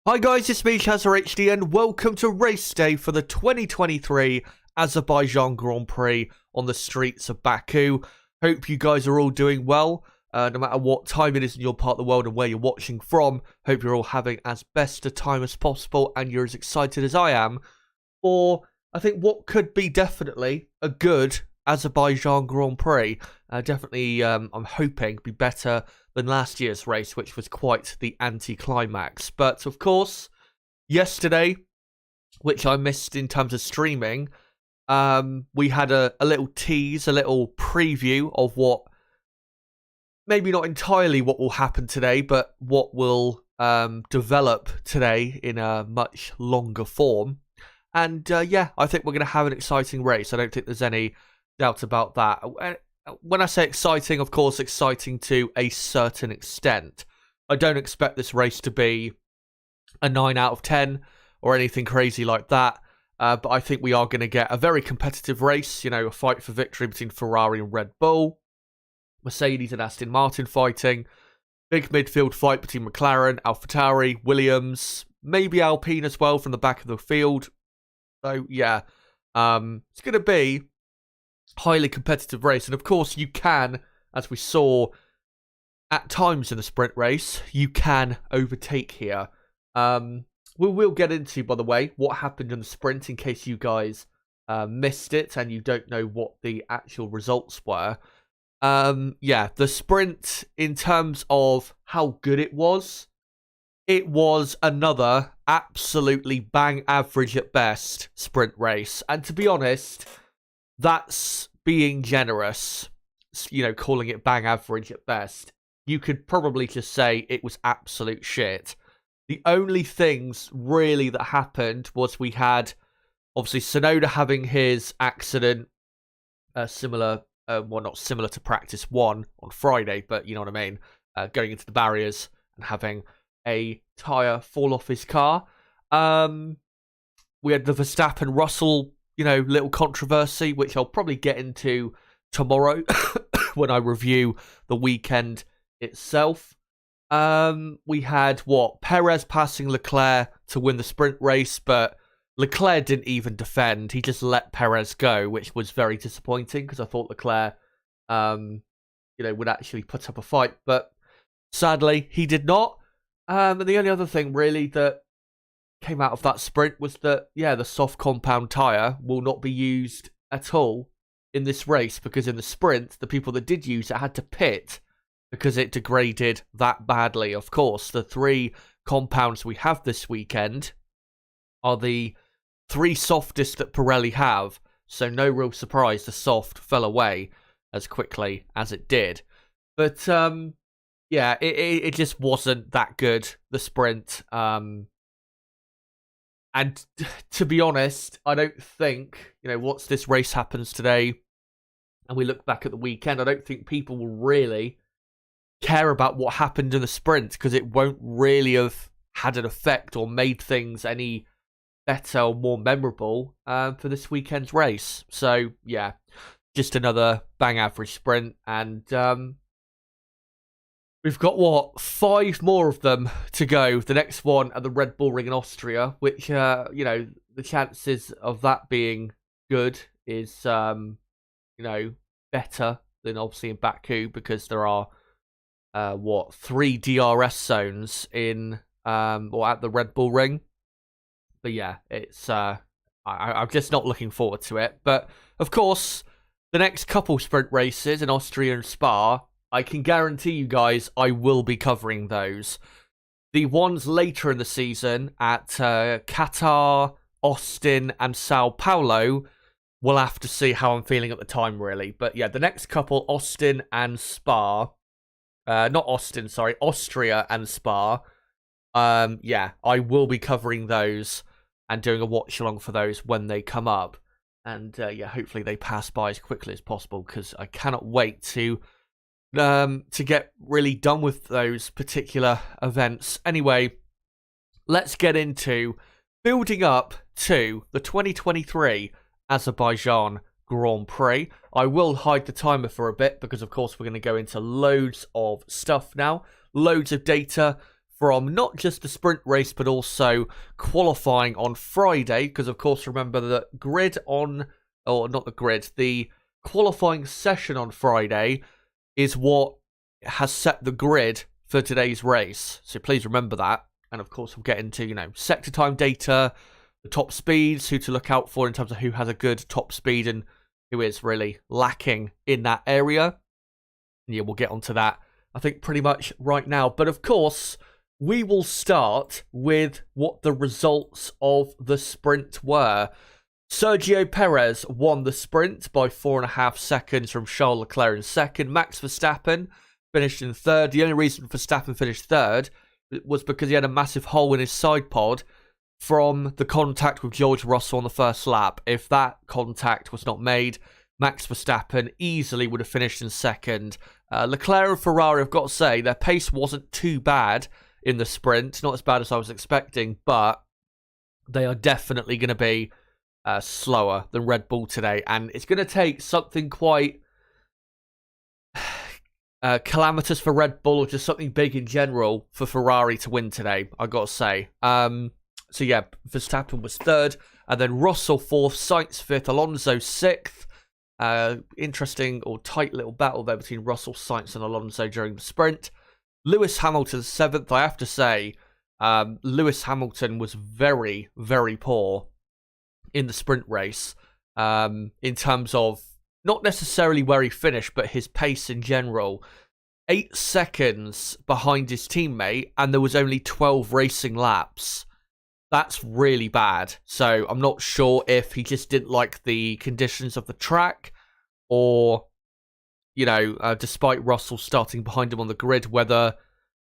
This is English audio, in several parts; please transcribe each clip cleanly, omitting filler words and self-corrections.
Hi guys, it's me, HD, and welcome to race day for the 2023 Azerbaijan Grand Prix on the streets of Baku. Hope you guys are all doing well, no matter what time it is in your part of the world and where you're watching from. Hope you're all having as best a time as possible and you're as excited as I am for, I think, what could be definitely a good Azerbaijan Grand Prix. Definitely, I'm hoping be better than last year's race, which was quite the anti-climax. But of course, yesterday, which I missed in terms of streaming, we had a little tease, a little preview of what, maybe not entirely what will happen today, but what will develop today in a much longer form. And yeah, I think we're going to have an exciting race. I don't think there's any doubt about that. When I say exciting, of course, exciting to a certain extent. I don't expect this race to be a 9 out of 10 or anything crazy like that. But I think we are going to get a very competitive race, you know, a fight for victory between Ferrari and Red Bull, Mercedes and Aston Martin fighting, big midfield fight between McLaren, AlphaTauri, Williams, maybe Alpine as well from the back of the field. So yeah, it's going to be highly competitive race, and of course you can, as we saw at times in the sprint race, you can overtake here. We will get into, by the way, what happened in the sprint in case you guys missed it and you don't know what the actual results were. Yeah, the sprint, in terms of how good it was another absolutely bang average at best sprint race, and to be honest, that's being generous, you know, calling it bang average at best. You could probably just say it was absolute shit. The only things really that happened was we had, obviously, Fernando having his accident, similar, well, not similar to practice one on Friday, but you know what I mean, going into the barriers and having a tyre fall off his car. We had the Verstappen-Russell, you know, little controversy, which I'll probably get into tomorrow when I review the weekend itself. We had, Perez passing Leclerc to win the sprint race, but Leclerc didn't even defend. He just let Perez go, which was very disappointing because I thought Leclerc, you know, would actually put up a fight, but sadly he did not. And the only other thing really that came out of that sprint was that, yeah, the soft compound tyre will not be used at all in this race, because in the sprint, the people that did use it had to pit because it degraded that badly. Of course, the three compounds we have this weekend are the three softest that Pirelli have, so no real surprise the soft fell away as quickly as it did. But, yeah, it just wasn't that good, the sprint. And to be honest, I don't think, you know, once this race happens today and we look back at the weekend, I don't think people will really care about what happened in the sprint, because it won't really have had an effect or made things any better or more memorable for this weekend's race. So, yeah, just another bang average sprint. And we've got, 5 more of them to go. The next one at the Red Bull Ring in Austria, which, you know, the chances of that being good is, you know, better than obviously in Baku, because there are, 3 DRS zones in, or at the Red Bull Ring. But yeah, it's, I'm just not looking forward to it. But, of course, the next couple sprint races in Austria and Spa, I can guarantee you guys I will be covering those. The ones later in the season at Qatar, Austin, and Sao Paulo, we'll have to see how I'm feeling at the time, really. But yeah, the next couple, Austin and Spa. Not Austin, sorry. Austria and Spa. Yeah, I will be covering those and doing a watch-along for those when they come up. And yeah, hopefully they pass by as quickly as possible, because I cannot wait to get really done with those particular events. Anyway, let's get into building up to the 2023 Azerbaijan Grand Prix. I will hide the timer for a bit because, of course, we're going to go into loads of stuff now. Loads of data from not just the sprint race, but also qualifying on Friday. Because, of course, remember the grid on, or not the grid, the qualifying session on Friday is what has set the grid for today's race. So please remember that. And, of course, we'll get into, sector time data, the top speeds, who to look out for in terms of who has a good top speed and who is really lacking in that area. Yeah, we'll get onto that, I think, pretty much right now. But, of course, we will start with what the results of the sprint were. Sergio Perez won the sprint by 4.5 seconds from Charles Leclerc in second. Max Verstappen finished in third. The only reason Verstappen finished third was because he had a massive hole in his side pod from the contact with George Russell on the first lap. If that contact was not made, Max Verstappen easily would have finished in second. Leclerc and Ferrari, I've got to say, their pace wasn't too bad in the sprint. Not as bad as I was expecting, but they are definitely going to be slower than Red Bull today. And it's going to take something quite calamitous for Red Bull, or just something big in general, for Ferrari to win today, I've got to say. So yeah, Verstappen was third, and then Russell fourth, Sainz fifth, Alonso sixth. Interesting or tight little battle there between Russell, Sainz and Alonso during the sprint. Lewis Hamilton seventh. I have to say, Lewis Hamilton was very, very poor in the sprint race, in terms of not necessarily where he finished, but his pace in general. 8 seconds behind his teammate, and there was only 12 racing laps. That's really bad. So I'm not sure if he just didn't like the conditions of the track, or, despite Russell starting behind him on the grid, whether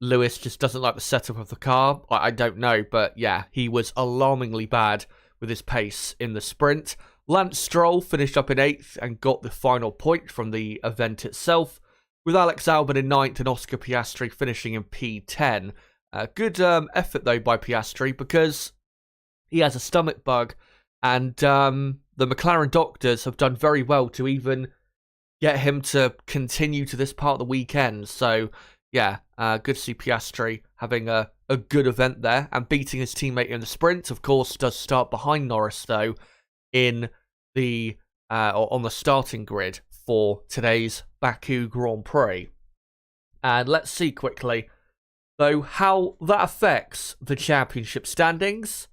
Lewis just doesn't like the setup of the car. I don't know. But yeah, he was alarmingly bad with his pace in the sprint. Lance Stroll finished up in 8th and got the final point from the event itself, with Alex Albon in 9th and Oscar Piastri finishing in P10. Good effort, though, by Piastri, because he has a stomach bug, and the McLaren doctors have done very well to even get him to continue to this part of the weekend. So, yeah, good to see Piastri having a good event there and beating his teammate in the sprint. Of course, does start behind Norris, though, in the or on the starting grid for today's Baku Grand Prix. And let's see quickly, though, how that affects the championship standings.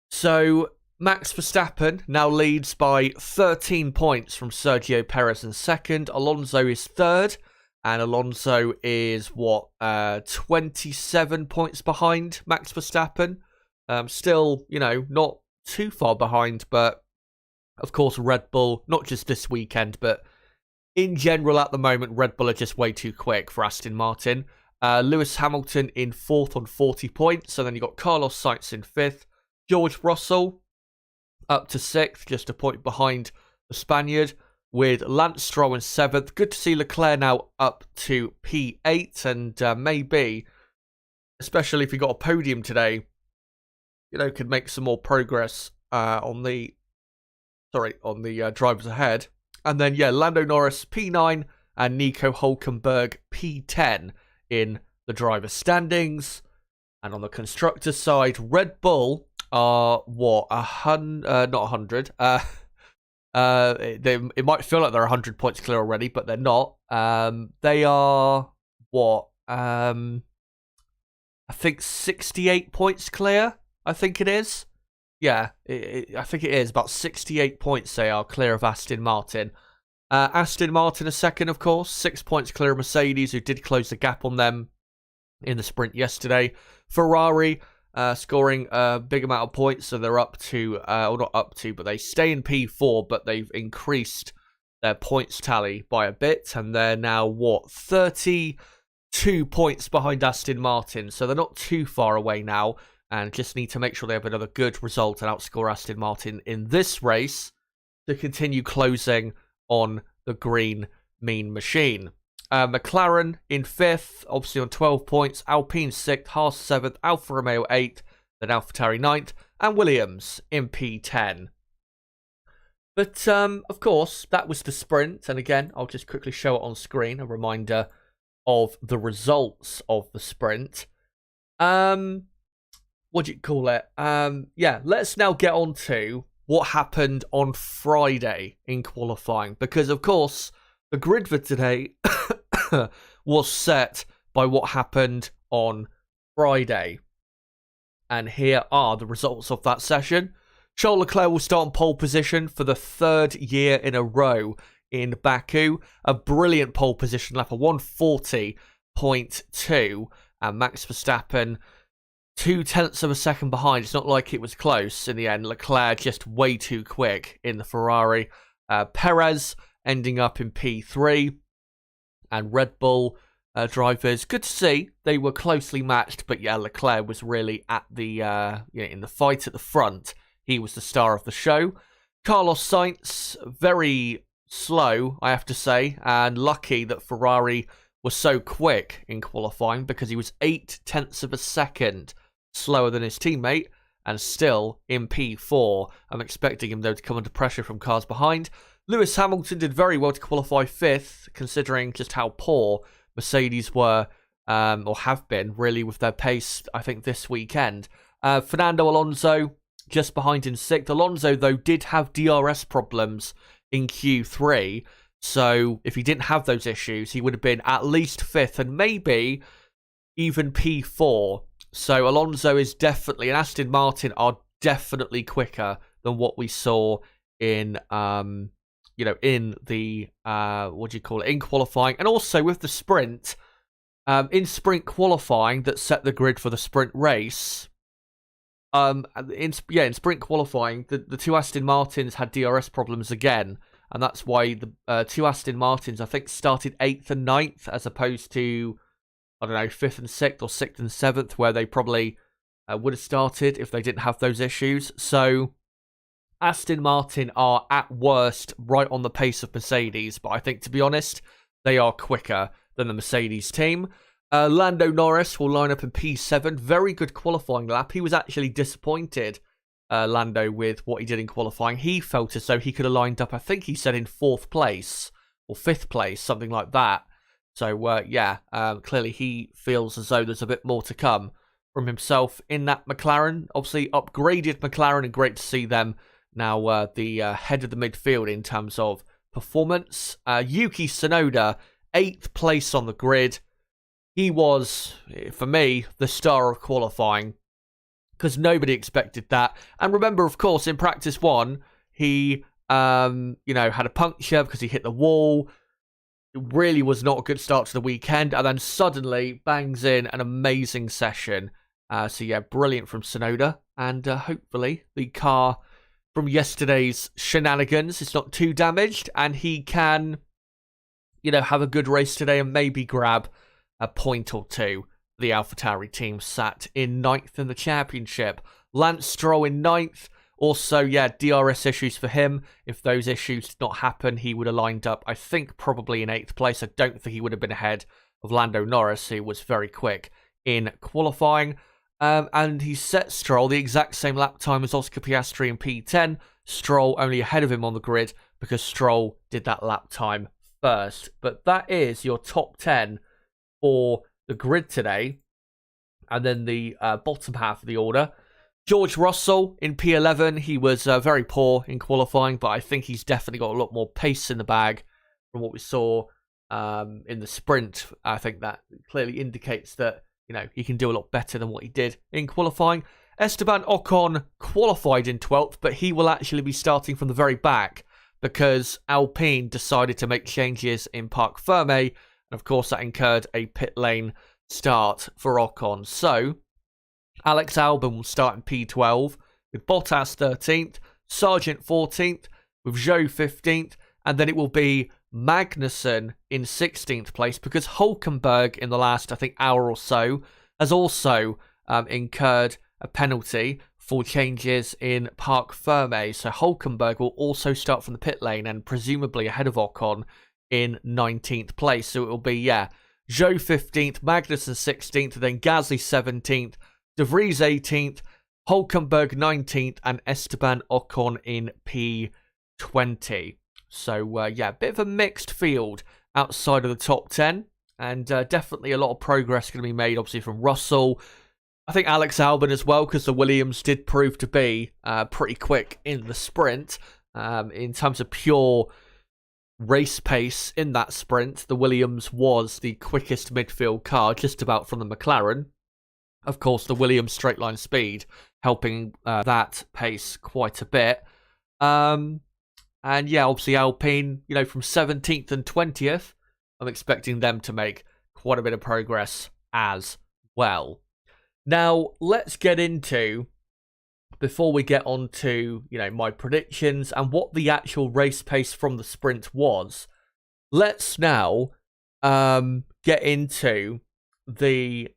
So Max Verstappen now leads by 13 points from Sergio Perez in second. Alonso is third, and Alonso is 27 points behind Max Verstappen. Still, not too far behind, but of course Red Bull, not just this weekend, but in general at the moment, Red Bull are just way too quick for Aston Martin. Lewis Hamilton in 4th on 40 points. So then you got Carlos Sainz in 5th. George Russell up to 6th, just a point behind the Spaniard, with Lance Stroll in 7th. Good to see Leclerc now up to P8, and maybe, especially if he got a podium today, could make some more progress on the drivers ahead. And then, yeah, Lando Norris P9 and Nico Hülkenberg P10 in the driver's standings. And on the constructor side, Red Bull are not 100. It might feel like they're 100 points clear already, but they're not. They are I think 68 points clear. I think it is. Yeah, I think it is about 68 points they are clear of Aston Martin. Aston Martin a second, of course, 6 points clear of Mercedes, who did close the gap on them in the sprint yesterday. Ferrari scoring a big amount of points, so they're up to, or not up to, but they stay in P4, but they've increased their points tally by a bit, and they're now, 32 points behind Aston Martin, so they're not too far away now, and just need to make sure they have another good result and outscore Aston Martin in this race to continue closing on the green mean machine. McLaren in 5th, obviously on 12 points. Alpine 6th, Haas 7th, Alfa Romeo 8th, then AlphaTauri 9th, and Williams in P10. But, of course, that was the sprint. And again, I'll just quickly show it on screen, a reminder of the results of the sprint. What do you call it? Yeah, let's now get on to what happened on Friday in qualifying, because of course the grid for today was set by what happened on Friday. And here are the results of that session. Charles Leclerc will start on pole position for the third year in a row in Baku. A brilliant pole position lap of 140.2. And Max Verstappen 0.2 of a second behind. It's not like it was close in the end. Leclerc just way too quick in the Ferrari. Perez ending up in P3. And Red Bull drivers, good to see. They were closely matched, but yeah, Leclerc was really at the in the fight at the front. He was the star of the show. Carlos Sainz, very slow, I have to say, and lucky that Ferrari was so quick in qualifying, because he was 0.8 of a second slower than his teammate and still in P4. I'm expecting him though to come under pressure from cars behind. Lewis Hamilton did very well to qualify 5th, considering just how poor Mercedes were, or have been, really, with their pace, I think, this weekend. Fernando Alonso just behind in 6th. Alonso, though, did have DRS problems in Q3, so if he didn't have those issues, he would have been at least 5th and maybe even P4. So Alonso is definitely, and Aston Martin are definitely quicker than what we saw in in the, in qualifying. And also with the sprint, in sprint qualifying that set the grid for the sprint race, in sprint qualifying, the two Aston Martins had DRS problems again. And that's why the two Aston Martins, I think, started 8th and 9th, as opposed to, I don't know, 5th and 6th or 6th and 7th, where they probably would have started if they didn't have those issues. So Aston Martin are at worst right on the pace of Mercedes, but I think, to be honest, they are quicker than the Mercedes team. Lando Norris will line up in P7. Very good qualifying lap. He was actually disappointed, Lando, with what he did in qualifying. He felt as though he could have lined up, I think he said, in 4th place or 5th place, something like that. So, clearly he feels as though there's a bit more to come from himself in that McLaren. Obviously, upgraded McLaren, and great to see them now the head of the midfield in terms of performance. Yuki Tsunoda, 8th place on the grid. He was, for me, the star of qualifying, because nobody expected that. And remember, of course, in practice 1, he, had a puncture because he hit the wall. It really was not a good start to the weekend, and then suddenly bangs in an amazing session. So yeah, brilliant from Tsunoda, and hopefully the car from yesterday's shenanigans is not too damaged, and he can, have a good race today and maybe grab a point or two. The AlphaTauri team sat in 9th in the championship. Lance Stroll in 9th. Also, DRS issues for him. If those issues did not happen, he would have lined up, I think, probably in 8th place. I don't think he would have been ahead of Lando Norris, who was very quick in qualifying. And he set Stroll the exact same lap time as Oscar Piastri in P10. Stroll only ahead of him on the grid because Stroll did that lap time first. But that is your top 10 for the grid today. And then the bottom half of the order. George Russell in P11. He was very poor in qualifying, but I think he's definitely got a lot more pace in the bag from what we saw in the sprint. I think that clearly indicates that, he can do a lot better than what he did in qualifying. Esteban Ocon qualified in 12th, but he will actually be starting from the very back because Alpine decided to make changes in Parc Ferme, and of course that incurred a pit lane start for Ocon. So Alex Albon will start in P12 with Bottas 13th, Sargent 14th, with Zhou 15th, and then it will be Magnussen in 16th place because Hülkenberg in the last, I think, hour or so has also incurred a penalty for changes in Parc Ferme. So Hülkenberg will also start from the pit lane and presumably ahead of Ocon in 19th place. So it will be, Zhou 15th, Magnussen 16th, then Gasly 17th, De Vries 18th, Hülkenberg 19th, and Esteban Ocon in P20. So, bit of a mixed field outside of the top 10. And definitely a lot of progress going to be made, obviously, from Russell. I think Alex Albon as well, because the Williams did prove to be pretty quick in the sprint. In terms of pure race pace in that sprint, the Williams was the quickest midfield car, just about from the McLaren. Of course, the Williams straight line speed helping that pace quite a bit. And yeah, obviously Alpine, from 17th and 20th, I'm expecting them to make quite a bit of progress as well. Now, let's get into, before we get on to, my predictions and what the actual race pace from the sprint was, let's now get into the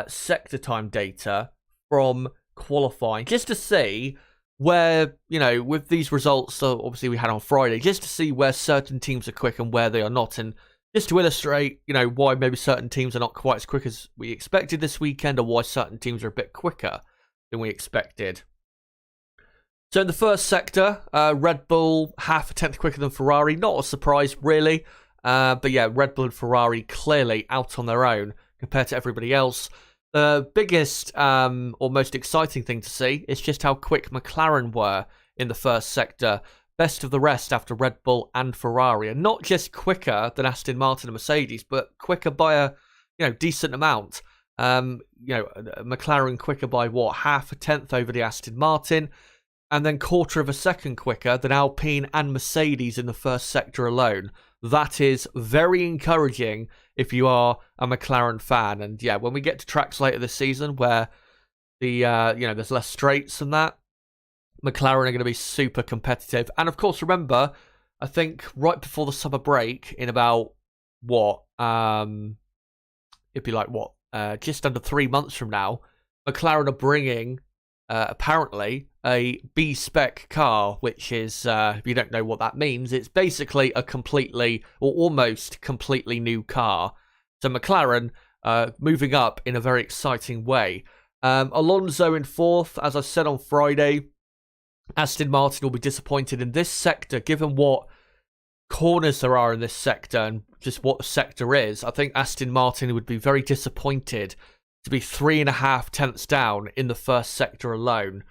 sector time data from qualifying, just to see where, with these results, so obviously we had on Friday, just to see where certain teams are quick and where they are not, and just to illustrate, why maybe certain teams are not quite as quick as we expected this weekend, or why certain teams are a bit quicker than we expected. So in the first sector, Red Bull half a tenth quicker than Ferrari. Not a surprise, really. But yeah, Red Bull and Ferrari clearly out on their own compared to everybody else. The biggest or most exciting thing to see is just how quick McLaren were in the first sector. Best of the rest after Red Bull and Ferrari. And not just quicker than Aston Martin and Mercedes, but quicker by a decent amount. McLaren quicker by half a tenth over the Aston Martin. And then quarter of a second quicker than Alpine and Mercedes in the first sector alone. That is very encouraging if you are a McLaren fan. And yeah, when we get to tracks later this season where the there's less straights and that, McLaren are going to be super competitive. And of course, remember, I think right before the summer break, in about it'd be like just under 3 months from now, McLaren are bringing apparently a B-spec car, which is, if you don't know what that means, it's basically a completely or almost completely new car. So McLaren moving up in a very exciting way. Alonso in fourth, as I said on Friday. Aston Martin will be disappointed in this sector, given what corners there are in this sector and just what the sector is. I think Aston Martin would be very disappointed to be 3.5 tenths down in the first sector alone,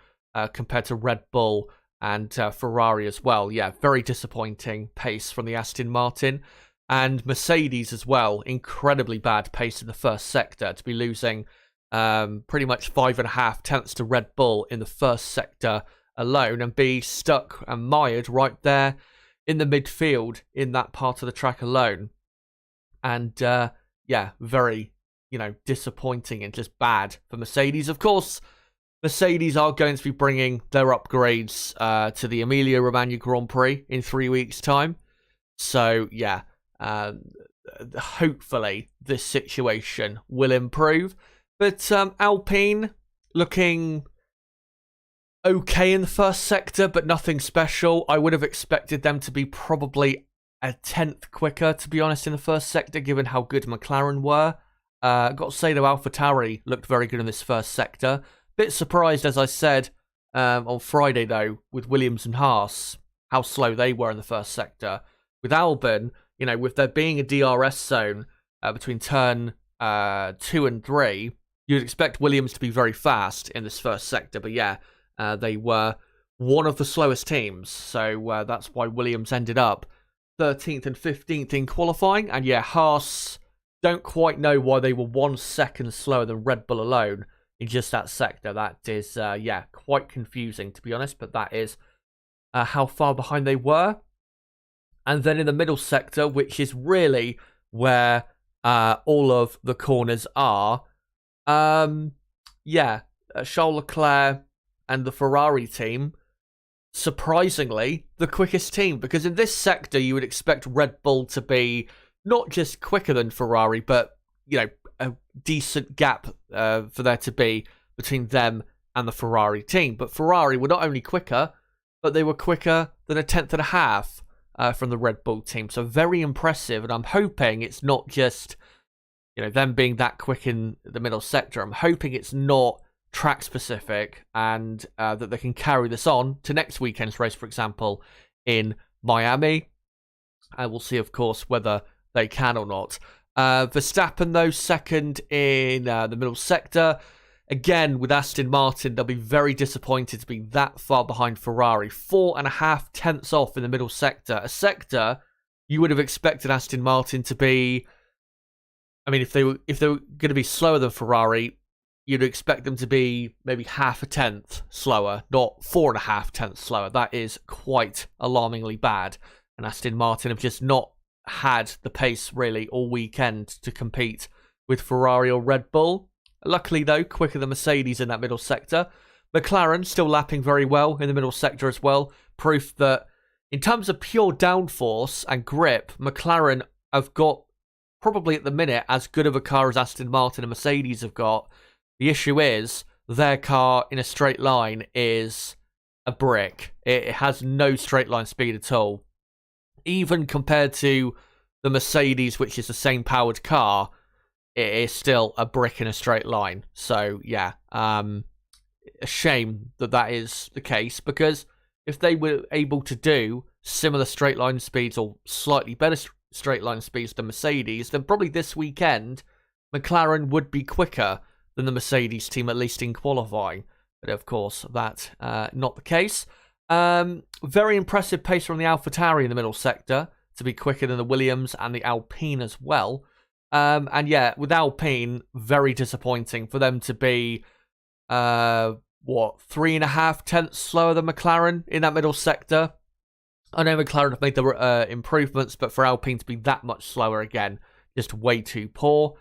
compared to Red Bull and Ferrari as well. Yeah, very disappointing pace from the Aston Martin. And Mercedes as well, incredibly bad pace in the first sector, to be losing pretty much 5.5 tenths to Red Bull in the first sector alone, and be stuck and mired right there in the midfield in that part of the track alone. And yeah, very disappointing and just bad for Mercedes. Of course, Mercedes are going to be bringing their upgrades to the Emilia-Romagna Grand Prix in 3 weeks' time. So yeah, hopefully this situation will improve. But Alpine looking okay in the first sector, but nothing special. I would have expected them to be probably a tenth quicker, to be honest, in the first sector, given how good McLaren were. Got to say, though, AlphaTauri looked very good in this first sector. Bit surprised, as I said on Friday, though, with Williams and Haas, how slow they were in the first sector. With Albon, with there being a DRS zone between turn 2 and 3, you'd expect Williams to be very fast in this first sector. But yeah, they were one of the slowest teams. So that's why Williams ended up 13th and 15th in qualifying. And yeah, Haas, don't quite know why they were 1 second slower than Red Bull alone in just that sector. That is, quite confusing, to be honest. But that is how far behind they were. And then in the middle sector, which is really where all of the corners are, Charles Leclerc and the Ferrari team, surprisingly, the quickest team. Because in this sector, you would expect Red Bull to be not just quicker than Ferrari, but, a decent gap for there to be between them and the Ferrari team. But Ferrari were not only quicker, but they were quicker than 1.5 tenths from the Red Bull team. So very impressive. And I'm hoping it's not just, them being that quick in the middle sector. I'm hoping it's not track specific, and that they can carry this on to next weekend's race, for example, in Miami. I will see, of course, whether they can or not. Verstappen, though, second in the middle sector. again, with Aston Martin, they'll be very disappointed to be that far behind Ferrari. 4.5 tenths off in the middle sector. A sector you would have expected Aston Martin to be... I mean, if they were going to be slower than Ferrari, you'd expect them to be maybe half a tenth slower, not 4.5 tenths slower. That is quite alarmingly bad. And Aston Martin have just not had the pace, really, all weekend to compete with Ferrari or Red Bull. Luckily, though, quicker than Mercedes in that middle sector. McLaren still lapping very well in the middle sector as well. Proof that in terms of pure downforce and grip, McLaren have got probably at the minute as good of a car as Aston Martin and Mercedes have got. The issue is their car in a straight line is a brick. It has no straight line speed at all. Even compared to the Mercedes, which is the same powered car, it is still a brick in a straight line. So, yeah, a shame that that is the case, because if they were able to do similar straight line speeds or slightly better straight line speeds than Mercedes, then probably this weekend, McLaren would be quicker than the Mercedes team, at least in qualifying. But, of course, that's not the case. Very impressive pace from the AlphaTauri in the middle sector to be quicker than the Williams and the Alpine as well. And yeah, with Alpine, very disappointing for them to be, 3.5 tenths slower than McLaren in that middle sector. I know McLaren have made the improvements, but for Alpine to be that much slower again, just way too poor.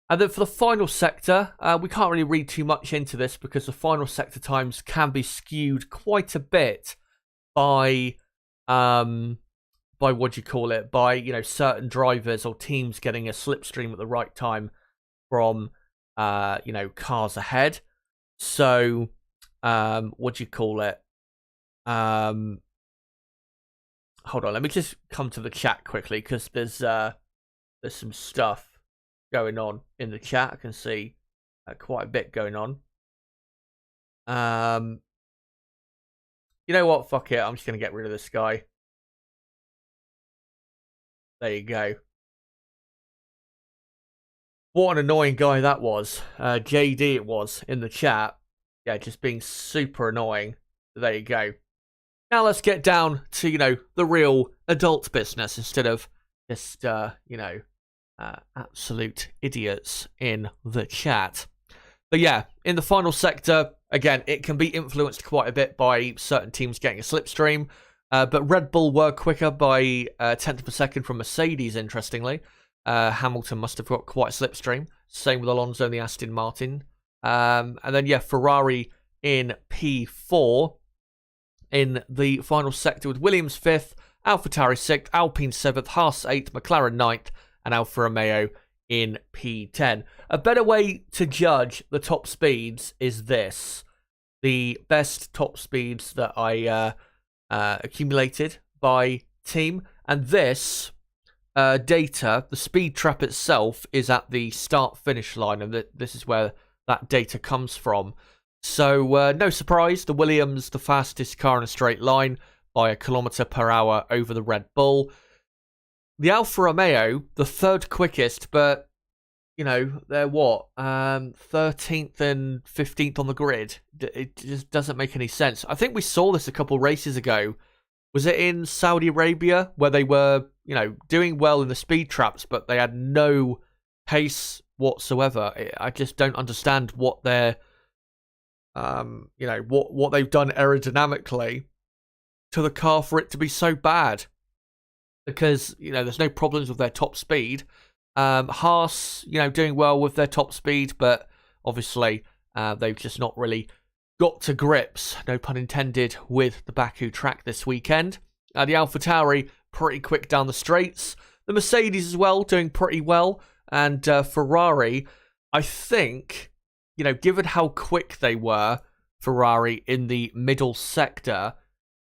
And then for the final sector, we can't really read too much into this because the final sector times can be skewed quite a bit by certain drivers or teams getting a slipstream at the right time from cars ahead. So hold on, let me just come to the chat quickly because there's some stuff going on in the chat. I can see quite a bit going on. You know what? Fuck it. I'm just going to get rid of this guy. There you go. What an annoying guy that was. JD it was in the chat. Yeah, just being super annoying. There you go. Now let's get down to, the real adult business instead of just, absolute idiots in the chat. But yeah, in the final sector, again, it can be influenced quite a bit by certain teams getting a slipstream. But Red Bull were quicker by a tenth of a second from Mercedes, interestingly. Hamilton must have got quite a slipstream. Same with Alonso and the Aston Martin. And then, yeah, Ferrari in P4 in the final sector with Williams 5th, AlphaTauri 6th, Alpine 7th, Haas 8th, McLaren 9th, and Alfa Romeo in P10. A better way to judge the top speeds is this. The best top speeds that I accumulated by team. And this data, the speed trap itself, is at the start-finish line. And this is where that data comes from. So, no surprise, the Williams, the fastest car in a straight line by 1 kilometre per hour over the Red Bull. The Alfa Romeo, the third quickest, but, they're what? 13th and 15th on the grid. It just doesn't make any sense. I think we saw this a couple races ago. Was it in Saudi Arabia where they were, doing well in the speed traps, but they had no pace whatsoever? I just don't understand what they're, what they've done aerodynamically to the car for it to be so bad. Because, there's no problems with their top speed. Haas, doing well with their top speed, but obviously they've just not really got to grips, no pun intended, with the Baku track this weekend. The AlphaTauri, pretty quick down the straights. The Mercedes as well, doing pretty well. And Ferrari, I think, given how quick they were, Ferrari, in the middle sector,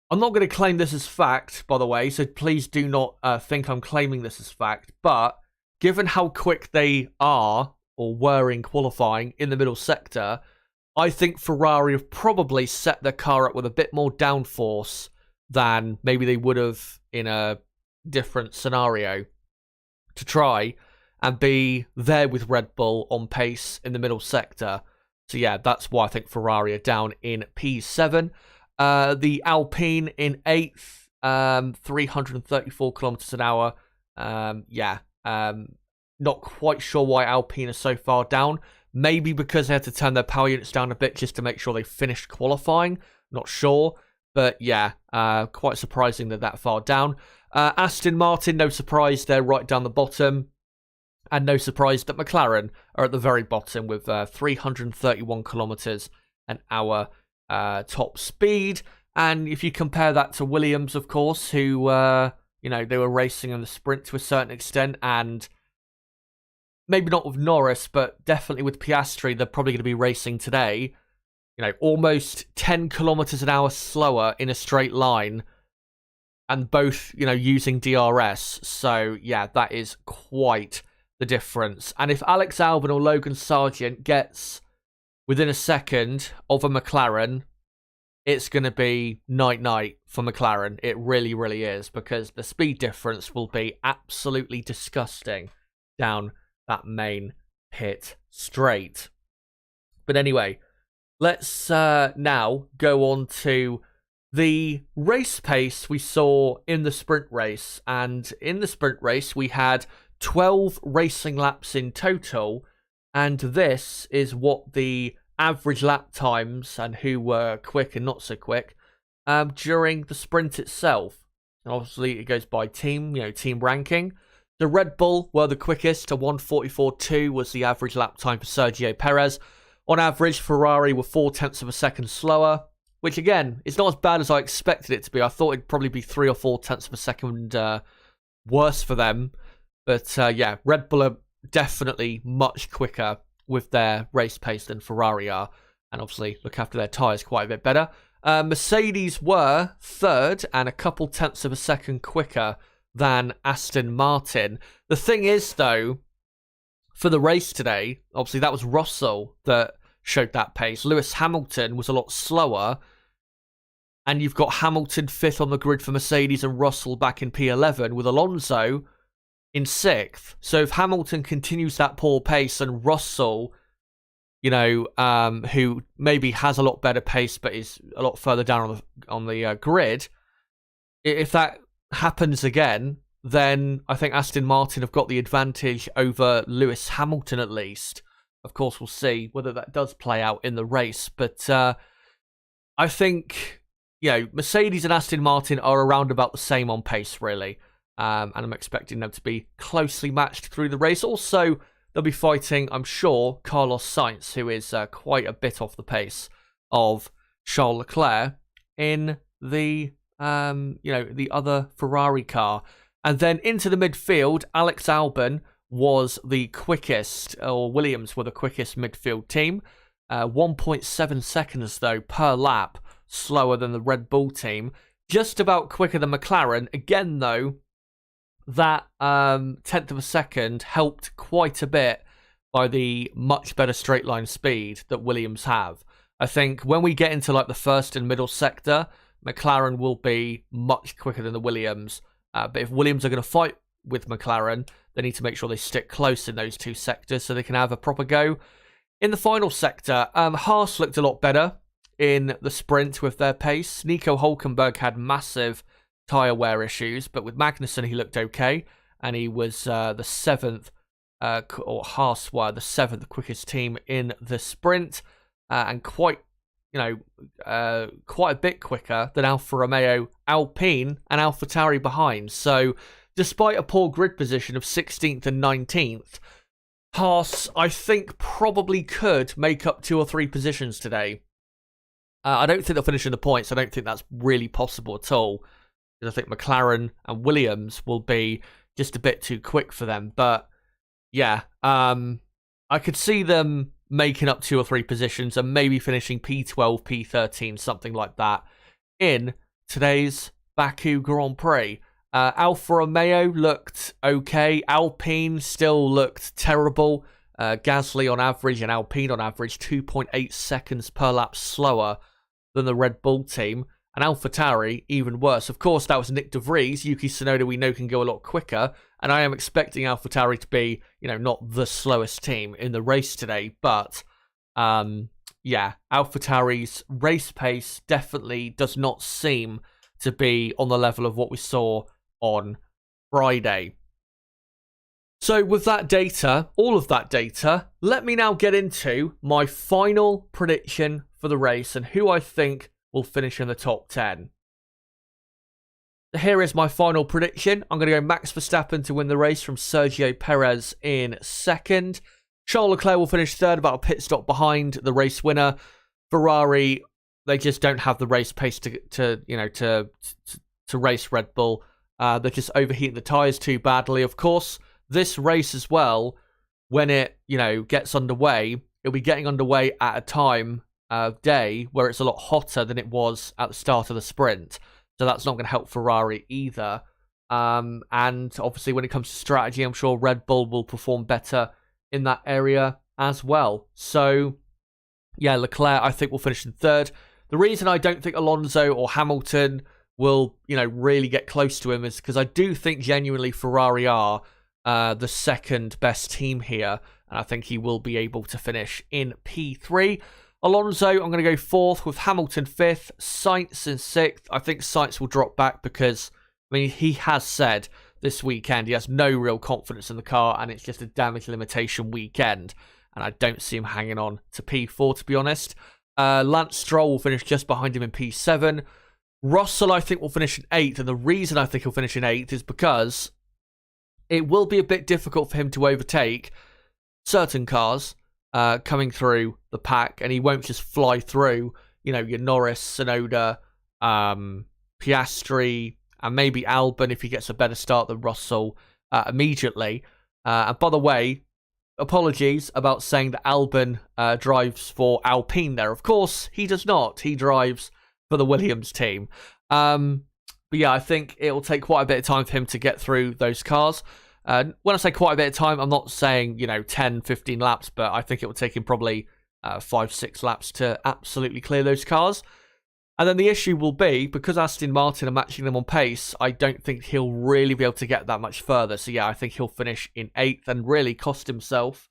I'm not going to claim this as fact, by the way, so please do not think I'm claiming this as fact, but given how quick they are, or were in qualifying, in the middle sector, I think Ferrari have probably set their car up with a bit more downforce than maybe they would have in a different scenario to try and be there with Red Bull on pace in the middle sector. So yeah, that's why I think Ferrari are down in P7. The Alpine in 8th, 334 kilometers an hour. Not quite sure why Alpine are so far down. Maybe because they had to turn their power units down a bit just to make sure they finished qualifying. Not sure. But yeah, quite surprising that far down. Aston Martin, no surprise, they're right down the bottom. And no surprise that McLaren are at the very bottom with 331 kilometers an hour top speed. And if you compare that to Williams, of course, who, they were racing in the sprint to a certain extent. And maybe not with Norris, but definitely with Piastri, they're probably going to be racing today. Almost 10 kilometers an hour slower in a straight line. And both, using DRS. So, yeah, that is quite the difference. And if Alex Albon or Logan Sargent gets within a second of a McLaren, it's going to be night-night for McLaren. It really, really is. Because the speed difference will be absolutely disgusting down that main pit straight. But anyway, let's now go on to the race pace we saw in the sprint race. And in the sprint race, we had 12 racing laps in total. And this is what the average lap times and who were quick and not so quick during the sprint itself. And obviously, it goes by team, team ranking. The Red Bull were the quickest. To 1:44.2 was the average lap time for Sergio Perez. On average, Ferrari were 0.4 of a second slower, which again, is not as bad as I expected it to be. I thought it'd probably be 3 or 0.4 of a second worse for them. But yeah, Red Bull are definitely much quicker with their race pace than Ferrari are. And obviously look after their tyres quite a bit better. Mercedes were third and a couple tenths of a second quicker than Aston Martin. The thing is, though, for the race today, obviously that was Russell that showed that pace. Lewis Hamilton was a lot slower. And you've got Hamilton 5th on the grid for Mercedes and Russell back in P11 with Alonso in 6th. So if Hamilton continues that poor pace and Russell, who maybe has a lot better pace but is a lot further down on the grid, if that happens again, then I think Aston Martin have got the advantage over Lewis Hamilton at least. Of course, we'll see whether that does play out in the race. But I think, Mercedes and Aston Martin are around about the same on pace, really. And I'm expecting them to be closely matched through the race. Also, they'll be fighting, I'm sure, Carlos Sainz, who is quite a bit off the pace of Charles Leclerc in the the other Ferrari car. And then into the midfield, Alex Albon was the quickest, or Williams were the quickest midfield team. 1.7 seconds, though, per lap, slower than the Red Bull team. Just about quicker than McLaren. Again, though, that tenth of a second helped quite a bit by the much better straight line speed that Williams have. I think when we get into like the first and middle sector, McLaren will be much quicker than the Williams. But if Williams are going to fight with McLaren, they need to make sure they stick close in those two sectors so they can have a proper go. In the final sector, Haas looked a lot better in the sprint with their pace. Nico Hülkenberg had massive tyre wear issues, but with Magnussen he looked okay, and he was the 7th, or Haas were the 7th quickest team in the sprint, and quite a bit quicker than Alfa Romeo, Alpine, and AlphaTauri behind. So, despite a poor grid position of 16th and 19th, Haas, I think, probably could make up 2 or 3 positions today. I don't think they'll finish in the points. I don't think that's really possible at all. Because I think McLaren and Williams will be just a bit too quick for them. But, yeah, I could see them making up 2 or 3 positions and maybe finishing P12, P13, something like that in today's Baku Grand Prix. Alfa Romeo looked okay. Alpine still looked terrible. Gasly on average and Alpine on average 2.8 seconds per lap slower than the Red Bull team. And AlphaTauri, even worse. Of course, that was Nick De Vries. Yuki Tsunoda, we know, can go a lot quicker. And I am expecting AlphaTauri to be, not the slowest team in the race today. But, yeah, AlphaTauri's race pace definitely does not seem to be on the level of what we saw on Friday. So with that data, all of that data, let me now get into my final prediction for the race and who I think will finish in the top 10. So here is my final prediction. I'm going to go Max Verstappen to win the race from Sergio Perez in second. Charles Leclerc will finish third, about a pit stop behind the race winner. Ferrari, they just don't have the race pace to race Red Bull. They're just overheating the tyres too badly. Of course, this race as well, when it gets underway, it'll be getting underway at a time of day where it's a lot hotter than it was at the start of the sprint. So that's not going to help Ferrari either. And obviously, when it comes to strategy, I'm sure Red Bull will perform better in that area as well. So, yeah, Leclerc, I think, will finish in third. The reason I don't think Alonso or Hamilton will, really get close to him is because I do think genuinely Ferrari are the second best team here. And I think he will be able to finish in P3. Alonso, I'm going to go fourth with Hamilton fifth, Sainz in sixth. I think Sainz will drop back because, he has said this weekend he has no real confidence in the car and it's just a damage limitation weekend. And I don't see him hanging on to P4, to be honest. Lance Stroll will finish just behind him in P7. Russell, I think, will finish in eighth. And the reason I think he'll finish in eighth is because it will be a bit difficult for him to overtake certain cars coming through the pack, and he won't just fly through, your Norris, Tsunoda, Piastri, and maybe Albon if he gets a better start than Russell immediately. And by the way, apologies about saying that Albon drives for Alpine there. Of course, he does not. He drives for the Williams team. But yeah, I think it will take quite a bit of time for him to get through those cars. When I say quite a bit of time, I'm not saying, 10, 15 laps, but I think it will take him probably 5-6 laps to absolutely clear those cars. And then the issue will be, because Aston Martin are matching them on pace, I don't think he'll really be able to get that much further. So yeah, I think he'll finish in eighth and really cost himself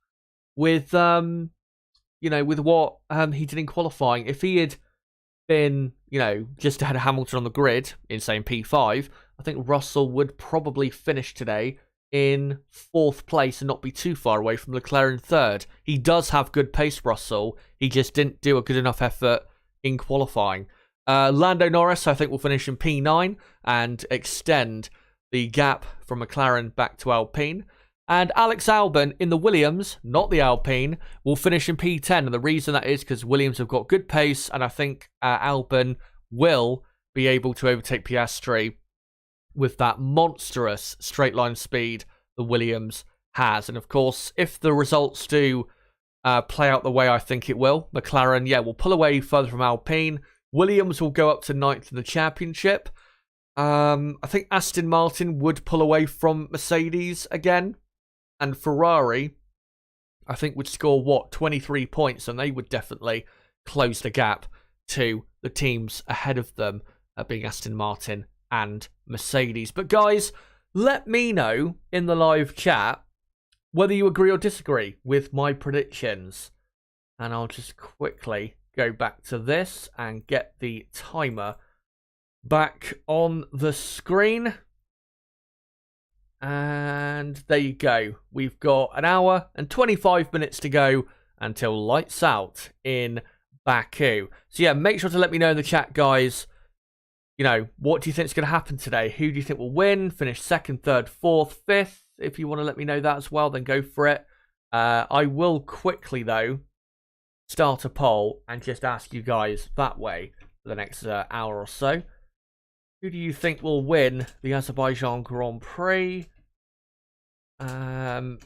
with, with what he did in qualifying. If he had been, just ahead of Hamilton on the grid in, say, P5, I think Russell would probably finish today in fourth place and not be too far away from Leclerc in third. He does have good pace, Russell. He just didn't do a good enough effort in qualifying. Lando Norris, I think, will finish in P9 and extend the gap from McLaren back to Alpine. And Alex Albon in the Williams, not the Alpine, will finish in P10. And the reason that is because Williams have got good pace, and I think Albon will be able to overtake Piastri with that monstrous straight line speed the Williams has. And of course, if the results do play out the way I think it will, McLaren, will pull away further from Alpine. Williams will go up to ninth in the championship. I think Aston Martin would pull away from Mercedes again. And Ferrari, I think, would score, 23 points. And they would definitely close the gap to the teams ahead of them, being Aston Martin and Mercedes. But guys, let me know in the live chat whether you agree or disagree with my predictions. And I'll just quickly go back to this and get the timer back on the screen. And there you go. We've got an hour and 25 minutes to go until lights out in Baku. So yeah, make sure to let me know in the chat, guys. What do you think is going to happen today? Who do you think will win? Finish second, third, fourth, fifth? If you want to let me know that as well, then go for it. I will quickly, though, start a poll and just ask you guys that way for the next hour or so. Who do you think will win the Azerbaijan Grand Prix? And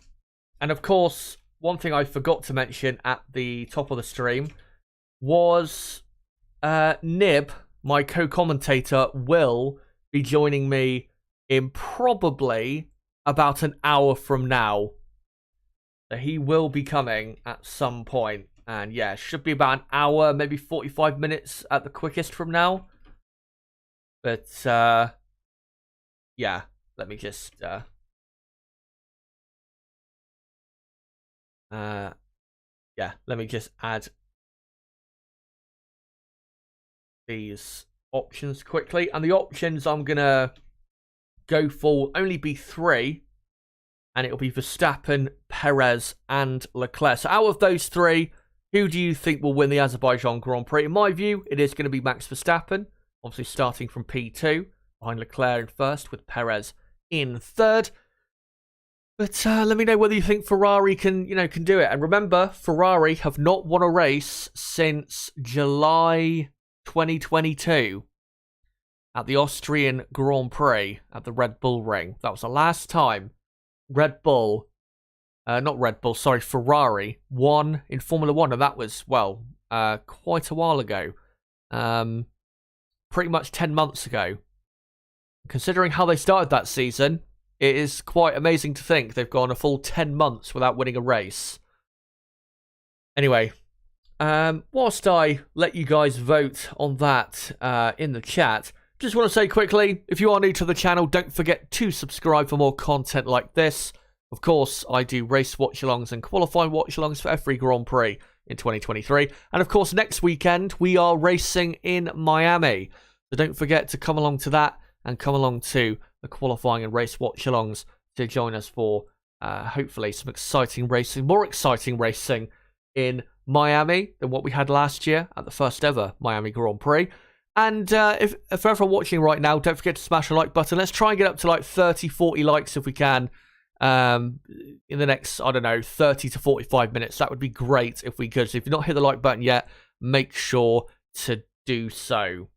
of course, one thing I forgot to mention at the top of the stream was Nib, my co-commentator, will be joining me in probably about an hour from now. So he will be coming at some point. And yeah, should be about an hour, maybe 45 minutes at the quickest from now. But yeah, let me just let me just add these options quickly. And the options I'm going to go for will only be 3. And it'll be Verstappen, Perez, and Leclerc. So out of those 3, who do you think will win the Azerbaijan Grand Prix? In my view, it is going to be Max Verstappen, obviously starting from P2, behind Leclerc in first, with Perez in third. But let me know whether you think Ferrari can do it. And remember, Ferrari have not won a race since July 2022 at the Austrian Grand Prix at the Red Bull Ring. That was the last time Ferrari won in Formula 1, and that was, quite a while ago. Pretty much 10 months ago. Considering how they started that season, it is quite amazing to think they've gone a full 10 months without winning a race. Anyway, whilst I let you guys vote on that in the chat, just want to say quickly, if you are new to the channel, don't forget to subscribe for more content like this. Of course, I do race watch-alongs and qualifying watch-alongs for every Grand Prix in 2023. And of course, next weekend, we are racing in Miami. So don't forget to come along to that and come along to the qualifying and race watch-alongs to join us for, hopefully, some exciting racing, more exciting racing in Miami than what we had last year at the first ever Miami Grand Prix. And if everyone watching right now, don't forget to smash the like button. Let's try and get up to like 30, 40 likes if we can in the next, 30 to 45 minutes. That would be great if we could. So if you've not hit the like button yet, make sure to do so.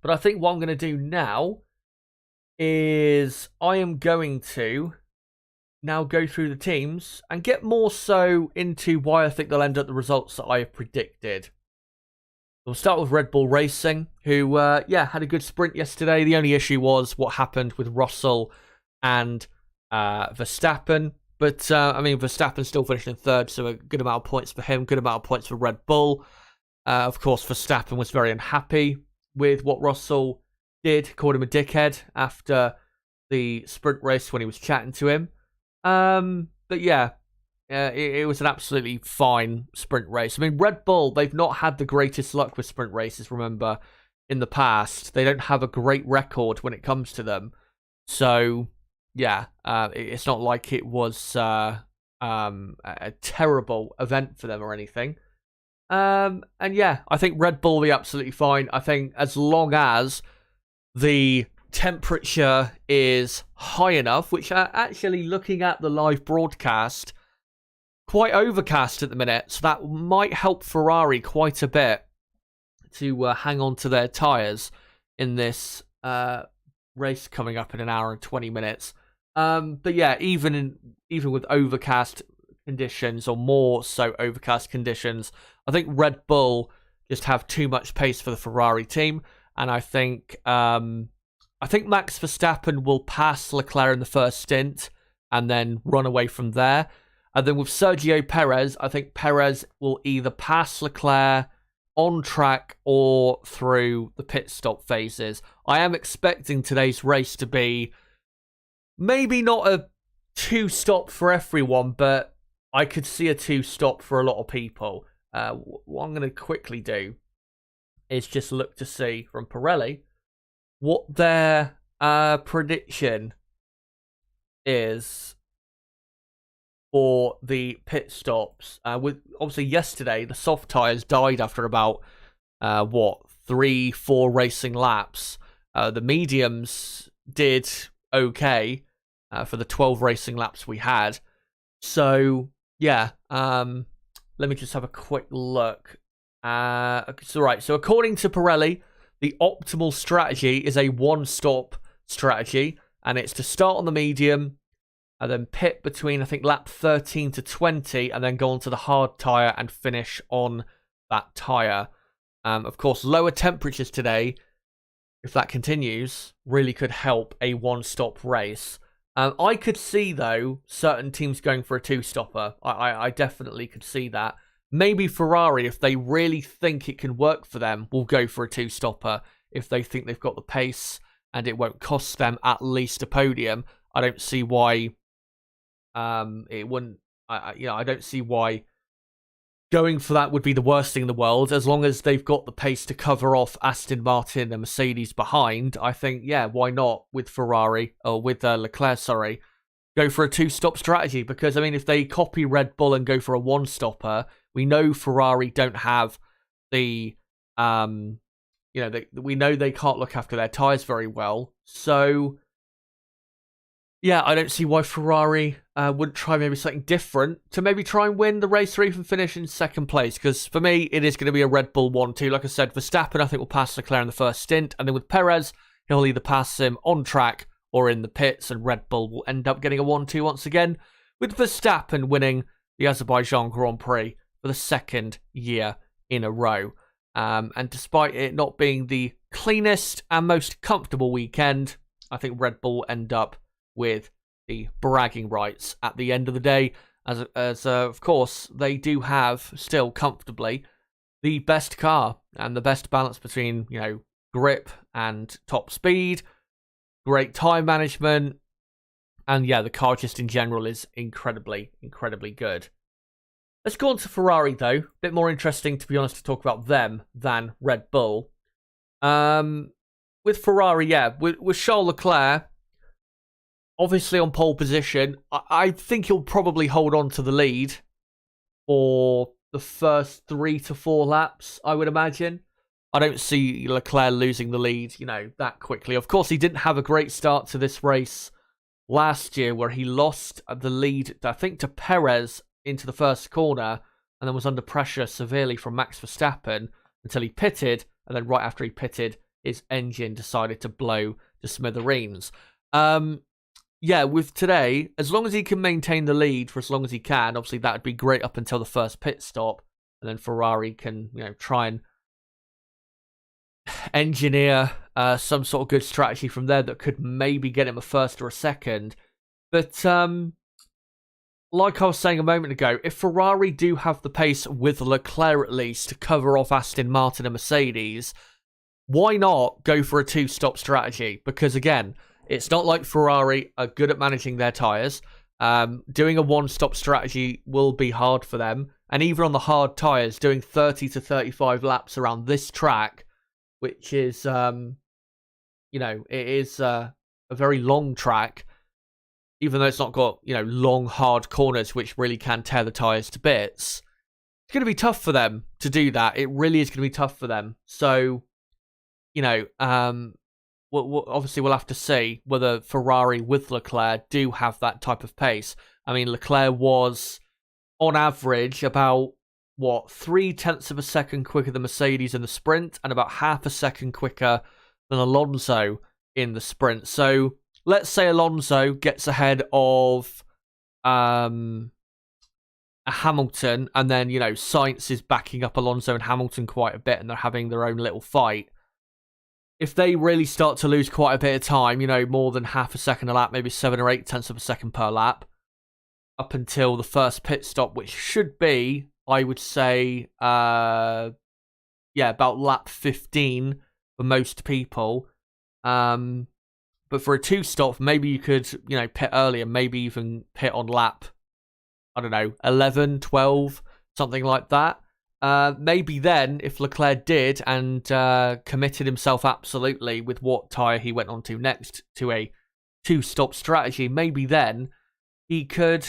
But I think what I'm going to do now is I am going to now go through the teams and get more so into why I think they'll end up the results that I have predicted. We'll start with Red Bull Racing, who, had a good sprint yesterday. The only issue was what happened with Russell and Verstappen. But, Verstappen still finished in third, so a good amount of points for him, good amount of points for Red Bull. Of course, Verstappen was very unhappy with what Russell did, called him a dickhead after the sprint race when he was chatting to him. It was an absolutely fine sprint race. Red Bull, they've not had the greatest luck with sprint races, remember, in the past. They don't have a great record when it comes to them. So, it's not like it was a terrible event for them or anything. I think Red Bull will be absolutely fine. I think as long as the temperature is high enough, which actually, looking at the live broadcast, quite overcast at the minute, so that might help Ferrari quite a bit to hang on to their tyres in this race coming up in an hour and 20 minutes. Even with overcast conditions, or more so overcast conditions, I think Red Bull just have too much pace for the Ferrari team, and I think Max Verstappen will pass Leclerc in the first stint and then run away from there. And then with Sergio Perez, I think Perez will either pass Leclerc on track or through the pit stop phases. I am expecting today's race to be maybe not a 2-stop for everyone, but I could see a 2-stop for a lot of people. What I'm going to quickly do is just look to see from Pirelli what their prediction is for the pit stops. With obviously yesterday, the soft tyres died after about 3-4 racing laps. The mediums did okay for the 12 racing laps we had. So let me just have a quick look. So according to Pirelli, the optimal strategy is a 1-stop strategy, and it's to start on the medium and then pit between, I think, lap 13 to 20, and then go on to the hard tyre and finish on that tyre. Of course, lower temperatures today, if that continues, really could help a 1-stop race. I could see, though, certain teams going for a 2-stopper. I definitely could see that. Maybe Ferrari, if they really think it can work for them, will go for a 2-stopper if they think they've got the pace and it won't cost them at least a podium. I don't see why it wouldn't. I don't see why going for that would be the worst thing in the world. As long as they've got the pace to cover off Aston Martin and Mercedes behind, I think, yeah, why not with Ferrari, or with Leclerc, sorry, go for a two-stop strategy. Because, I mean, if they copy Red Bull and go for a one-stopper, we know Ferrari don't have the, we know they can't look after their tyres very well. So, yeah, I don't see why Ferrari wouldn't try maybe something different to maybe try and win the race or even finish in second place. Because for me, it is going to be a Red Bull 1-2. Like I said, Verstappen, I think, will pass Leclerc in the first stint. And then with Perez, he'll either pass him on track or in the pits. And Red Bull will end up getting a 1-2 once again, with Verstappen winning the Azerbaijan Grand Prix for the second year in a row. And despite it not being the cleanest and most comfortable weekend, I think Red Bull will end up with the bragging rights at the end of the day, as of course they do have still comfortably the best car and the best balance between, grip and top speed, great time management, and yeah, the car just in general is incredibly good. Let's go on to Ferrari though. A bit more interesting, to be honest, to talk about them than Red Bull. With Ferrari, yeah, with Charles Leclerc obviously on pole position, I think he'll probably hold on to the lead for the first 3 to 4 laps, I would imagine. I don't see Leclerc losing the lead, that quickly. Of course, he didn't have a great start to this race last year, where he lost the lead, I think, to Perez into the first corner, and then was under pressure severely from Max Verstappen until he pitted, and then right after he pitted, his engine decided to blow to smithereens. Yeah, with today, as long as he can maintain the lead for as long as he can, obviously that would be great up until the first pit stop, and then Ferrari can, try and engineer some sort of good strategy from there that could maybe get him a first or a second. But like I was saying a moment ago, if Ferrari do have the pace with Leclerc at least to cover off Aston Martin and Mercedes, why not go for a two-stop strategy? Because again, it's not like Ferrari are good at managing their tyres. Doing a one-stop strategy will be hard for them. And even on the hard tyres, doing 30 to 35 laps around this track, which is, it is a very long track, even though it's not got, long, hard corners, which really can tear the tyres to bits. It's going to be tough for them to do that. It really is going to be tough for them. So, obviously we'll have to see whether Ferrari with Leclerc do have that type of pace. I mean, Leclerc was, on average, about, 0.3 of a second quicker than Mercedes in the sprint, and about half a second quicker than Alonso in the sprint. So, let's say Alonso gets ahead of Hamilton, and then, Sainz is backing up Alonso and Hamilton quite a bit, and they're having their own little fight. If they really start to lose quite a bit of time, more than half a second a lap, maybe 7 or 8 of a second per lap, up until the first pit stop, which should be, I would say, about lap 15 for most people. But for a two-stop, maybe you could, pit earlier, maybe even pit on lap, 11, 12, something like that. Maybe then, if Leclerc did and committed himself absolutely with what tyre he went on to next to a two-stop strategy, maybe then he could,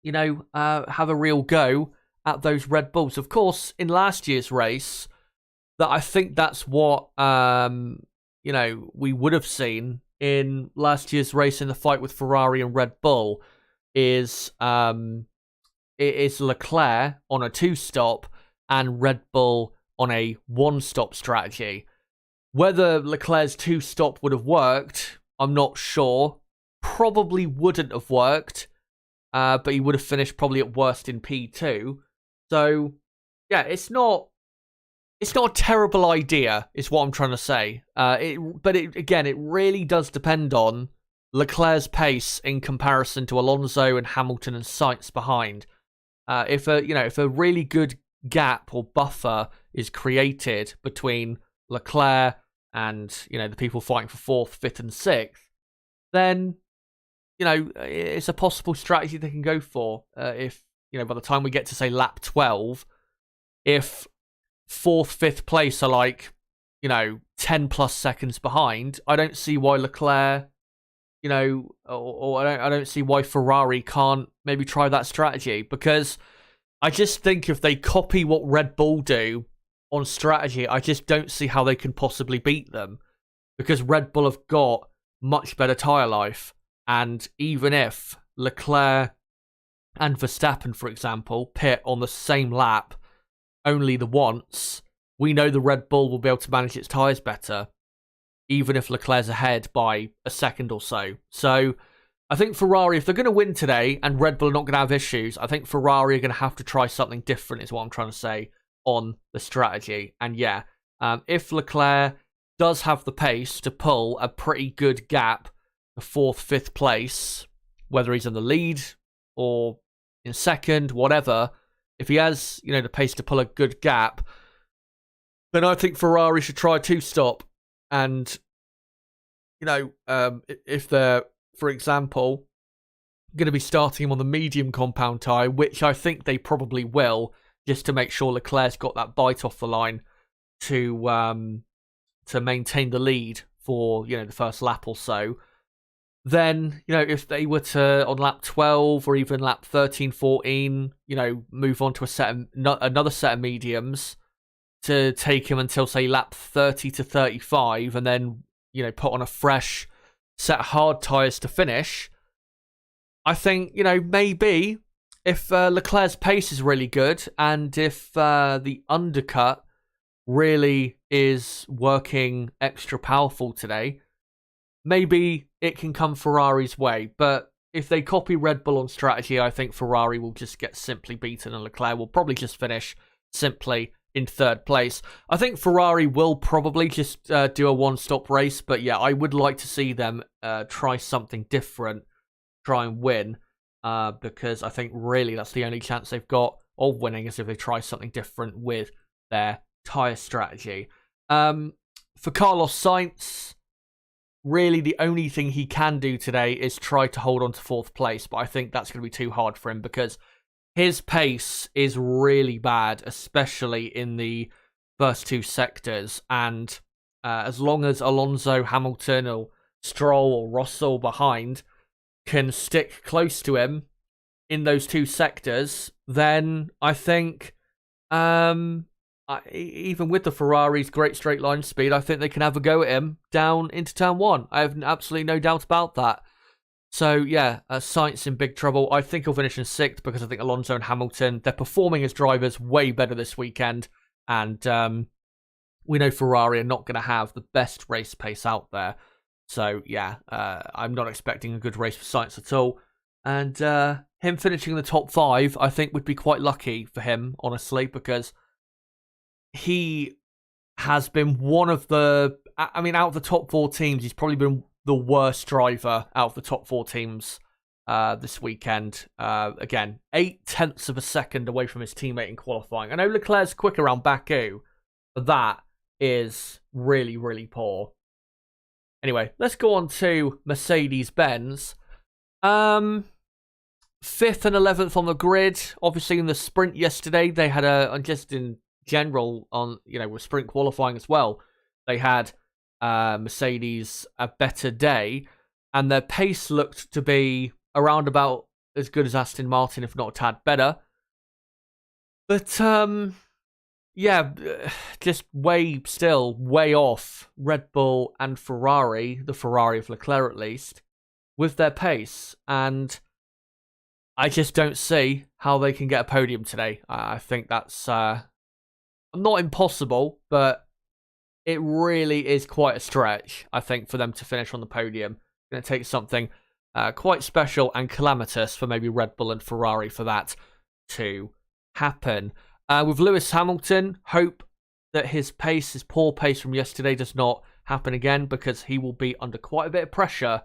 have a real go at those Red Bulls. Of course, in last year's race, that I think that's what, we would have seen in last year's race in the fight with Ferrari and Red Bull is it is Leclerc on a two-stop and Red Bull on a one-stop strategy. Whether Leclerc's two-stop would have worked, I'm not sure. Probably wouldn't have worked, but he would have finished probably at worst in P2. So, yeah, it's not a terrible idea, is what I'm trying to say. But it really does depend on Leclerc's pace in comparison to Alonso and Hamilton and Sainz behind. If a really good gap or buffer is created between Leclerc and the people fighting for 4th, 5th, and 6th, then it's a possible strategy they can go for if by the time we get to, say, lap 12, if 4th, 5th place are like, 10 plus seconds behind, I don't see why Leclerc, or I don't see why Ferrari can't maybe try that strategy, because I just think if they copy what Red Bull do on strategy, I just don't see how they can possibly beat them, because Red Bull have got much better tyre life. And even if Leclerc and Verstappen, for example, pit on the same lap only the once, we know the Red Bull will be able to manage its tyres better, even if Leclerc's ahead by a second or so. So I think Ferrari, if they're going to win today and Red Bull are not going to have issues, I think Ferrari are going to have to try something different, is what I'm trying to say, on the strategy. And yeah, if Leclerc does have the pace to pull a pretty good gap to 4th, 5th place, whether he's in the lead or in second, whatever, if he has, the pace to pull a good gap, then I think Ferrari should try a 2-stop. And, if they're, for example, going to be starting him on the medium compound tyre, which I think they probably will, just to make sure Leclerc's got that bite off the line to maintain the lead for, the first lap or so, then, if they were to, on lap 12 or even lap 13, 14, move on to another set of mediums to take him until, say, lap 30 to 35, and then, put on a fresh set of hard tyres to finish, I think, maybe if Leclerc's pace is really good, and if the undercut really is working extra powerful today, maybe it can come Ferrari's way. But if they copy Red Bull on strategy, I think Ferrari will just get simply beaten, and Leclerc will probably just finish simply in 3rd place. I think Ferrari will probably just do a 1-stop race, but yeah, I would like to see them try something different, try and win, because I think really that's the only chance they've got of winning, is if they try something different with their tyre strategy. For Carlos Sainz, really the only thing he can do today is try to hold on to 4th place, but I think that's going to be too hard for him, because his pace is really bad, especially in the first 2 sectors. And as long as Alonso, Hamilton, or Stroll or Russell behind can stick close to him in those 2 sectors, then I think even with the Ferrari's great straight line speed, I think they can have a go at him down into turn 1. I have absolutely no doubt about that. So yeah, Sainz in big trouble. I think he'll finish in 6th, because I think Alonso and Hamilton, they're performing as drivers way better this weekend. And we know Ferrari are not going to have the best race pace out there. So yeah, I'm not expecting a good race for Sainz at all. And him finishing in the top 5, I think would be quite lucky for him, honestly, because he has been one of the, out of the top 4 teams, he's probably been the worst driver out of the top 4 teams this weekend. Again, 0.8 of a second away from his teammate in qualifying. I know Leclerc's quick around Baku, but that is really, really poor. Anyway, let's go on to Mercedes-Benz. 5th and 11th on the grid. Obviously, in the sprint yesterday, they had just in general on, with sprint qualifying as well, they had Mercedes a better day, and their pace looked to be around about as good as Aston Martin, if not a tad better. But yeah, just way off Red Bull and Ferrari, the Ferrari of Leclerc at least, with their pace. And I just don't see how they can get a podium today. I think that's not impossible, but it really is quite a stretch, I think, for them to finish on the podium. It's going to take something quite special and calamitous for maybe Red Bull and Ferrari for that to happen. With Lewis Hamilton, hope that his poor pace from yesterday does not happen again, because he will be under quite a bit of pressure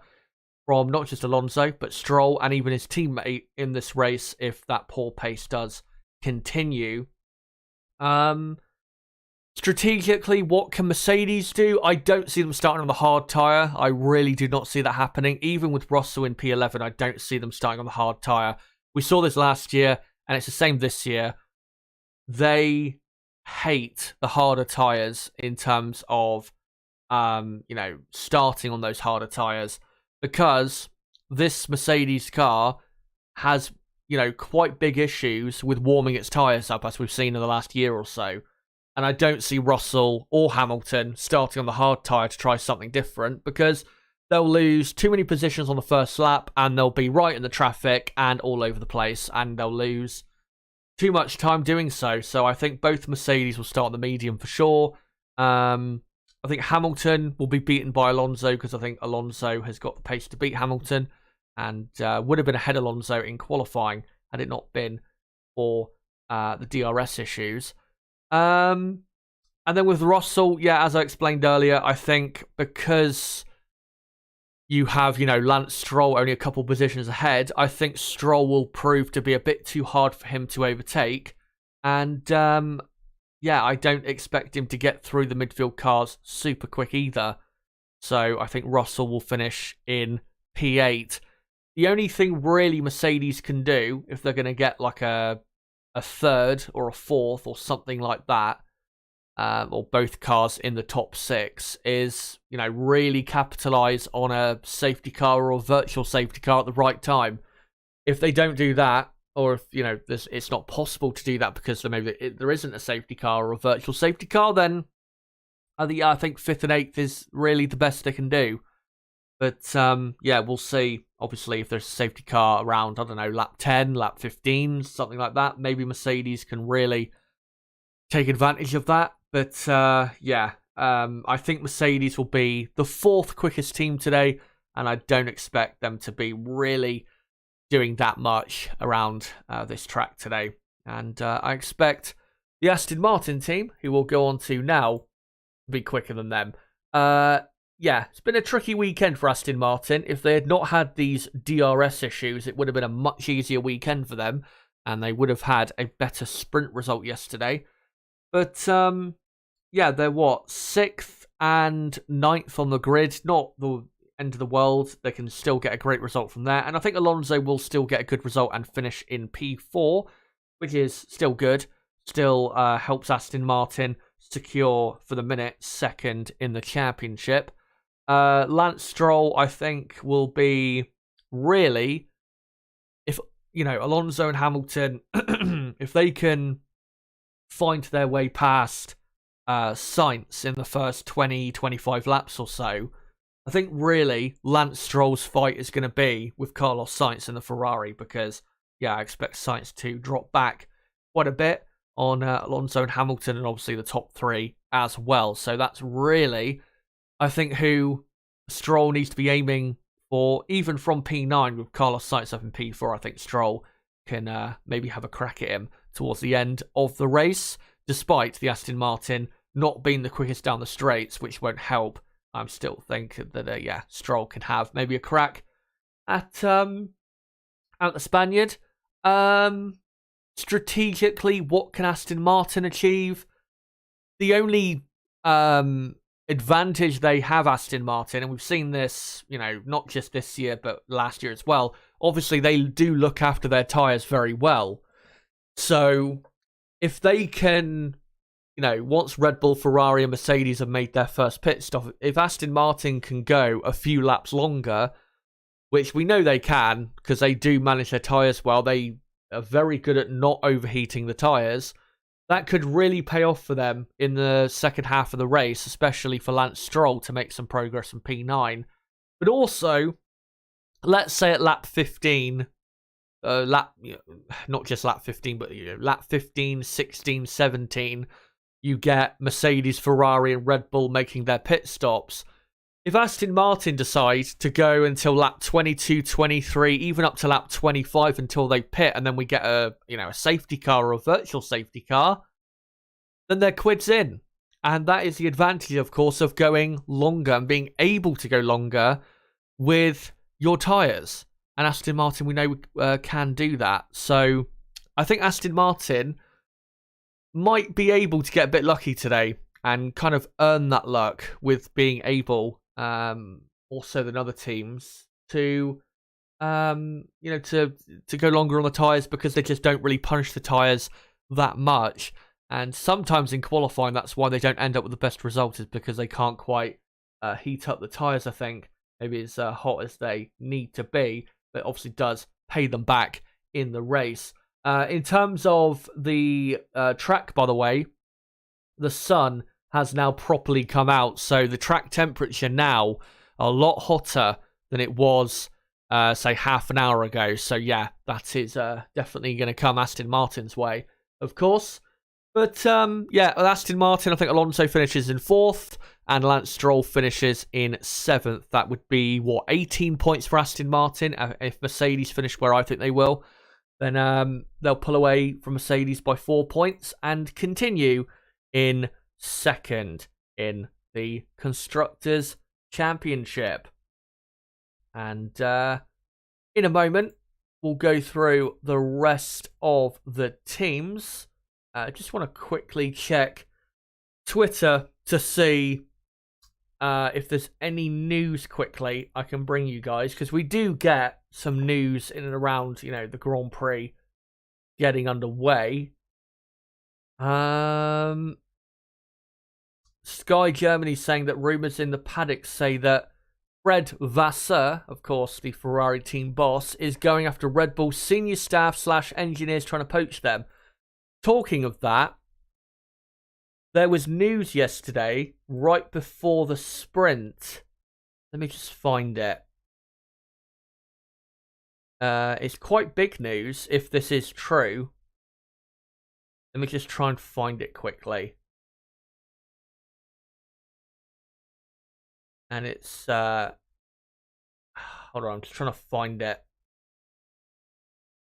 from not just Alonso, but Stroll and even his teammate in this race if that poor pace does continue. Strategically, what can Mercedes do? I don't see them starting on the hard tyre. I really do not see that happening. Even with Russell in P11, I don't see them starting on the hard tyre. We saw this last year, and it's the same this year, they hate the harder tyres in terms of, starting on those harder tyres, because this Mercedes car has, quite big issues with warming its tyres up, as we've seen in the last year or so. And I don't see Russell or Hamilton starting on the hard tyre to try something different, because they'll lose too many positions on the first lap, and they'll be right in the traffic and all over the place, and they'll lose too much time doing so. So I think both Mercedes will start on the medium for sure. I think Hamilton will be beaten by Alonso, because I think Alonso has got the pace to beat Hamilton, and would have been ahead of Alonso in qualifying had it not been for the DRS issues. And then with Russell, as I explained earlier, I think because you have, Lance Stroll only a couple positions ahead, I think Stroll will prove to be a bit too hard for him to overtake. And, I don't expect him to get through the midfield cars super quick either. So I think Russell will finish in P8. The only thing really Mercedes can do, if they're going to get like a third or a fourth or something like that, or both cars in the top 6, is, really capitalise on a safety car or a virtual safety car at the right time. If they don't do that, or if, it's not possible to do that because there isn't a safety car or a virtual safety car, then I think 5th and 8th is really the best they can do. But, we'll see. Obviously, if there's a safety car around, I don't know, lap 10, lap 15, something like that, maybe Mercedes can really take advantage of that. But, I think Mercedes will be the 4th quickest team today, and I don't expect them to be really doing that much around this track today. And I expect the Aston Martin team, who we'll go on to now, to be quicker than them. It's been a tricky weekend for Aston Martin. If they had not had these DRS issues, it would have been a much easier weekend for them, and they would have had a better sprint result yesterday. But, they're 6th and 9th on the grid. Not the end of the world. They can still get a great result from there. And I think Alonso will still get a good result and finish in P4, which is still good. Still helps Aston Martin secure, for the minute, 2nd in the championship. Lance Stroll, I think, will be really, if, Alonso and Hamilton, if they can find their way past Sainz in the first 20, 25 laps or so, I think really Lance Stroll's fight is going to be with Carlos Sainz in the Ferrari, because, I expect Sainz to drop back quite a bit on Alonso and Hamilton, and obviously the top 3 as well. So that's really, I think, who Stroll needs to be aiming for, even from P9 with Carlos Sainz up in P4. I think Stroll can maybe have a crack at him towards the end of the race, despite the Aston Martin not being the quickest down the straights, which won't help. I still think that, Stroll can have maybe a crack at the Spaniard. Strategically, what can Aston Martin achieve? The only advantage they have, Aston Martin, and we've seen this, not just this year, but last year as well, obviously they do look after their tyres very well. So if they can, once Red Bull, Ferrari and Mercedes have made their first pit stop, if Aston Martin can go a few laps longer, which we know they can, because they do manage their tyres well, they are very good at not overheating the tyres, that could really pay off for them in the second half of the race, especially for Lance Stroll to make some progress in P9. But also, let's say at lap 15, not just lap 15, but lap 15, 16, 17, you get Mercedes, Ferrari and Red Bull making their pit stops. If Aston Martin decide to go until lap 22, 23, even up to lap 25 until they pit, and then we get a safety car or a virtual safety car, then their quid's in. And that is the advantage, of course, of going longer and being able to go longer with your tyres. And Aston Martin, we know, can do that. So I think Aston Martin might be able to get a bit lucky today and kind of earn that luck with being able, also than other teams, to to go longer on the tyres because they just don't really punish the tyres that much. And sometimes in qualifying, that's why they don't end up with the best result, is because they can't quite heat up the tyres, I think. Maybe as hot as they need to be, but it obviously does pay them back in the race. In terms of the track, by the way, the sun has now properly come out, so the track temperature now a lot hotter than it was, say, half an hour ago. So yeah, that is definitely going to come Aston Martin's way, of course. But yeah, Aston Martin, I think Alonso finishes in 4th, and Lance Stroll finishes in 7th. That would be, 18 points for Aston Martin. If Mercedes finish where I think they will, then they'll pull away from Mercedes by 4 points and continue in 2nd in the Constructors' Championship. And in a moment, we'll go through the rest of the teams. I just want to quickly check Twitter to see if there's any news quickly I can bring you guys, because we do get some news in and around, the Grand Prix getting underway. Sky Germany saying that rumours in the paddock say that Fred Vasseur, of course the Ferrari team boss, is going after Red Bull senior staff / engineers trying to poach them. Talking of that, there was news yesterday right before the sprint. Let me just find it. It's quite big news if this is true. Let me just try and find it quickly. And it's hold on, I'm just trying to find it.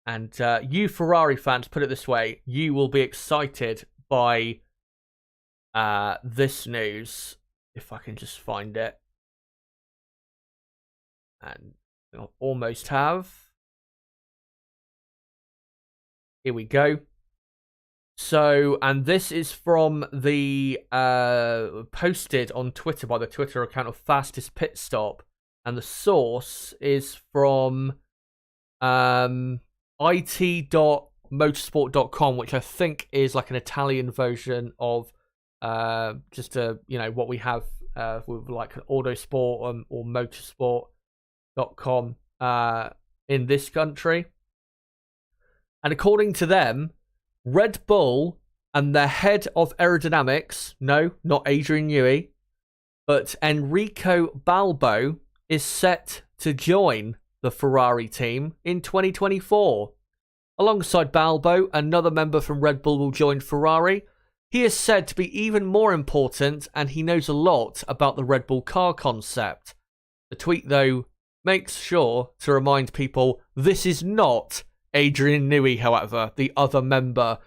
And you Ferrari fans, put it this way, you will be excited by this news, if I can just find it. And I'll almost have. Here we go. So, and this is from the posted on Twitter by the Twitter account of Fastest Pit Stop, and the source is from it.motorsport.com, which I think is like an Italian version of just what we have with like Autosport or motorsport.com in this country. And according to them, Red Bull and their head of aerodynamics, no, not Adrian Newey, but Enrico Balbo, is set to join the Ferrari team in 2024. Alongside Balbo, another member from Red Bull will join Ferrari. He is said to be even more important, and he knows a lot about the Red Bull car concept. The tweet, though, makes sure to remind people this is not Adrian Newey, however, the other member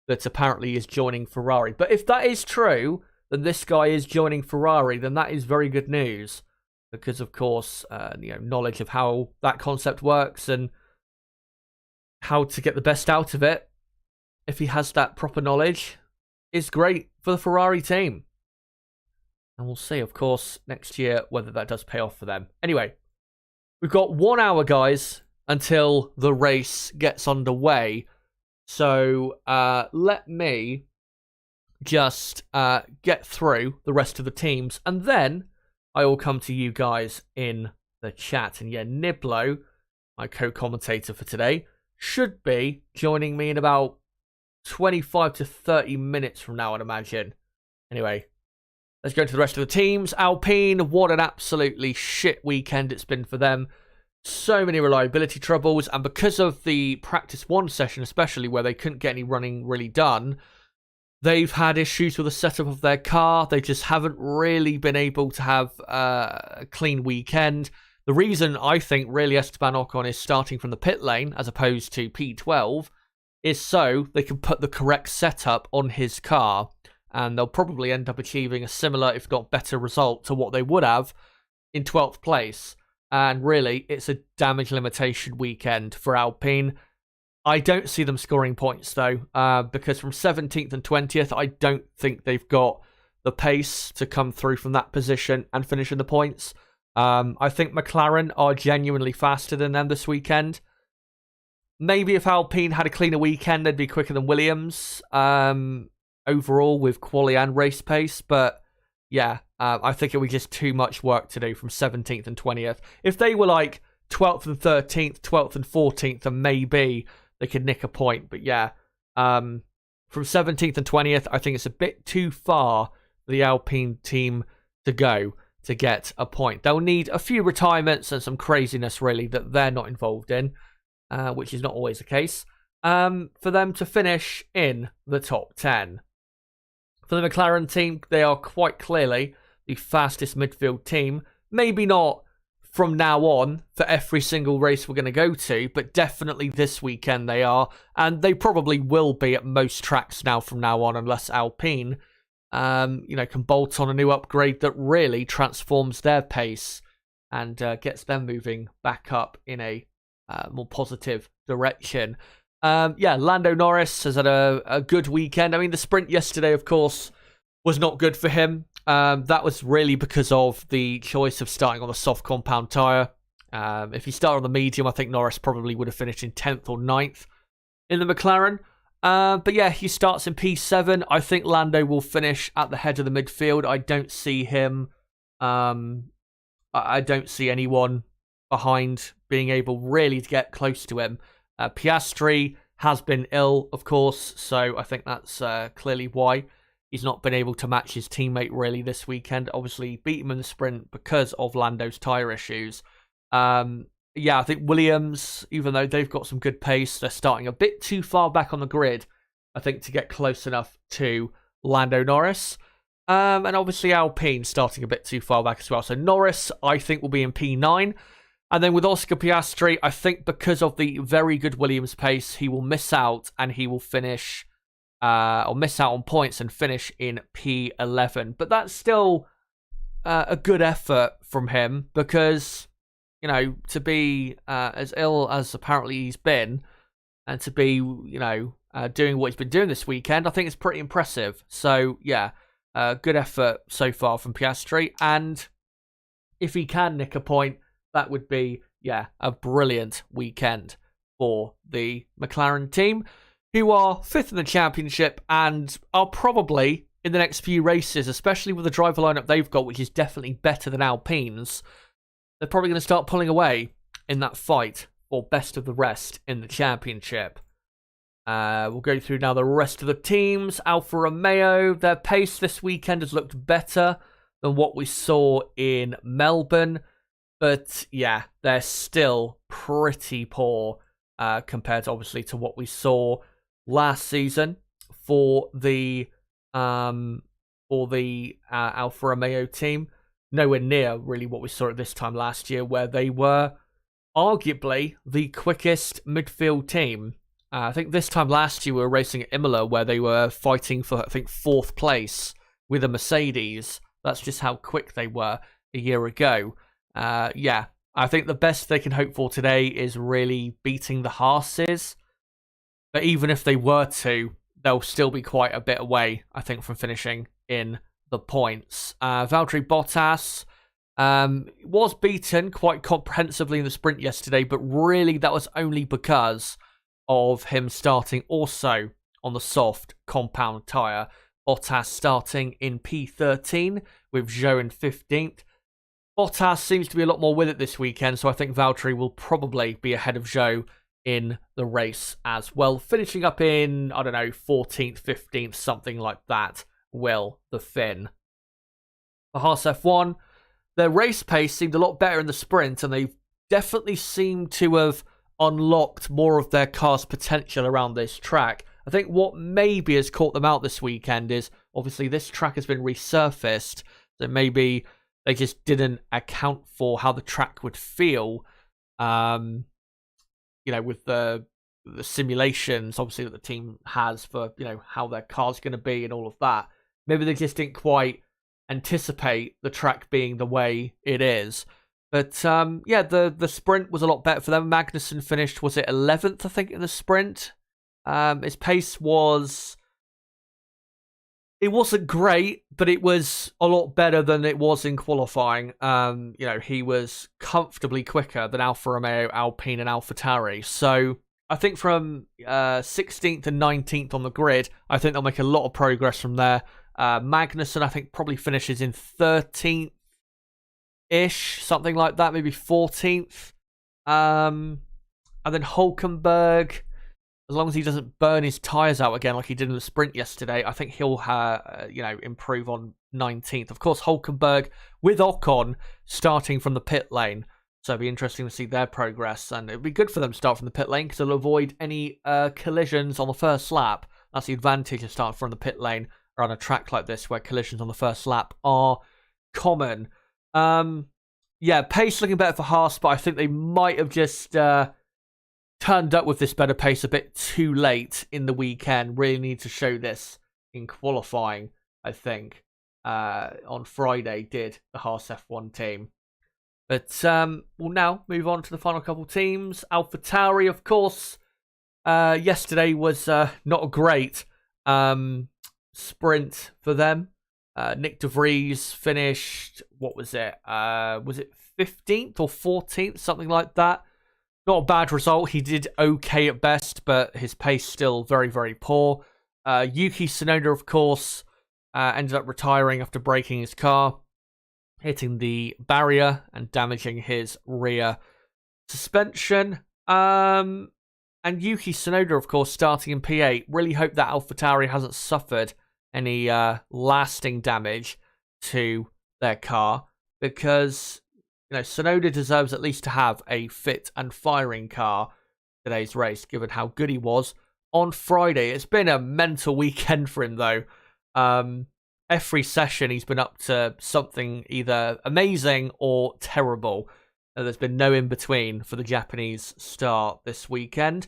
that apparently is joining Ferrari. But if that is true, then this guy is joining Ferrari, then that is very good news. Because, of course, knowledge of how that concept works and how to get the best out of it, if he has that proper knowledge, is great for the Ferrari team. And we'll see, of course, next year whether that does pay off for them. Anyway, we've got 1 hour, guys, until the race gets underway. So let me just get through the rest of the teams, and then I will come to you guys in the chat. And yeah, Niblo, my co-commentator for today, should be joining me in about 25 to 30 minutes from now, I'd imagine. Anyway, let's go to the rest of the teams. Alpine, what an absolutely shit weekend it's been for them. So many reliability troubles, and because of the practice 1 session especially, where they couldn't get any running really done, they've had issues with the setup of their car. They just haven't really been able to have a clean weekend. The reason I think really Esteban Ocon is starting from the pit lane as opposed to P12 is so they can put the correct setup on his car, and they'll probably end up achieving a similar, if not better, result to what they would have in 12th place. And really, it's a damage limitation weekend for Alpine. I don't see them scoring points, though, because from 17th and 20th, I don't think they've got the pace to come through from that position and finish in the points. I think McLaren are genuinely faster than them this weekend. Maybe if Alpine had a cleaner weekend, they'd be quicker than Williams overall with quali and race pace. But yeah, I think it was just too much work to do from 17th and 20th. If they were like 12th and 13th, 12th and 14th, then maybe they could nick a point. But yeah, from 17th and 20th, I think it's a bit too far for the Alpine team to go to get a point. They'll need a few retirements and some craziness, really, that they're not involved in. Which is not always the case, for them to finish in the top 10. For the McLaren team, they are quite clearly the fastest midfield team. Maybe not from now on for every single race we're going to go to, but definitely this weekend they are. And they probably will be at most tracks now from now on, unless Alpine, can bolt on a new upgrade that really transforms their pace and gets them moving back up in a more positive direction. Lando Norris has had a good weekend. I mean, the sprint yesterday, of course, was not good for him. That was really because of the choice of starting on the soft compound tyre. If he started on the medium, I think Norris probably would have finished in 10th or 9th in the McLaren. But yeah, he starts in P7. I think Lando will finish at the head of the midfield. I don't see him. I don't see anyone behind being able really to get close to him. Piastri has been ill, of course, so I think that's clearly why he's not been able to match his teammate really this weekend. Obviously, beat him in the sprint because of Lando's tyre issues. I think Williams, even though they've got some good pace, they're starting a bit too far back on the grid, I think, to get close enough to Lando Norris. And obviously Alpine starting a bit too far back as well. So Norris, I think, will be in P9. And then with Oscar Piastri, I think because of the very good Williams pace, he will miss out and he will finish, or miss out on points and finish in P11. But that's still a good effort from him because, to be as ill as apparently he's been and to be, doing what he's been doing this weekend, I think it's pretty impressive. So, yeah, good effort so far from Piastri. And if he can nick a point, that would be, a brilliant weekend for the McLaren team, who are 5th in the championship and are probably, in the next few races, especially with the driver lineup they've got, which is definitely better than Alpine's, they're probably going to start pulling away in that fight for best of the rest in the championship. We'll go through now the rest of the teams. Alfa Romeo, their pace this weekend has looked better than what we saw in Melbourne. But yeah, they're still pretty poor compared, obviously, to what we saw last season for the Alfa Romeo team. Nowhere near really what we saw at this time last year, where they were arguably the quickest midfield team. I think this time last year we were racing at Imola, where they were fighting for, I think, 4th place with a Mercedes. That's just how quick they were a year ago. I think the best they can hope for today is really beating the Haas's. But even if they were to, they'll still be quite a bit away, I think, from finishing in the points. Valtteri Bottas was beaten quite comprehensively in the sprint yesterday, but really that was only because of him starting also on the soft compound tyre. Bottas starting in P13 with Zhou in 15th. Bottas seems to be a lot more with it this weekend, so I think Valtteri will probably be ahead of Zhou in the race as well. Finishing up in, 14th, 15th, something like that, will the Finn. The Haas F1, their race pace seemed a lot better in the sprint, and they definitely seem to have unlocked more of their car's potential around this track. I think what maybe has caught them out this weekend is, obviously, this track has been resurfaced, so maybe they just didn't account for how the track would feel, with the simulations, obviously, that the team has for, how their car's going to be and all of that. Maybe they just didn't quite anticipate the track being the way it is. But, the sprint was a lot better for them. Magnussen finished, was it 11th, I think, in the sprint? His pace was It wasn't great, but it was a lot better than it was in qualifying. He was comfortably quicker than Alfa Romeo, Alpine, and AlphaTauri. So I think from 16th and 19th on the grid, I think they'll make a lot of progress from there. Magnussen, I think, probably finishes in 13th-ish, something like that, maybe 14th. And then Hulkenberg, as long as he doesn't burn his tyres out again like he did in the sprint yesterday, I think he'll improve on 19th. Of course, Hulkenberg with Ocon starting from the pit lane. So it'll be interesting to see their progress. And it'll be good for them to start from the pit lane because it'll avoid any collisions on the first lap. That's the advantage of starting from the pit lane or on a track like this where collisions on the first lap are common. Pace looking better for Haas, but I think they might have just turned up with this better pace a bit too late in the weekend. Really need to show this in qualifying, I think. On Friday did the Haas F1 team. But we'll now move on to the final couple teams. AlphaTauri, of course. Yesterday was not a great sprint for them. Nick de Vries finished, what was it? Was it 15th or 14th? Something like that. Not a bad result. He did okay at best, but his pace still very, very poor. Yuki Tsunoda, of course, ended up retiring after breaking his car, hitting the barrier and damaging his rear suspension. And Yuki Tsunoda, of course, starting in P8. Really hope that AlphaTauri hasn't suffered any lasting damage to their car, because Tsunoda deserves at least to have a fit and firing car today's race, given how good he was on Friday. It's been a mental weekend for him, though. Every session he's been up to something either amazing or terrible. There's been no in-between for the Japanese star this weekend.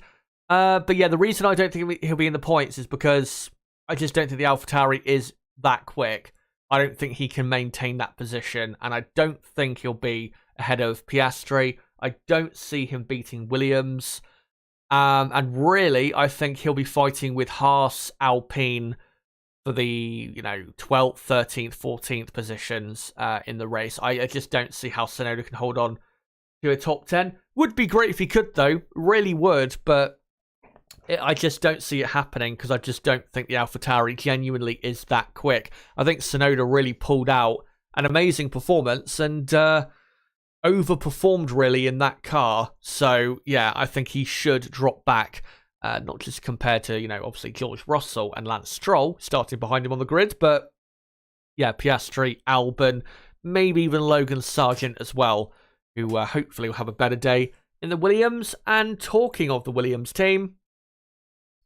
But yeah, the reason I don't think he'll be in the points is because I just don't think the AlphaTauri is that quick. I don't think he can maintain that position, and I don't think he'll be ahead of Piastri. I don't see him beating Williams. And really, I think he'll be fighting with Haas, Alpine for the 12th, 13th, 14th positions in the race. I just don't see how Tsunoda can hold on to a top 10. Would be great if he could, though. Really would, but I just don't see it happening because I just don't think the AlphaTauri genuinely is that quick. I think Tsunoda really pulled out an amazing performance and overperformed really in that car. So yeah, I think he should drop back, not just compared to, obviously George Russell and Lance Stroll starting behind him on the grid, but yeah, Piastri, Albon, maybe even Logan Sargent as well, who hopefully will have a better day in the Williams. And talking of the Williams team,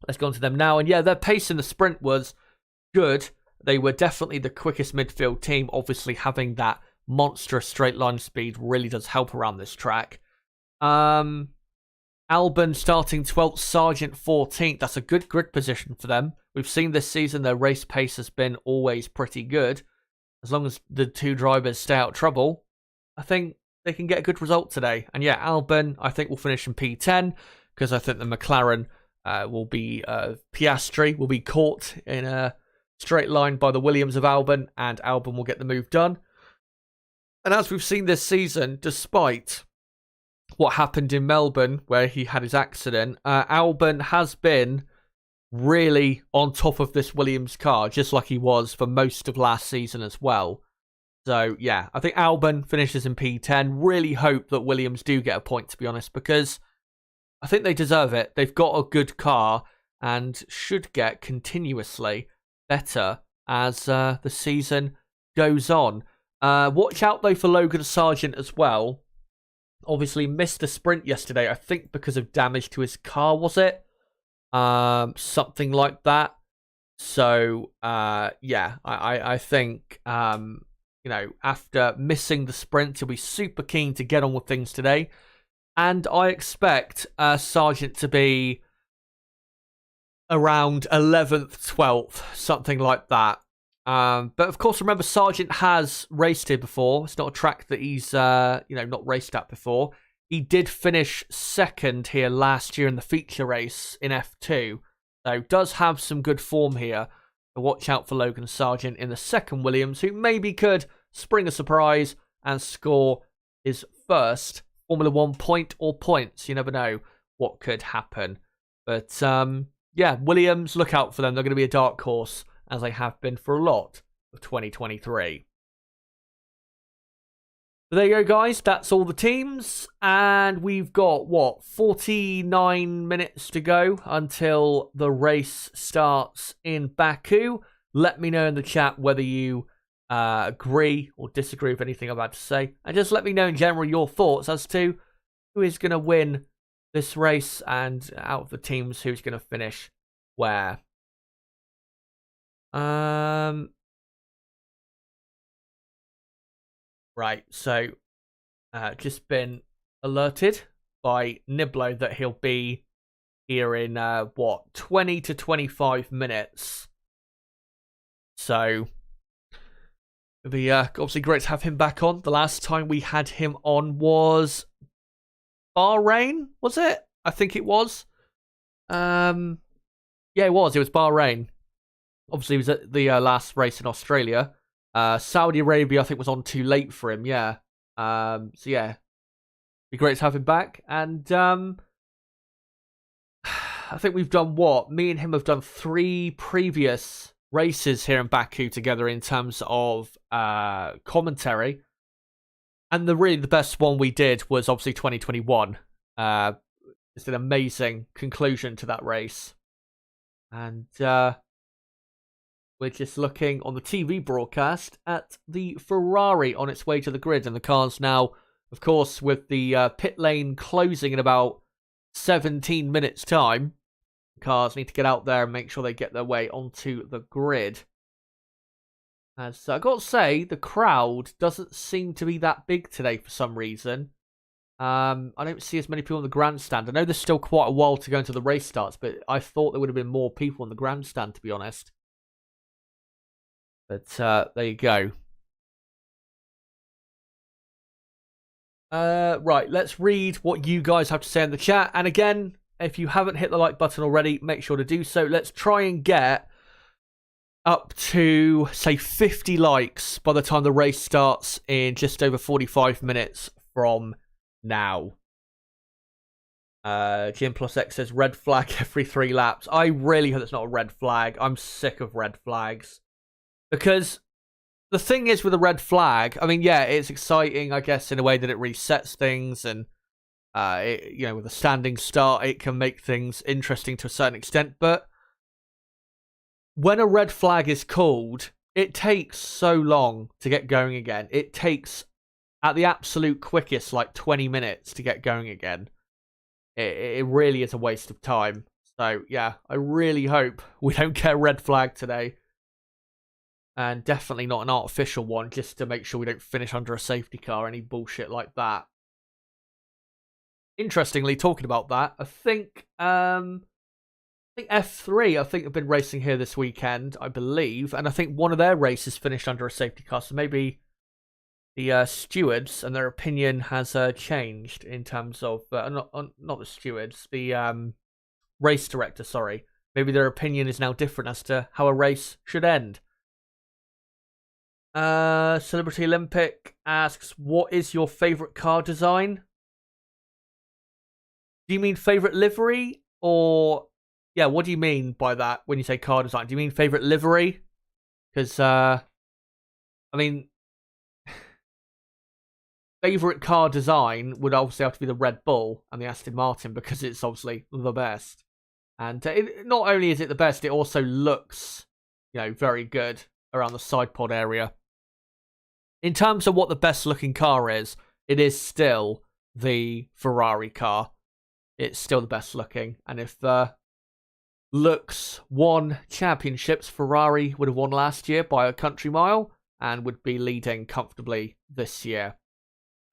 let's go on to them now. And yeah, their pace in the sprint was good. They were definitely the quickest midfield team. Obviously, having that monstrous straight line speed really does help around this track. Albon starting 12th, Sargent 14th. That's a good grid position for them. We've seen this season their race pace has been always pretty good. As long as the two drivers stay out of trouble, I think they can get a good result today. And yeah, Albon, I think, will finish in P10 because I think the McLaren Piastri will be caught in a straight line by the Williams of Albon, and Albon will get the move done. And as we've seen this season, despite what happened in Melbourne where he had his accident, Albon has been really on top of this Williams car, just like he was for most of last season as well. So yeah, I think Albon finishes in P10. Really hope that Williams do get a point, to be honest, because I think they deserve it. They've got a good car and should get continuously better as the season goes on. Watch out, though, for Logan Sargent as well. Obviously missed the sprint yesterday, I think because of damage to his car, was it? Something like that. So, yeah, I think, after missing the sprint, he'll be super keen to get on with things today. And I expect Sargent to be around 11th, 12th, something like that. But of course, remember, Sargent has raced here before. It's not a track that he's, not raced at before. He did finish second here last year in the feature race in F2. So does have some good form here So watch out for Logan Sargent in the second Williams, who maybe could spring a surprise and score his first Formula 1 point or points. You never know what could happen. But yeah, Williams, look out for them. They're going to be a dark horse, as they have been for a lot of 2023. But there you go, guys. That's all the teams. And we've got, 49 minutes to go until the race starts in Baku. Let me know in the chat whether you agree or disagree with anything I'm about to say. And just let me know in general your thoughts as to who is going to win this race and out of the teams, who's going to finish where. Right, so just been alerted by Niblo that he'll be here in 20 to 25 minutes. So it'll be obviously great to have him back on. The last time we had him on was Bahrain, was it? I think it was. Yeah, it was. It was Bahrain. Obviously, it was at the last race in Australia. Saudi Arabia, I think, was on too late for him, yeah. So, yeah. Be great to have him back. And I think we've done me and him have done 3 previous races here in Baku together in terms of commentary. And the best one we did was obviously 2021. It's an amazing conclusion to that race. And we're just looking on the TV broadcast at the Ferrari on its way to the grid. And the car's now, of course, with the pit lane closing in about 17 minutes' time, the cars need to get out there and make sure they get their way onto the grid. As I got to say, the crowd doesn't seem to be that big today for some reason. I don't see as many people in the grandstand. I know there's still quite a while to go until the race starts, but I thought there would have been more people in the grandstand, to be honest. But there you go. Right, let's read what you guys have to say in the chat. And again, if you haven't hit the like button already, make sure to do so. Let's try and get up to, say, 50 likes by the time the race starts in just over 45 minutes from now. Jim Plus X says red flag every 3 laps. I really hope it's not a red flag. I'm sick of red flags. Because the thing is with a red flag, I mean, yeah, it's exciting, I guess, in a way that it resets things. And, with a standing start, it can make things interesting to a certain extent. But when a red flag is called, it takes so long to get going again. It takes, at the absolute quickest, like 20 minutes to get going again. It really is a waste of time. So, yeah, I really hope we don't get a red flag today. And definitely not an artificial one, just to make sure we don't finish under a safety car or any bullshit like that. Interestingly, talking about that, I think F3, have been racing here this weekend, I believe. And I think one of their races finished under a safety car. So maybe the stewards and their opinion has changed in terms of... not the stewards, the race director, sorry. Maybe their opinion is now different as to how a race should end. Celebrity Olympic asks, what is your favourite car design? Do you mean favourite livery? Or, yeah, what do you mean by that when you say car design? Do you mean favourite livery? Because, favourite car design would obviously have to be the Red Bull and the Aston Martin, because it's obviously the best. And not only is it the best, it also looks, very good around the side pod area. In terms of what the best looking car is, it is still the Ferrari car. It's still the best looking. And if looks won championships, Ferrari would have won last year by a country mile and would be leading comfortably this year.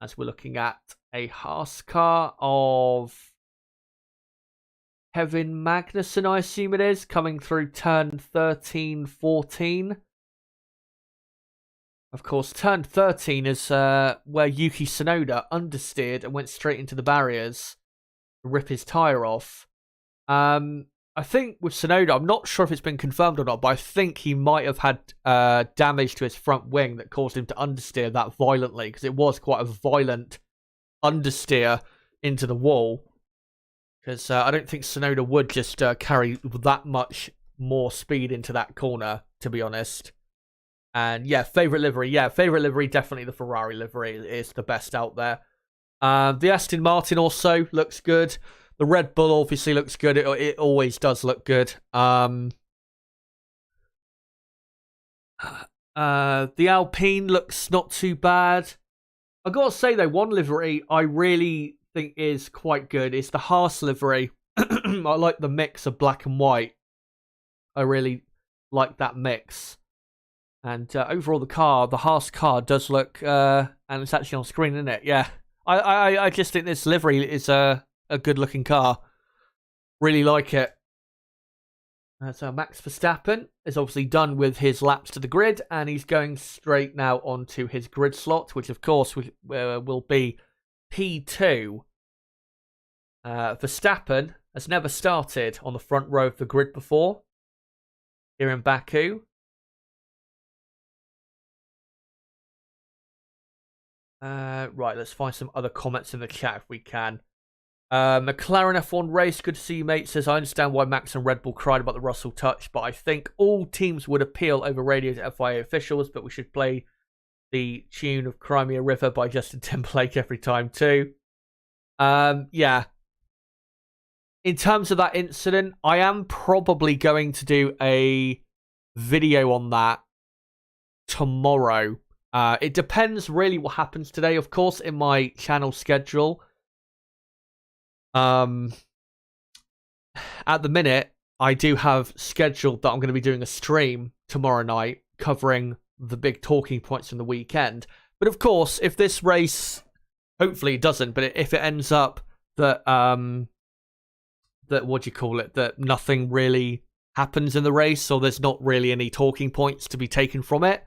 As we're looking at a Haas car of Kevin Magnussen, I assume it is, coming through turn 13, 14. Of course, turn 13 is where Yuki Tsunoda understeered and went straight into the barriers to rip his tyre off. I think with Tsunoda, I'm not sure if it's been confirmed or not, but I think he might have had damage to his front wing that caused him to understeer that violently, because it was quite a violent understeer into the wall. Because I don't think Tsunoda would just carry that much more speed into that corner, to be honest. And yeah, favourite livery. Yeah, favourite livery, definitely the Ferrari livery is the best out there. The Aston Martin also looks good. The Red Bull obviously looks good. It always does look good. The Alpine looks not too bad. I gotta say though, one livery I really think is quite good is the Haas livery. I like the mix of black and white. I really like that mix. And overall, the Haas car does look, and it's actually on screen, isn't it? Yeah. I just think this livery is a good looking car. Really like it. So Max Verstappen is obviously done with his laps to the grid, and he's going straight now onto his grid slot, which of course will be P2. Verstappen has never started on the front row of the grid before here in Baku. Right, let's find some other comments in the chat if we can. McLaren F1 race, good to see you, mate. Says, I understand why Max and Red Bull cried about the Russell touch, but I think all teams would appeal over radio to FIA officials, but we should play the tune of Crimea River by Justin Timberlake every time too. Yeah. In terms of that incident, I am probably going to do a video on that tomorrow. It depends really what happens today, of course, in my channel schedule. At the minute, I do have scheduled that I'm going to be doing a stream tomorrow night covering the big talking points from the weekend. But of course, if this race, hopefully it doesn't, but if it ends up that, that nothing really happens in the race, or there's not really any talking points to be taken from it,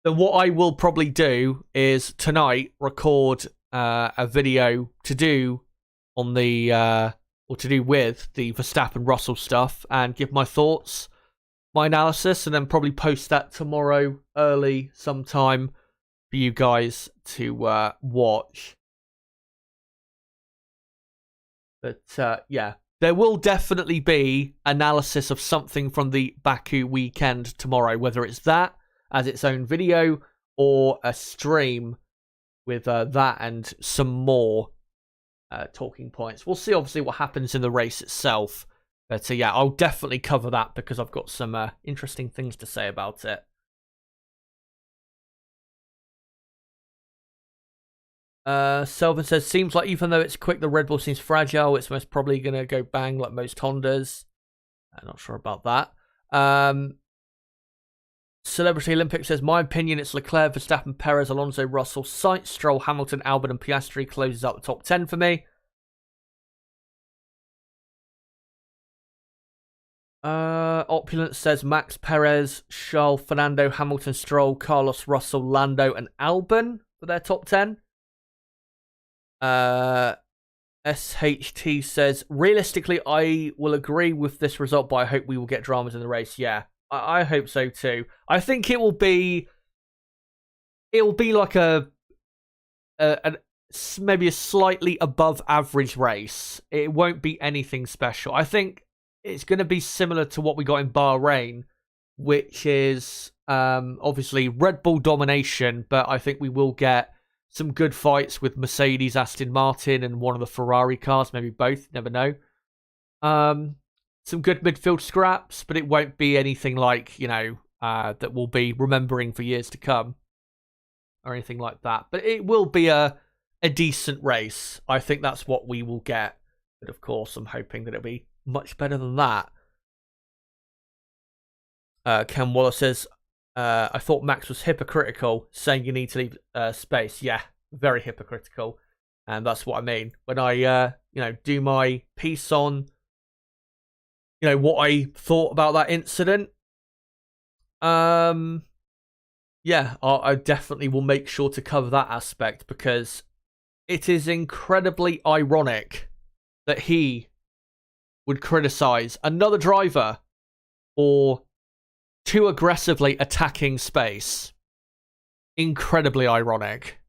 then what I will probably do is tonight record a video to do on the or to do with the Verstappen Russell stuff and give my thoughts, my analysis, and then probably post that tomorrow early sometime for you guys to watch. But yeah, there will definitely be analysis of something from the Baku weekend tomorrow, whether it's that as its own video or a stream with that and some more talking points. We'll see obviously what happens in the race itself. But yeah, I'll definitely cover that because I've got some interesting things to say about it. Selvin says, seems like even though it's quick, the Red Bull seems fragile. It's most probably going to go bang like most Hondas. I'm not sure about that. Celebrity Olympic says, my opinion, it's Leclerc, Verstappen, Perez, Alonso, Russell, Sainz, Stroll, Hamilton, Albon, and Piastri closes out the top 10 for me. Opulence says Max, Perez, Charles, Fernando, Hamilton, Stroll, Carlos, Russell, Lando, and Albon for their top 10. SHT says, realistically, I will agree with this result, but I hope we will get dramas in the race. Yeah. I hope so too. I think it will be like maybe a slightly above average race. It won't be anything special. I think it's going to be similar to what we got in Bahrain, which is obviously Red Bull domination, but I think we will get some good fights with Mercedes, Aston Martin, and one of the Ferrari cars, maybe both, never know. Some good midfield scraps, but it won't be anything like, that we'll be remembering for years to come or anything like that. But it will be a decent race. I think that's what we will get. But of course, I'm hoping that it'll be much better than that. Ken Waller says, I thought Max was hypocritical, saying you need to leave space. Yeah, very hypocritical. And that's what I mean. When I, do my piece on what I thought about that incident. Yeah, I definitely will make sure to cover that aspect because it is incredibly ironic that he would criticize another driver for too aggressively attacking space. Incredibly ironic.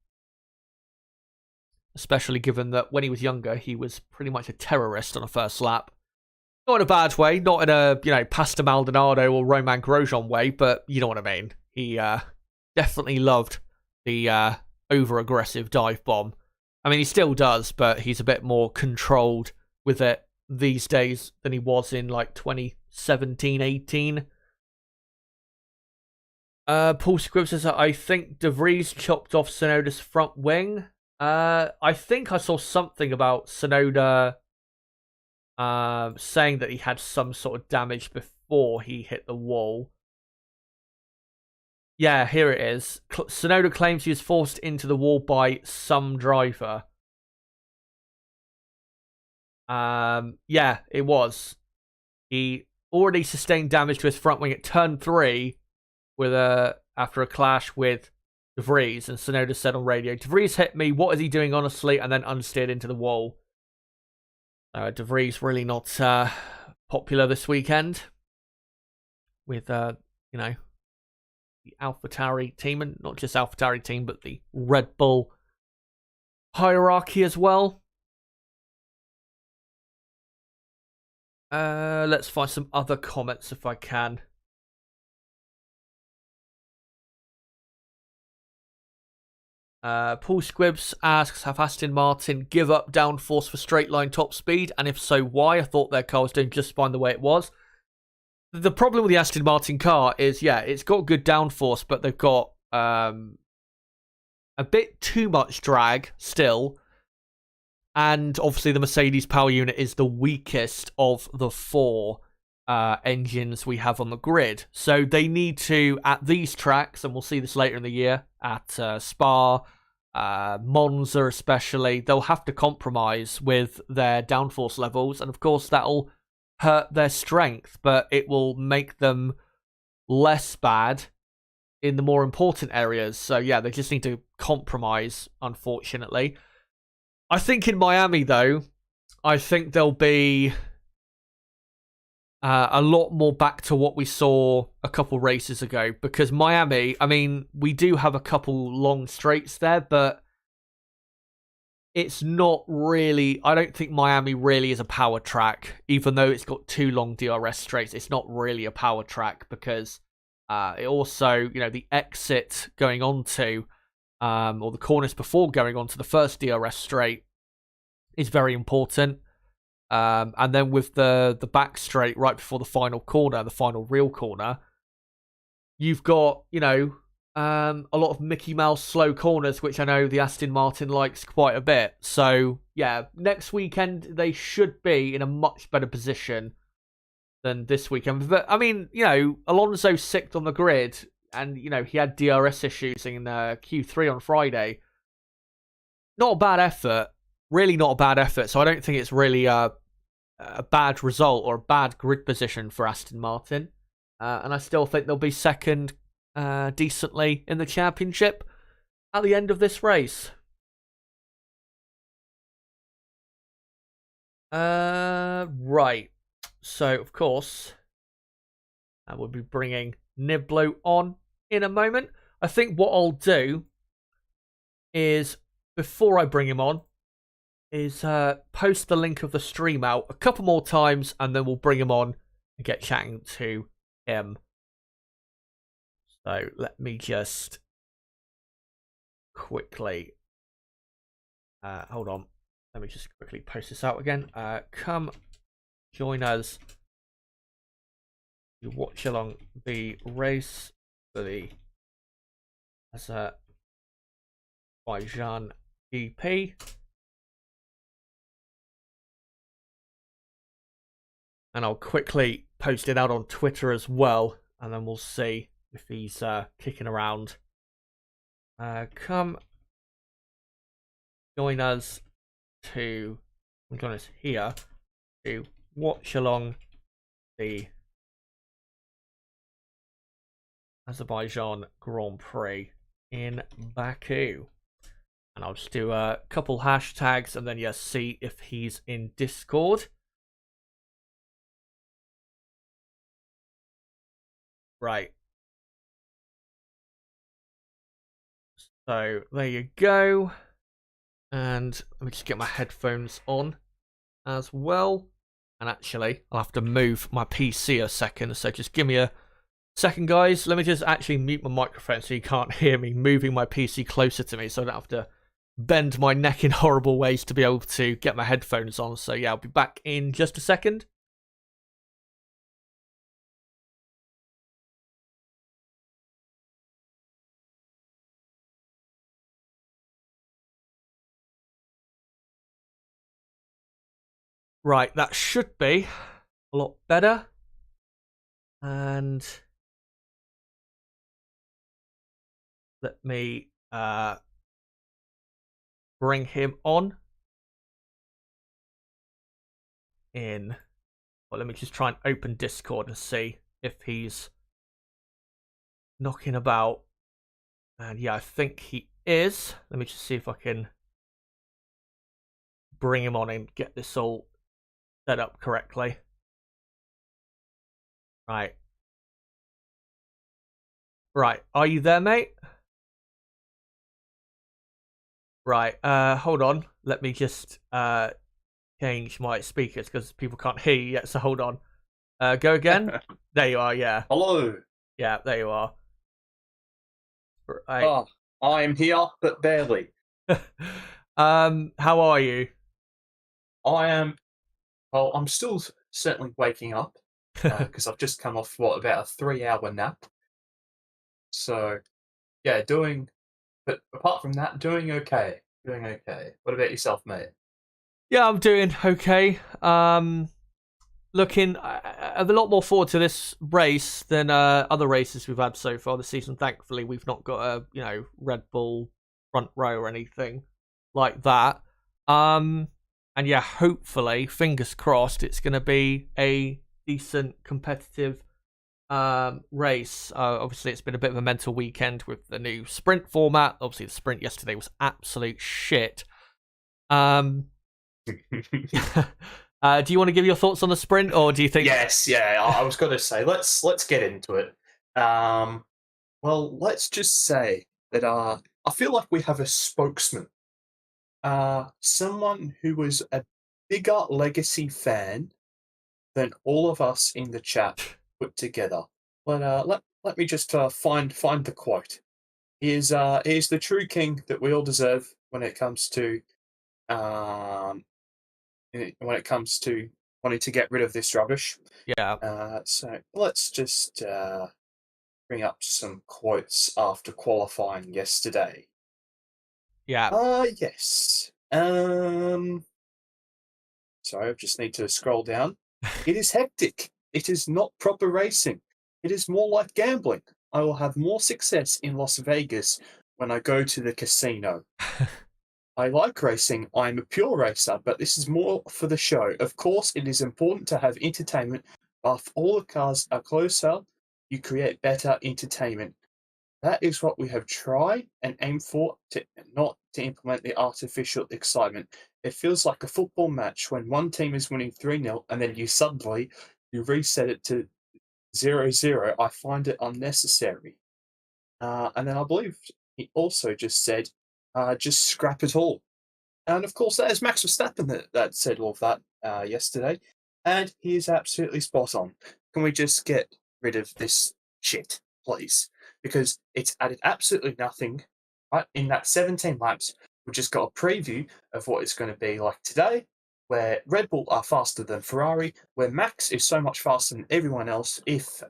Especially given that when he was younger, he was pretty much a terrorist on a first lap. Not in a bad way, not in a, Pastor Maldonado or Romain Grosjean way, but you know what I mean. He definitely loved the over-aggressive dive bomb. I mean, he still does, but he's a bit more controlled with it these days than he was in, 2017, 18. Paul Squibb says that I think De Vries chopped off Tsunoda's front wing. I think I saw something about Tsunoda saying that he had some sort of damage before he hit the wall. Yeah, here it is. Tsunoda claims he was forced into the wall by some driver. Yeah, it was. He already sustained damage to his front wing at turn 3 after a clash with De Vries, and Tsunoda said on radio, De Vries hit me, what is he doing honestly, and then unsteered into the wall. De Vries really not popular this weekend with, the AlphaTauri team, and not just AlphaTauri team, but the Red Bull hierarchy as well. Let's find some other comments if I can. Paul Squibbs asks, have Aston Martin give up downforce for straight line top speed? And if so, why? I thought their car was doing just fine the way it was. The problem with the Aston Martin car is, yeah, it's got good downforce, but they've got a bit too much drag still. And obviously the Mercedes power unit is the weakest of the 4 engines we have on the grid. So they need to, at these tracks, and we'll see this later in the year, at Spa, Monza especially, they'll have to compromise with their downforce levels. And of course, that'll hurt their strength, but it will make them less bad in the more important areas. So yeah, they just need to compromise, unfortunately. I think in Miami, though, I think there'll be a lot more back to what we saw a couple races ago. Because Miami, I mean, we do have a couple long straights there, but it's not really... I don't think Miami really is a power track. Even though it's got 2 long DRS straights, it's not really a power track because it also, the exit going on to... or the corners before going on to the first DRS straight is very important. And then with the back straight right before the final corner, the final real corner, you've got, a lot of Mickey Mouse slow corners, which I know the Aston Martin likes quite a bit. So, yeah, next weekend they should be in a much better position than this weekend. But, I mean, Alonso 6th on the grid, and, he had DRS issues in Q3 on Friday. Not a bad effort. Really not a bad effort. So I don't think it's really a bad result or a bad grid position for Aston Martin. And I still think they'll be second decently in the championship at the end of this race. Right. So, of course, I will be bringing Niblo on in a moment. I think what I'll do is, before I bring him on, is post the link of the stream out a couple more times, and then we'll bring him on and get chatting to him. So let me just quickly hold on. Let me just quickly post this out again. Come join us. You watch along the race for the Azerbaijan GP. And I'll quickly post it out on Twitter as well, and then we'll see if he's kicking around. Come join us here to watch along the Azerbaijan Grand Prix in Baku. And I'll just do a couple hashtags and then see if he's in Discord. Right. So there you go. And let me just get my headphones on as well. And actually, I'll have to move my PC a second. So just give me a second, guys. Let me just actually mute my microphone so you can't hear me moving my PC closer to me, so I don't have to bend my neck in horrible ways to be able to get my headphones on. So yeah, I'll be back in just a second. Right, that should be a lot better. And let me bring him on in. Well, let me just try and open Discord and see if he's knocking about. And yeah, I think he is. Let me just see if I can bring him on and get this all set up correctly. Right. Right. Are you there, mate? Right. Hold on. Let me just change my speakers because people can't hear you yet. So hold on. Go again. There you are. Yeah. Hello. Yeah. There you are. Right. Oh, I'm here, but barely. How are you? I am. Well, I'm still certainly waking up because I've just come off about a 3-hour nap. So, yeah, But apart from that, doing okay. Doing okay. What about yourself, mate? Yeah, I'm doing okay. Looking, I have a lot more forward to this race than other races we've had so far this season. Thankfully, we've not got a Red Bull front row or anything like that. And yeah, hopefully, fingers crossed, it's going to be a decent competitive race. Obviously, it's been a bit of a mental weekend with the new sprint format. Obviously, the sprint yesterday was absolute shit. Do you want to give your thoughts on the sprint, or do you think? Yes, yeah. I was going to say let's get into it. Well, let's just say that I feel like we have a spokesman, someone who was a bigger Legacy fan than all of us in the chat put together. But let me just find the quote. He is the true king that we all deserve when it comes to wanting to get rid of this rubbish. Yeah. So let's just bring up some quotes after qualifying yesterday. Yeah. Yes. Sorry, I just need to scroll down. It is hectic. It is not proper racing. It is more like gambling. I will have more success in Las Vegas when I go to the casino. I like racing. I'm a pure racer, but this is more for the show. Of course, it is important to have entertainment, but if all the cars are closer, you create better entertainment. That is what we have tried and aimed for, not to implement the artificial excitement. It feels like a football match when one team is winning 3-0 and then you reset it to 0-0. I find it unnecessary. And then I believe he also just said, just scrap it all. And of course, that is Max Verstappen that said all of that yesterday. And he is absolutely spot on. Can we just get rid of this shit, please? Because it's added absolutely nothing. Right? In that 17 laps, we just got a preview of what it's going to be like today, where Red Bull are faster than Ferrari, where Max is so much faster than everyone else if,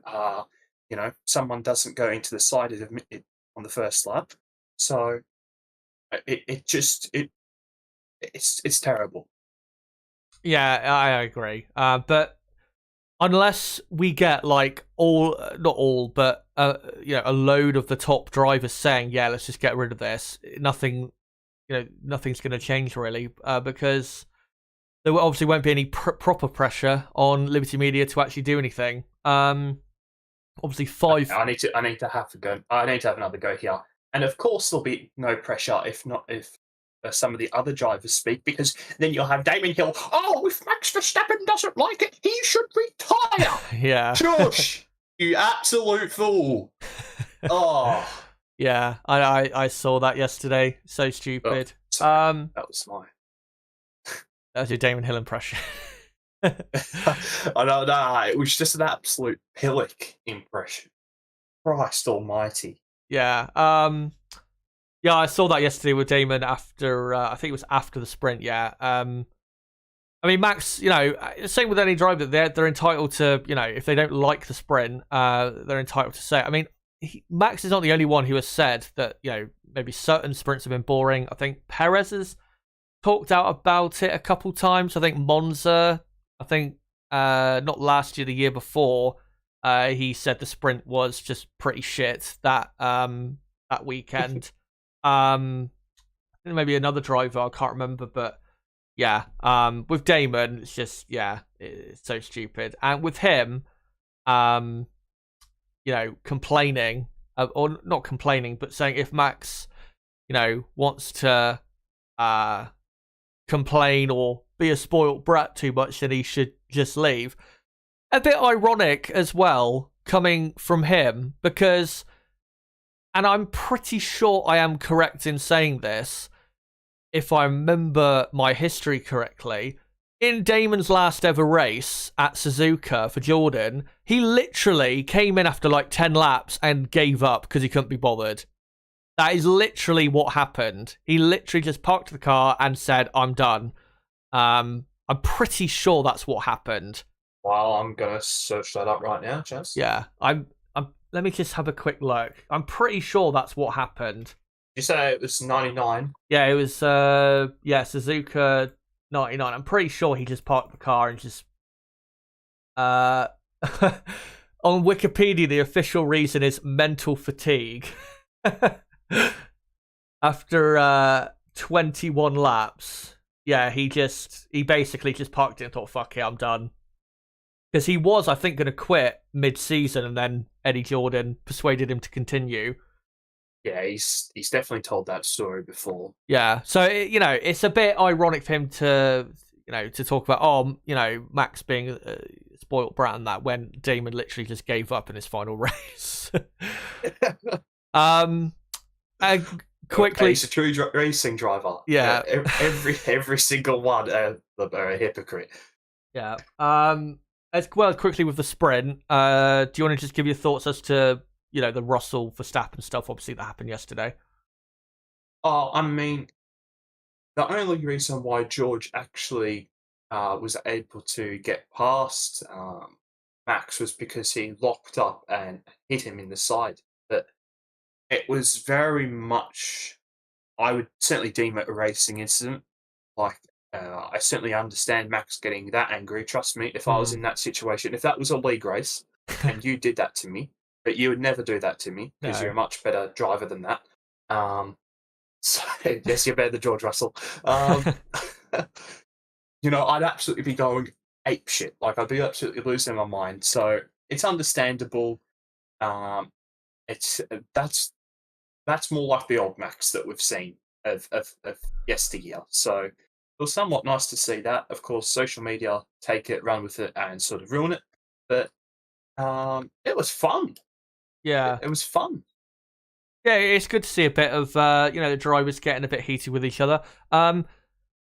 someone doesn't go into the side of it on the first lap. So it's terrible. Yeah, I agree. But unless we get like not all, but a load of the top drivers saying, yeah, let's just get rid of this, nothing's going to change really, because there obviously won't be any proper pressure on Liberty Media to actually do anything. Obviously, I need to have a go. I need to have another go here, and of course there'll be no pressure if some of the other drivers speak, because then you'll have Damon Hill. Oh, if Max Verstappen doesn't like it, he should retire. Yeah. Josh, You absolute fool. Oh. Yeah, I saw that yesterday. So stupid. Sorry, that was my... That was your Damon Hill impression. I don't know. It was just an absolute pillock impression. Christ almighty. Yeah. Yeah, I saw that yesterday with Damon after, I think it was after the sprint, yeah. I mean, Max, same with any driver, they're entitled to, if they don't like the sprint, they're entitled to say it. I mean, Max is not the only one who has said that, maybe certain sprints have been boring. I think Perez has talked out about it a couple times. I think Monza, not last year, the year before, he said the sprint was just pretty shit that weekend. I think maybe another driver, I can't remember, but yeah, with Damon, it's just, it's so stupid. And with him, complaining, or not complaining, but saying if Max, wants to complain or be a spoilt brat too much, then he should just leave. A bit ironic as well, coming from him, because, and I'm pretty sure I am correct in saying this, if I remember my history correctly, in Damon's last ever race at Suzuka for Jordan, he literally came in after like 10 laps and gave up because he couldn't be bothered. That is literally what happened. He literally just parked the car and said, I'm done. I'm pretty sure that's what happened. Well, I'm going to search that up right now, Chance. Yeah, let me just have a quick look. I'm pretty sure that's what happened. You say it was 99? Yeah, it was, Suzuka 99. I'm pretty sure he just parked the car and just... on Wikipedia, the official reason is mental fatigue. After 21 laps, yeah, he basically just parked it and thought, fuck it, I'm done. Because he was, I think, going to quit mid-season, and then Eddie Jordan persuaded him to continue. Yeah, he's definitely told that story before. Yeah, so, it's a bit ironic for him to, to talk about, Max being a spoilt brat and that, when Damon literally just gave up in his final race. Quickly, he's a true racing driver. Yeah, every single one are a hypocrite. Yeah. As well, quickly with the sprint, do you want to just give your thoughts as to the Russell Verstappen stuff? Obviously, that happened yesterday. Oh, I mean, the only reason why George actually was able to get past Max was because he locked up and hit him in the side. But it was very much, I would certainly deem it a racing incident. Like, I certainly understand Max getting that angry. Trust me, if I was in that situation, if that was a league race and you did that to me, but you would never do that to me because you're a much better driver than that. So, yes, you're better than George Russell. I'd absolutely be going apeshit. Like, I'd be absolutely losing my mind. So it's understandable. That's more like the old Max that we've seen of yesteryear. So it was somewhat nice to see that. Of course, social media take it, run with it, and sort of ruin it. But it was fun. Yeah, it was fun. Yeah, it's good to see a bit of the drivers getting a bit heated with each other. I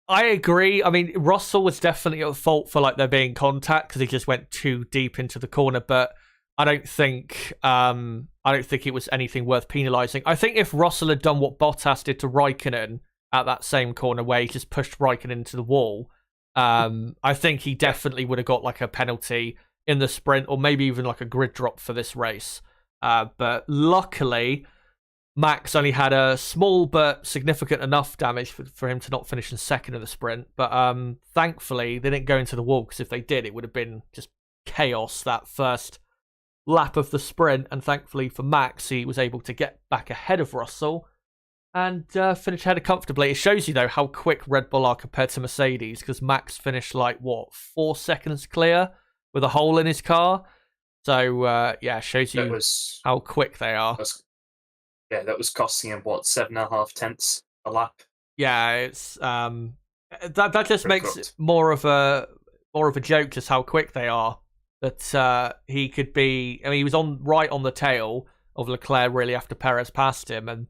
agree. I mean, Russell was definitely at fault for there being contact because he just went too deep into the corner. But I don't think it was anything worth penalising. I think if Russell had done what Bottas did to Raikkonen at that same corner where he just pushed Raikkonen into the wall, I think he definitely would have got a penalty in the sprint, or maybe even a grid drop for this race. But luckily, Max only had a small but significant enough damage for him to not finish in second in the sprint. But thankfully, they didn't go into the wall, because if they did, it would have been just chaos that first lap of the sprint. And thankfully for Max, he was able to get back ahead of Russell and finish ahead comfortably. It shows you, though, how quick Red Bull are compared to Mercedes, because Max finished 4 seconds clear with a hole in his car. So, shows you how quick they are. That was costing him, 7.5 tenths a lap? Yeah, it's that just makes it more of a joke, just how quick they are. that he could be. I mean, he was right on the tail of Leclerc really after Perez passed him, and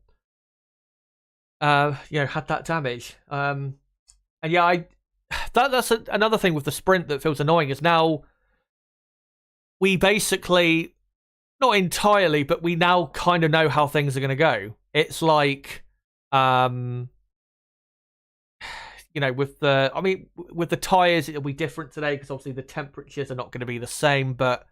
had that damage. And yeah, that's another thing with the sprint that feels annoying is now we basically, not entirely, but we now kind of know how things are going to go. It's like, with the tyres, it'll be different today because obviously the temperatures are not going to be the same, but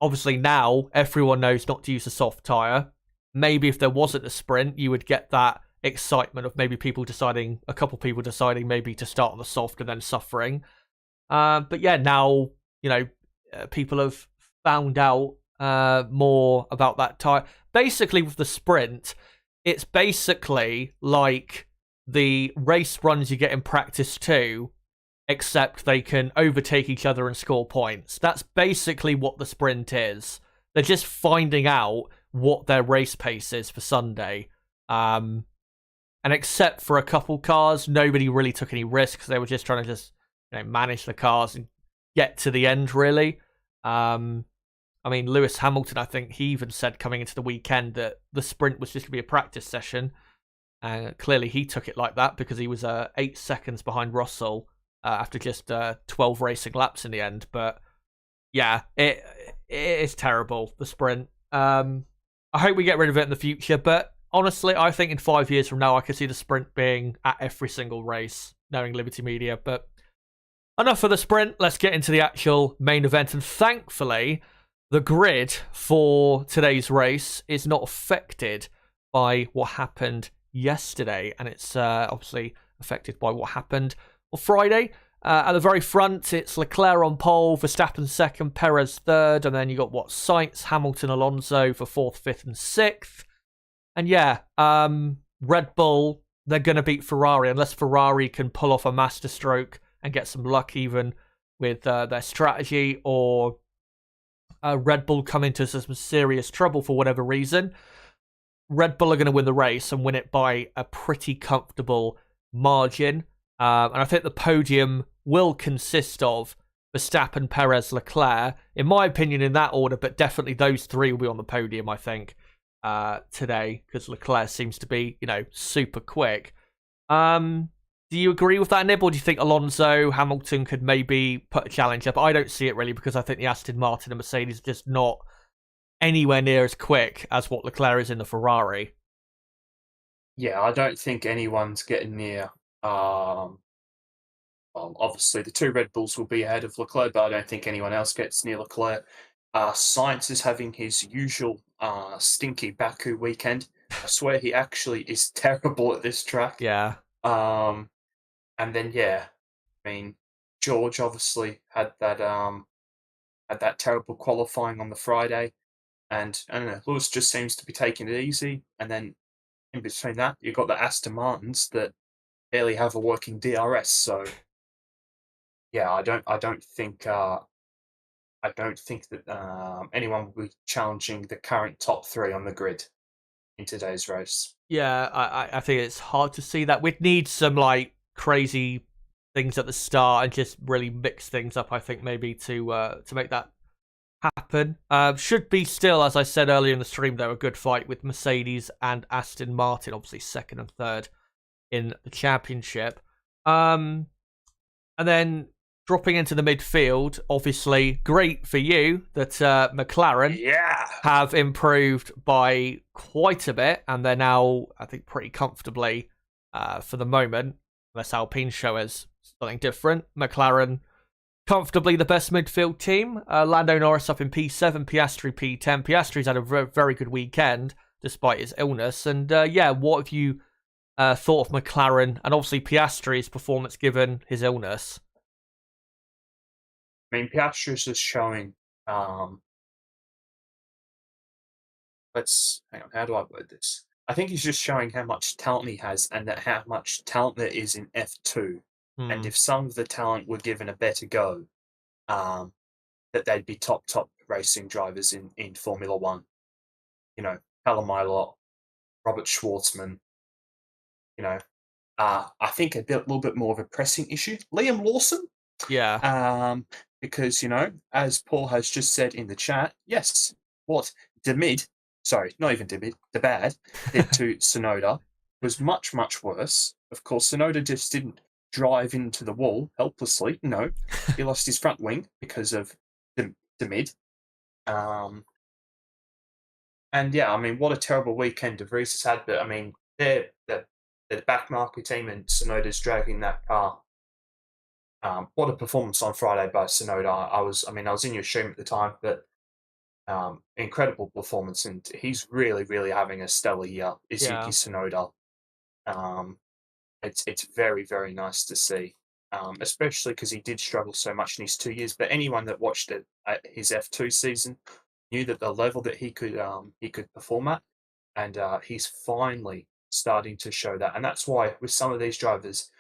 obviously now everyone knows not to use a soft tyre. Maybe if there wasn't a sprint, you would get that excitement of maybe a couple people deciding maybe to start on the soft and then suffering. But yeah, now, people have found out more about that tyre. Basically, with the sprint, it's basically like the race runs you get in practice too, except they can overtake each other and score points. That's basically what the sprint is. They're just finding out what their race pace is for Sunday. And except for a couple cars, nobody really took any risks. They were just trying to manage the cars and get to the end, really. Lewis Hamilton, I think he even said coming into the weekend that the sprint was just going to be a practice session. Clearly he took it like that because he was 8 seconds behind Russell after just 12 racing laps in the end. But yeah, it is terrible, the sprint. I hope we get rid of it in the future, but honestly, I think in 5 years from now, I could see the sprint being at every single race, knowing Liberty Media. But enough for the sprint. Let's get into the actual main event. And thankfully, the grid for today's race is not affected by what happened yesterday. And it's obviously affected by what happened on Friday. At the very front, it's Leclerc on pole, Verstappen second, Perez third. And then you got Sainz, Hamilton, Alonso for fourth, fifth, and sixth. And yeah, Red Bull, they're going to beat Ferrari unless Ferrari can pull off a masterstroke and get some luck even with their strategy, or Red Bull come into some serious trouble for whatever reason. Red Bull are going to win the race and win it by a pretty comfortable margin. And I think the podium will consist of Verstappen, Perez, Leclerc, in my opinion, in that order, but definitely those three will be on the podium, I think, today, because Leclerc seems to be, super quick. Do you agree with that, Nib, or do you think Alonso, Hamilton could maybe put a challenge up? I don't see it really, because I think the Aston Martin and Mercedes are just not anywhere near as quick as what Leclerc is in the Ferrari. Yeah, I don't think anyone's getting near. Well, obviously the two Red Bulls will be ahead of Leclerc, but I don't think anyone else gets near Leclerc. Sainz is having his usual stinky Baku weekend. I swear he actually is terrible at this track. Yeah. And then George obviously had that terrible qualifying on the Friday, and I don't know, Lewis just seems to be taking it easy. And then in between that, you've got the Aston Martins that barely have a working DRS. So yeah, I don't think that anyone will be challenging the current top three on the grid in today's race. Yeah, I think it's hard to see that. We'd need some crazy things at the start and just really mix things up, I think, maybe to make that happen. Should be still, as I said earlier in the stream, though, a good fight with Mercedes and Aston Martin, obviously second and third in the championship. And then dropping into the midfield, obviously great for you that McLaren have improved by quite a bit, and they're now, I think, pretty comfortably for the moment, unless Alpine show us something different. McLaren comfortably the best midfield team. Lando Norris up in P7, Piastri P10. Piastri's had a very good weekend despite his illness. And what have you thought of McLaren and obviously Piastri's performance given his illness? Piastri's just showing. Let's hang on. How do I word this? I think he's just showing how much talent he has, and that how much talent there is in F2. And if some of the talent were given a better go, that they'd be top racing drivers in Formula One. Callum Milot, Robert Schwartzman. I think a little bit more of a pressing issue. Liam Lawson, Yeah. Because, as Paul has just said in the chat, yes, what Demid, sorry, not even Demid, the bad, did to Sonoda was much, much worse. Of course, Sonoda just didn't drive into the wall helplessly. No, he lost his front wing because of Demid. And yeah, I mean, what a terrible weekend De Vries has had. But I mean, they're the back marker team, and Sonoda's dragging that car. What a performance on Friday by Sonoda. I was in your stream at the time, but incredible performance, and he's really, really having a stellar year. Yuki Yeah. Tsunoda. It's very, very nice to see, especially because he did struggle so much in his 2 years. But anyone that watched it at his F2 season knew that the level that he could perform at, and he's finally starting to show that. And that's why with some of these drivers,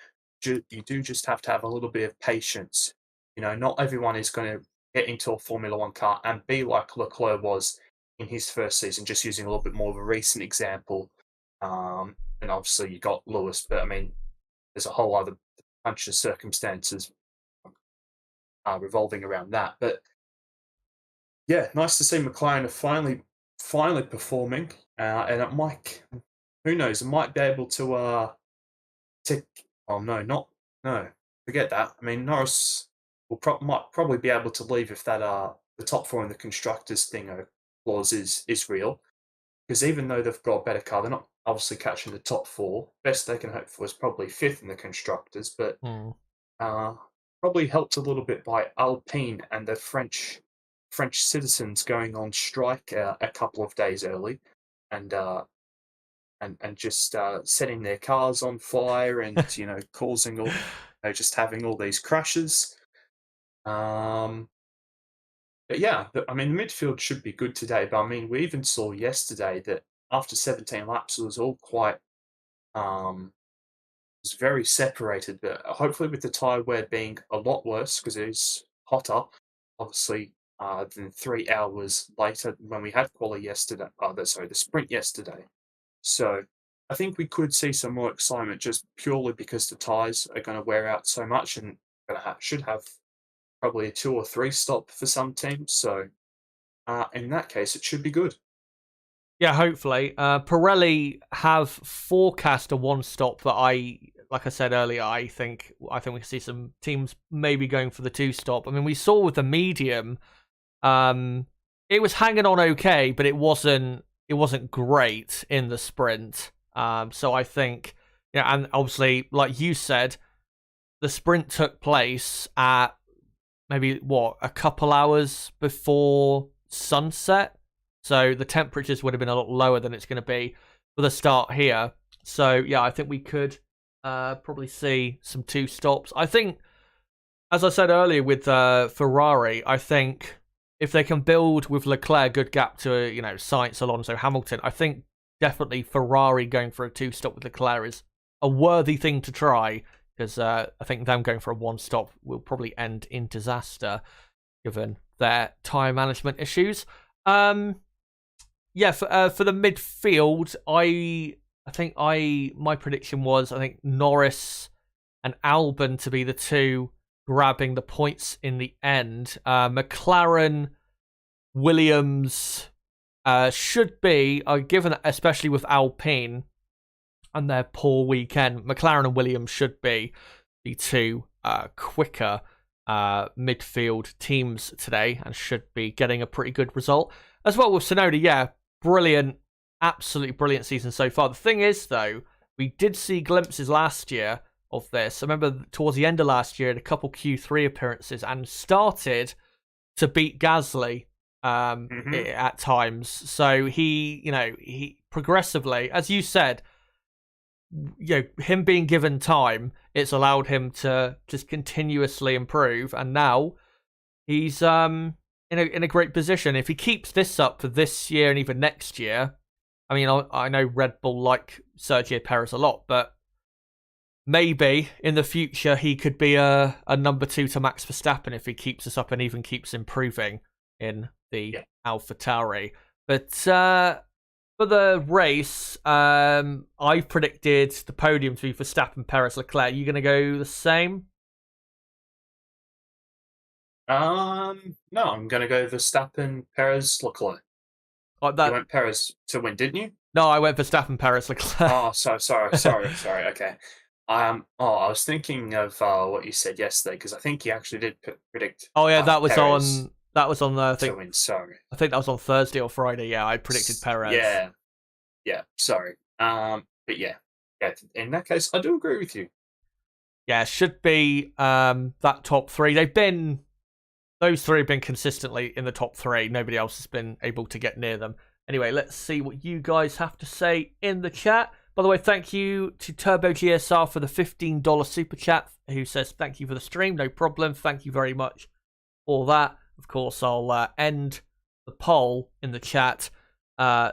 you do just have to have a little bit of patience. Not everyone is going to get into a Formula One car and be like Leclerc was in his first season, just using a little bit more of a recent example. And obviously you got Lewis, but I mean, there's a whole other bunch of circumstances revolving around that. But yeah, nice to see McLaren are finally performing, and it might, who knows, it might be able to oh no, forget that. I mean, Norris might probably be able to leave if that the top four in the constructors thing clause is real. Because even though they've got a better car, they're not obviously catching the top four. Best they can hope for is probably fifth in the constructors, but probably helped a little bit by Alpine and the French citizens going on strike a couple of days early, and just setting their cars on fire and causing all just having all these crashes. But yeah, I mean, the midfield should be good today. But I mean, we even saw yesterday that after 17 laps, it was all quite, it was very separated. But hopefully, with the tyre wear being a lot worse because it is hotter, obviously, than 3 hours later when we had quali yesterday. The sprint yesterday. So I think we could see some more excitement just purely because the tyres are going to wear out so much and should have probably a 2 or 3 stop for some teams. So in that case, it should be good. Yeah, hopefully. Pirelli have forecast a one stop, but like I said earlier, I think we can see some teams maybe going for the 2 stop. I mean, we saw with the medium, it was hanging on okay, but it wasn't great in the sprint. So I think, and obviously, like you said, the sprint took place at maybe a couple hours before sunset, so the temperatures would have been a lot lower than it's going to be for the start here. So yeah, I think we could probably see some 2 stops. I think, as I said earlier with Ferrari, I think if they can build with Leclerc a good gap to Sainz, Alonso, Hamilton, I think definitely Ferrari going for a 2 stop with Leclerc is a worthy thing to try. Because I think them going for a 1 stop will probably end in disaster, given their tyre management issues. For the midfield, I think my prediction was Norris and Albon to be the 2 grabbing the points in the end. McLaren, Williams should be, given especially with Alpine and their poor weekend, McLaren and Williams should be the 2 quicker midfield teams today and should be getting a pretty good result. As well with Tsunoda, yeah, brilliant, absolutely brilliant season so far. The thing is, though, we did see glimpses last year of this. I remember towards the end of last year, had a couple Q3 appearances and started to beat Gasly at times. So he progressively, as you said, him being given time, it's allowed him to just continuously improve, and now he's in a great position. If he keeps this up for this year and even next year, I mean, I know Red Bull like Sergio Perez a lot, but maybe in the future he could be a number 2 to Max Verstappen if he keeps this up and even keeps improving in the AlphaTauri. But for the race, I predicted the podium to be Verstappen, Perez, Leclerc. Are you going to go the same? No, I'm going to go Verstappen, Perez, Leclerc. Like You that? went Perez to win, didn't you? No, I went Verstappen, Perez, Leclerc. Oh, sorry. Okay. I was thinking of what you said yesterday because I think you actually did predict. Oh yeah, that was Perez on. That was on. I to think. win. Sorry. I think that was on Thursday or Friday. Yeah, I predicted Perez. Yeah. Sorry. But yeah. In that case, I do agree with you. Yeah, should be that top three. Those three have been consistently in the top three. Nobody else has been able to get near them. Anyway, let's see what you guys have to say in the chat. By the way, thank you to Turbo GSR for the $15 super chat, who says thank you for the stream. No problem. Thank you very much for that. Of course, I'll end the poll in the chat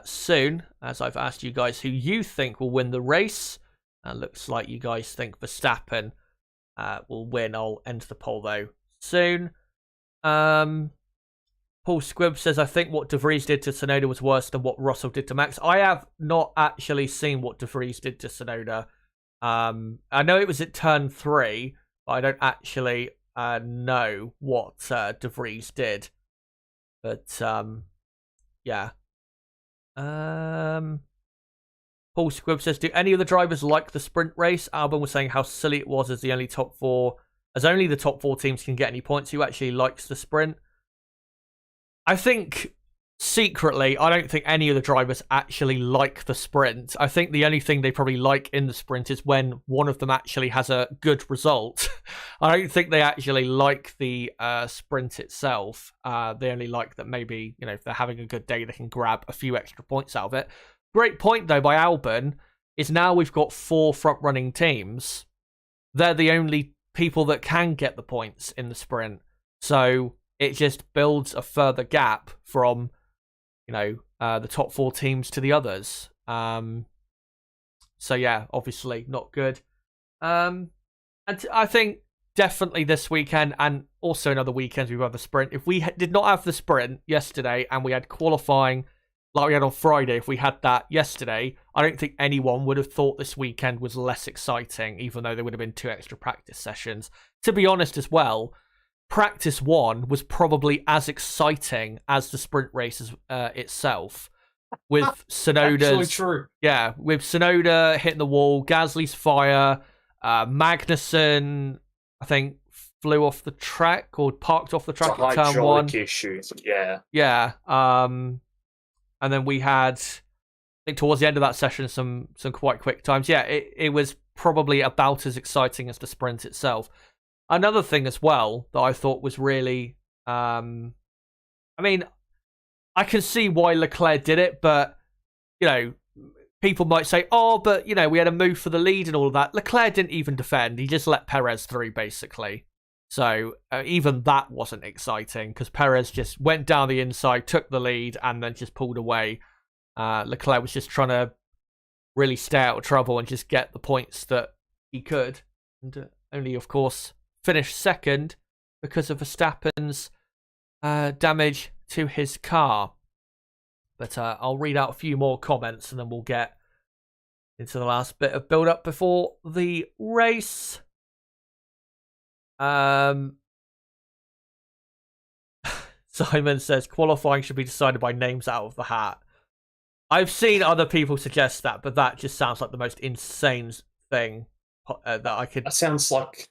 soon, as I've asked you guys who you think will win the race. Looks like you guys think Verstappen will win. I'll end the poll though soon. Paul Squibb says, I think what De Vries did to Tsunoda was worse than what Russell did to Max. I have not actually seen what De Vries did to Tsunoda. I know it was at turn 3, but I don't actually know what De Vries did. But, yeah. Paul Squibb says, do any of the drivers like the sprint race? Albon was saying how silly it was as only the top 4 teams can get any points. Who actually likes the sprint? I think secretly, I don't think any of the drivers actually like the sprint. I think the only thing they probably like in the sprint is when one of them actually has a good result. I don't think they actually like the sprint itself. They only like that maybe, if they're having a good day, they can grab a few extra points out of it. Great point, though, by Albon, is now we've got 4 front-running teams. They're the only people that can get the points in the sprint. So it just builds a further gap from, the top 4 teams to the others. So yeah, obviously not good. And I think definitely this weekend and also in other weekends we've had the sprint. If we did not have the sprint yesterday and we had qualifying like we had on Friday, if we had that yesterday, I don't think anyone would have thought this weekend was less exciting, even though there would have been 2 extra practice sessions. To be honest as well, practice 1 was probably as exciting as the sprint race itself. With Tsunoda's, true. Yeah, with Tsunoda hitting the wall, Gasly's fire, Magnussen, I think, flew off the track or parked off the track at turn 1. Issues, yeah. Yeah, and then we had, I think towards the end of that session, some quite quick times. Yeah, it was probably about as exciting as the sprint itself. Another thing as well that I thought was really, I can see why Leclerc did it, but, people might say, oh, but, we had a move for the lead and all of that. Leclerc didn't even defend. He just let Perez through, basically. So even that wasn't exciting because Perez just went down the inside, took the lead, and then just pulled away. Leclerc was just trying to really stay out of trouble and just get the points that he could. And only, of course, finished second because of Verstappen's damage to his car. But I'll read out a few more comments and then we'll get into the last bit of build-up before the race. Simon says qualifying should be decided by names out of the hat. I've seen other people suggest that, but that just sounds like the most insane thing that I could. That sounds like.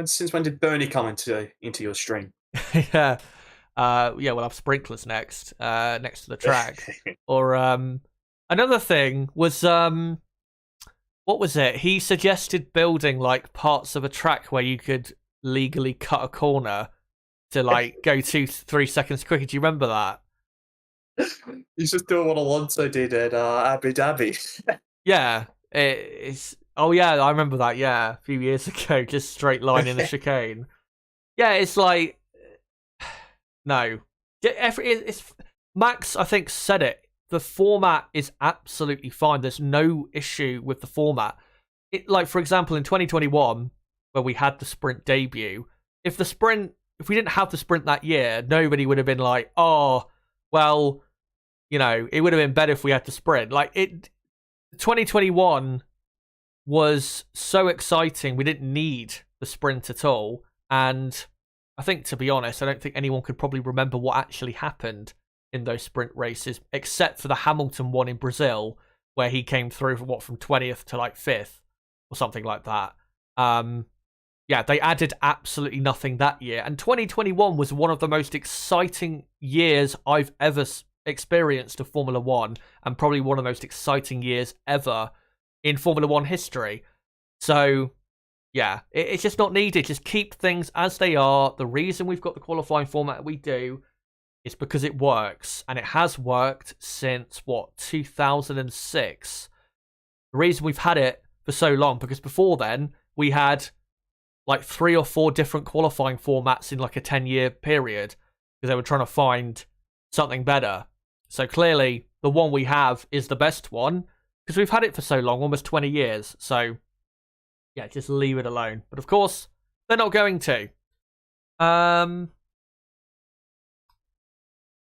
Since when did Bernie come into your stream? Yeah. We'll have sprinklers next to the track. Or another thing was what was it? He suggested building like parts of a track where you could legally cut a corner to like go 2-3 seconds quicker. Do you remember that? He's just doing what Alonso did at Abu Dhabi. Yeah, it's. Oh yeah, I remember that. Yeah, a few years ago, just straight line in the chicane. Yeah, it's like no. It's Max. I think said it. The format is absolutely fine. There's no issue with the format. Like for example, in 2021, where we had the sprint debut, if we didn't have the sprint that year, nobody would have been like, oh, well, it would have been better if we had the sprint. Like 2021 was so exciting. We didn't need the sprint at all. And I think, to be honest, I don't think anyone could probably remember what actually happened in those sprint races, except for the Hamilton one in Brazil, where he came through from 20th to like 5th or something like that. Yeah, they added absolutely nothing that year. And 2021 was one of the most exciting years I've ever experienced of Formula One, and probably one of the most exciting years ever in Formula One history. So, yeah, it's just not needed. Just keep things as they are. The reason we've got the qualifying format we do is because it works, and it has worked since, 2006. The reason we've had it for so long, because before then, we had like 3 or 4 different qualifying formats in like a 10-year period, because they were trying to find something better. So clearly, the one we have is the best one, because we've had it for so long, almost 20 years. So, yeah, just leave it alone. But of course, they're not going to.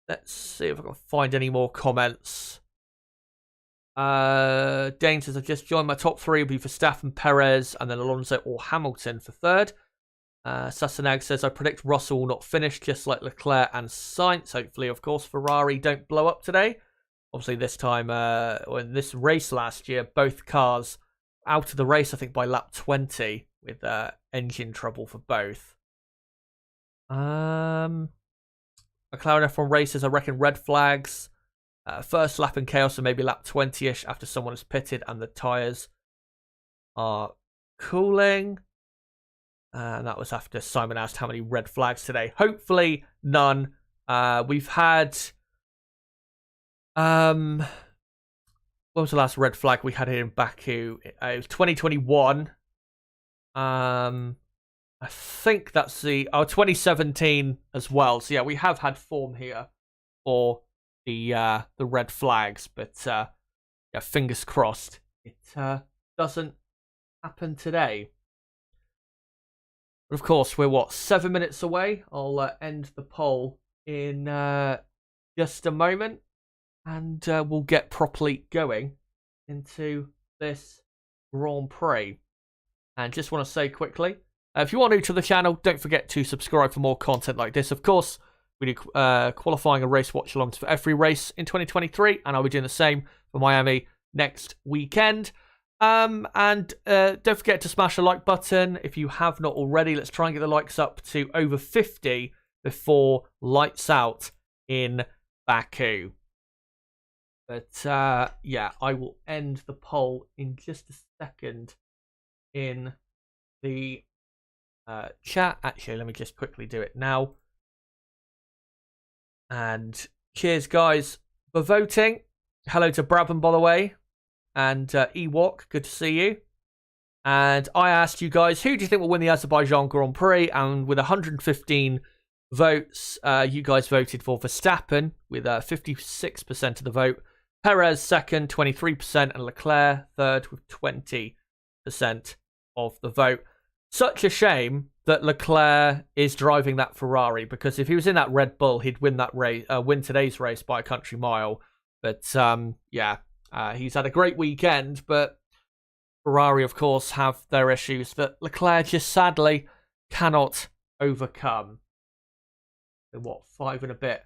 Let's see if I can find any more comments. Dane says, I've just joined. My top 3 will be Verstappen, Perez, and then Alonso or Hamilton for 3rd. Sassanag says, I predict Russell will not finish, just like Leclerc and Sainz. Hopefully, of course, Ferrari don't blow up today. Obviously, this time, in this race last year, both cars out of the race, I think, by lap 20, with engine trouble for both. McLaren F1 races, I reckon red flags. First lap in chaos, and maybe lap 20-ish after someone has pitted and the tyres are cooling. And that was after Simon asked how many red flags today. Hopefully none. We've had... when was the last red flag we had here in Baku? It was 2021. I think that's the 2017 as well. So yeah, we have had form here for the red flags, but yeah, fingers crossed it doesn't happen today. But of course, we're 7 minutes away. I'll end the poll in just a moment, and we'll get properly going into this Grand Prix. And just want to say quickly, if you are new to the channel, don't forget to subscribe for more content like this. Of course, we do qualifying and race watch-alongs for every race in 2023, and I'll be doing the same for Miami next weekend. And don't forget to smash the like button if you have not already. Let's try and get the likes up to over 50 before lights out in Baku. But yeah, I will end the poll in just a second in the chat. Actually, let me just quickly do it now. And cheers, guys, for voting. Hello to Brabham, by the way. And Ewok, good to see you. And I asked you guys, who do you think will win the Azerbaijan Grand Prix? And with 115 votes, you guys voted for Verstappen with 56% of the vote. Perez second, 23%, and Leclerc third with 20% of the vote. Such a shame that Leclerc is driving that Ferrari, because if he was in that Red Bull, he'd win that race, win today's race by a country mile. But yeah, he's had a great weekend, but Ferrari, of course, have their issues that Leclerc just sadly cannot overcome. They're 5 and a bit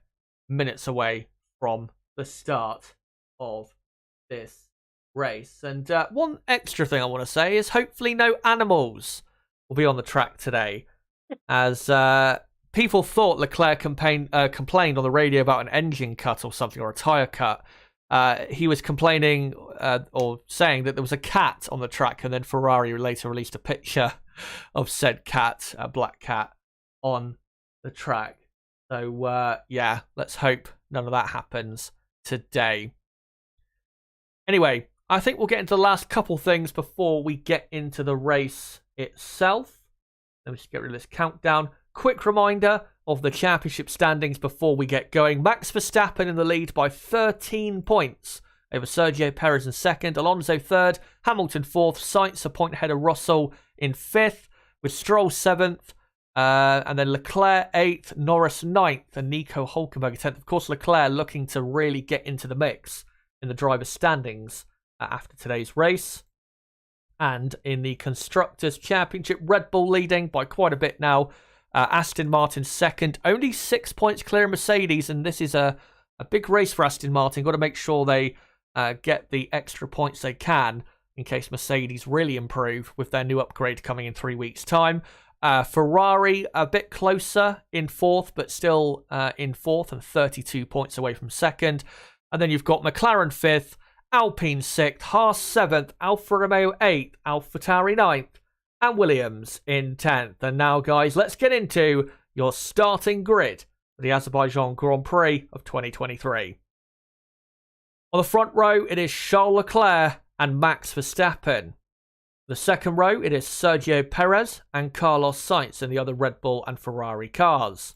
minutes away from the start of this race. And one extra thing I want to say is hopefully no animals will be on the track today, as people thought Leclerc complained on the radio about an engine cut or something, or a tyre cut. He was complaining or saying that there was a cat on the track, and then Ferrari later released a picture of said cat, a black cat, on the track. So yeah, let's hope none of that happens today. Anyway, I think we'll get into the last couple things before we get into the race itself. Let me just get rid of this countdown. Quick reminder of the championship standings before we get going. Max Verstappen in the lead by 13 points over Sergio, Perez in second, Alonso third, Hamilton fourth, Sainz a point ahead of Russell in fifth, with Stroll seventh, and then Leclerc 8th, Norris 9th, and Nico Hülkenberg 10th. Of course, Leclerc looking to really get into the mix in the driver's standings after today's race. And in the Constructors' Championship, Red Bull leading by quite a bit now. Aston Martin second, only 6 points clear of Mercedes, and this is a big race for Aston Martin. Got to make sure they get the extra points they can in case Mercedes really improve with their new upgrade coming in 3 weeks' time. Ferrari a bit closer in fourth, but still in fourth and 32 points away from second. And then you've got McLaren fifth, Alpine sixth, Haas seventh, Alfa Romeo eighth, AlphaTauri ninth, and Williams in 10th. And now, guys, let's get into your starting grid for the Azerbaijan Grand Prix of 2023. On the front row, it is Charles Leclerc and Max Verstappen. The second row, it is Sergio Perez and Carlos Sainz in the other Red Bull and Ferrari cars.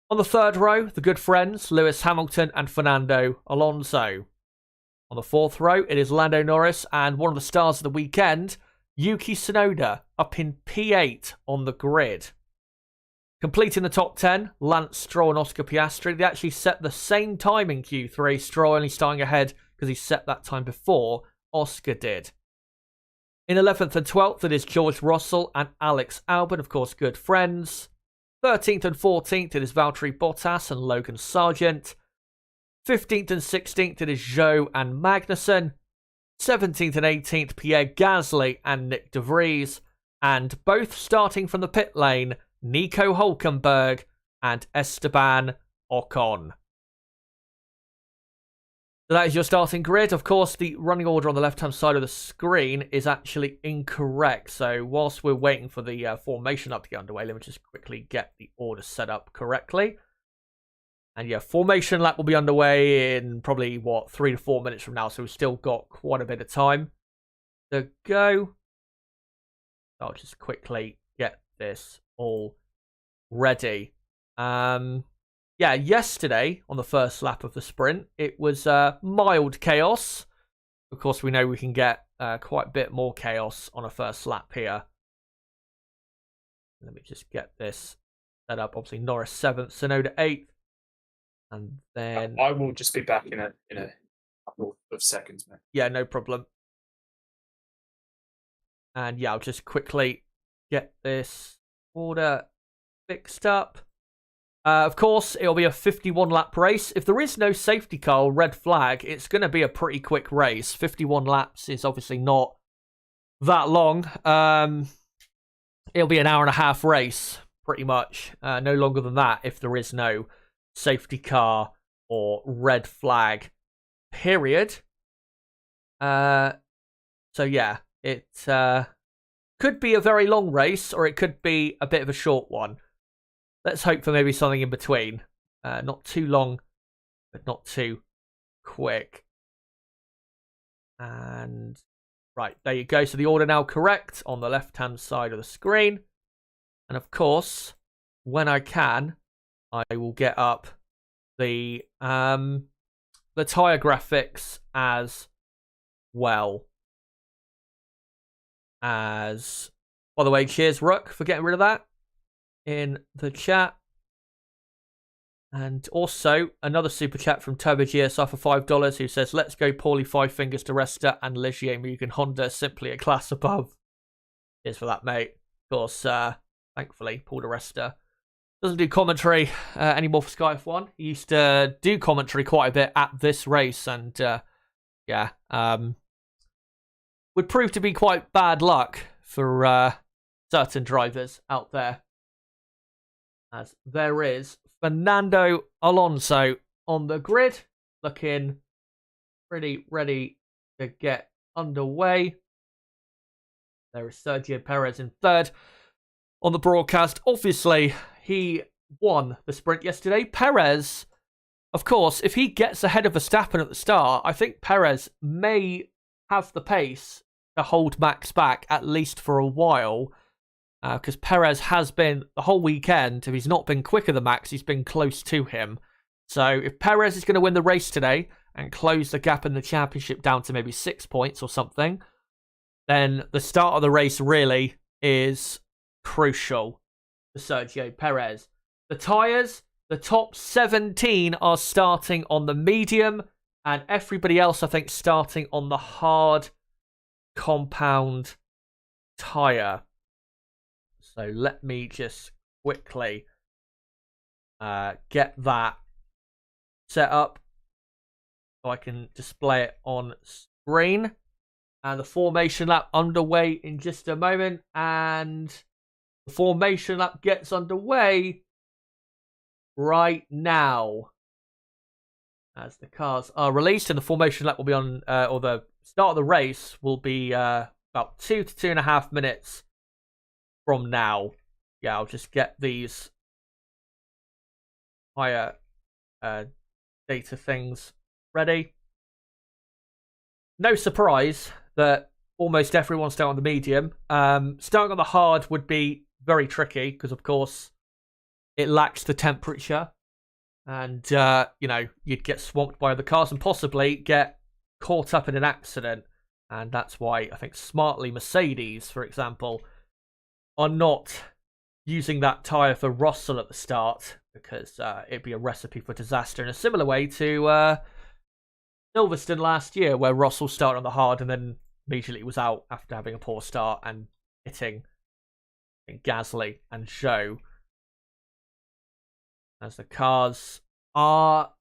On the third row, the good friends, Lewis Hamilton and Fernando Alonso. On the fourth row, it is Lando Norris and one of the stars of the weekend, Yuki Tsunoda, up in P8 on the grid. Completing the top 10, Lance Stroll and Oscar Piastri. They actually set the same time in Q3, Stroll only starting ahead because he set that time before Oscar did. In 11th and 12th, it is George Russell and Alex Albon, of course, good friends. 13th and 14th, it is Valtteri Bottas and Logan Sargent. 15th and 16th, it is Zhou and Magnussen. 17th and 18th, Pierre Gasly and Nick De Vries. And both starting from the pit lane, Nico Hülkenberg and Esteban Ocon. So that is your starting grid. Of course, the running order on the left-hand side of the screen is actually incorrect. So whilst we're waiting for the formation up to get underway, let me just quickly get the order set up correctly. And yeah, formation lap will be underway in probably, 3 to 4 minutes from now. So we've still got quite a bit of time to go. I'll just quickly get this all ready. Yeah, yesterday on the first lap of the sprint, it was mild chaos. Of course, we know we can get quite a bit more chaos on a first lap here. Let me just get this set up. Obviously, Norris 7th, Tsunoda 8th. And then... I will just be back in a couple of seconds, mate. Yeah, no problem. And yeah, I'll just quickly get this order fixed up. Of course, it'll be a 51-lap race. If there is no safety car or red flag, it's going to be a pretty quick race. 51 laps is obviously not that long. It'll be an hour-and-a-half race, pretty much. No longer than that if there is no safety car or red flag, period. So yeah, it could be a very long race or it could be a bit of a short one. Let's hope for maybe something in between. Not too long, but not too quick. And right, there you go. So the order now correct on the left-hand side of the screen. And of course, when I can, I will get up the tyre graphics as well. As, by the way, cheers, Rook, for getting rid of that in the chat. And also another super chat from Turbo GSR for $5 who says, let's go Paulie 5 fingers to Resta and Ligier Mugen Honda, simply a class above. Cheers for that, mate. Of course, thankfully, Paul de Resta doesn't do commentary anymore for Sky F1. He used to do commentary quite a bit at this race, and yeah, would prove to be quite bad luck for certain drivers out there. As there is Fernando Alonso on the grid, looking pretty ready to get underway. There is Sergio Perez in third on the broadcast. Obviously, he won the sprint yesterday. Perez, of course, if he gets ahead of Verstappen at the start, I think Perez may have the pace to hold Max back, at least for a while. Because Perez has been, the whole weekend, if he's not been quicker than Max, he's been close to him. So if Perez is going to win the race today and close the gap in the championship down to maybe 6 points or something, then the start of the race really is crucial for Sergio Perez. The tyres, the top 17 are starting on the medium, and everybody else, I think, starting on the hard compound tyre. So let me just quickly get that set up so I can display it on screen. And the formation lap underway in just a moment. And the formation lap gets underway right now as the cars are released, and the formation lap will be on, or the start of the race will be about 2 to 2.5 minutes from now. Yeah, I'll just get these higher data things ready. No surprise that almost everyone's starting on the medium. Starting on the hard would be very tricky because, of course, it lacks the temperature. And, you'd get swamped by other cars and possibly get caught up in an accident. And that's why I think smartly Mercedes, for example, are not using that tyre for Russell at the start because it'd be a recipe for disaster in a similar way to Silverstone last year, where Russell started on the hard and then immediately was out after having a poor start and hitting Gasly and Zhou. As the cars are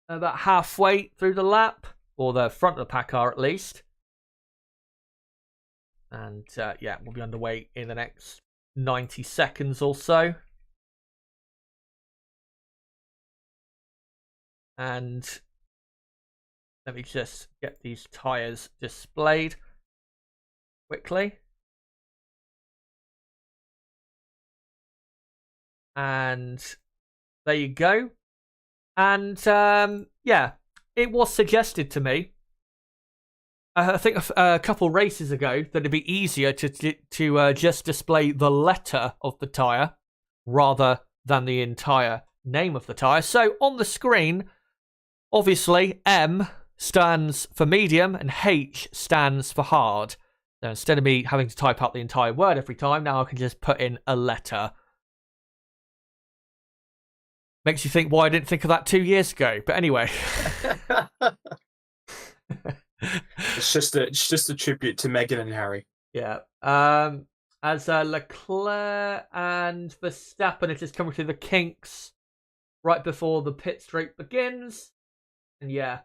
about halfway through the lap, or the front of the pack are at least. And we'll be underway in the next 90 seconds or so. And let me just get these tyres displayed quickly. And there you go. And it was suggested to me, I think a couple races ago, that it'd be easier to just display the letter of the tyre rather than the entire name of the tyre. So on the screen, obviously, M stands for medium and H stands for hard. So instead of me having to type out the entire word every time, now I can just put in a letter. Makes you think why I didn't think of that 2 years ago. But anyway. It's just a tribute to Meghan and Harry. Yeah. As Leclerc and Verstappen, it is coming through the kinks right before the pit straight begins. And yeah,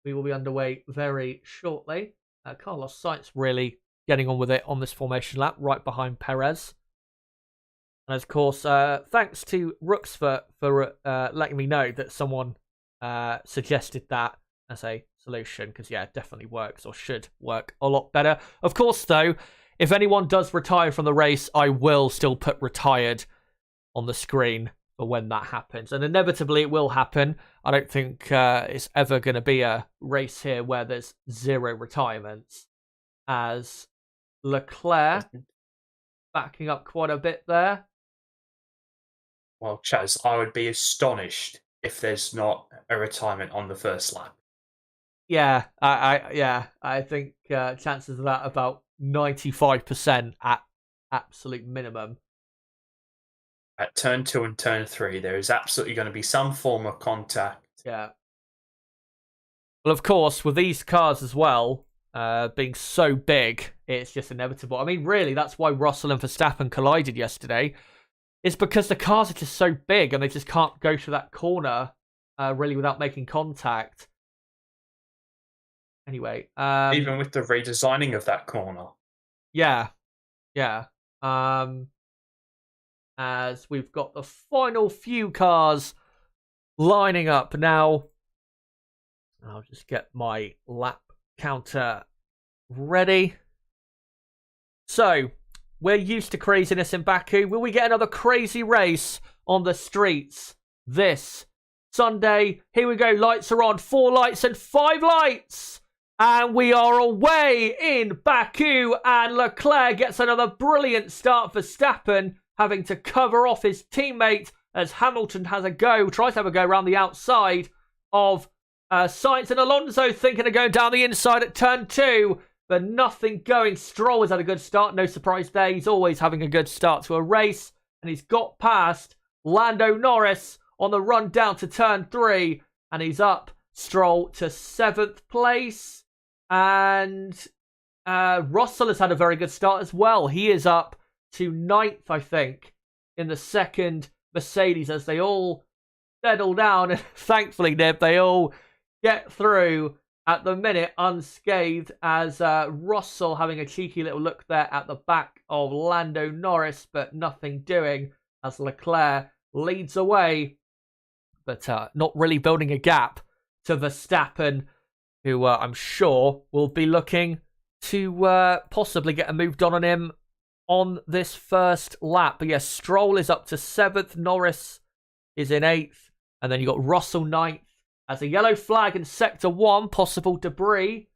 we will be underway very shortly. Carlos Sainz really getting on with it on this formation lap, right behind Perez. And of course, thanks to Rooks for letting me know that someone suggested that as a solution, because yeah, it definitely works, or should work a lot better. Of course, though, if anyone does retire from the race, I will still put retired on the screen for when that happens. And inevitably it will happen. I don't think it's ever going to be a race here where there's 0 retirements, as Leclerc backing up quite a bit there. Well, Chaz, I would be astonished if there's not a retirement on the first lap. Yeah, I think chances of that about 95% at absolute minimum. At turn 2 and turn 3, there is absolutely going to be some form of contact. Yeah. Well, of course, with these cars as well, being so big, it's just inevitable. I mean, really, that's why Russell and Verstappen collided yesterday. It's because the cars are just so big and they just can't go through that corner really without making contact. Anyway. Even with the redesigning of that corner. Yeah. As we've got the final few cars lining up now. I'll just get my lap counter ready. So, we're used to craziness in Baku. Will we get another crazy race on the streets this Sunday? Here we go. Lights are on. 4 lights and 5 lights. And we are away in Baku. And Leclerc gets another brilliant start for Verstappen, having to cover off his teammate as Hamilton tries to have a go around the outside of Sainz, and Alonso thinking of going down the inside at turn 2. But nothing going. Stroll has had a good start. No surprise there. He's always having a good start to a race. And he's got past Lando Norris on the run down to turn 3. And he's up Stroll to 7th place. And Russell has had a very good start as well. He is up to 9th, I think, in the second Mercedes as they all settle down. And thankfully, Nib, they all get through at the minute unscathed, as Russell having a cheeky little look there at the back of Lando Norris, but nothing doing as Leclerc leads away, but not really building a gap to Verstappen, who I'm sure will be looking to possibly get a move done on him on this first lap. But yes, Stroll is up to 7th, Norris is in 8th, and then you got Russell 9th. As a yellow flag in Sector 1, possible debris.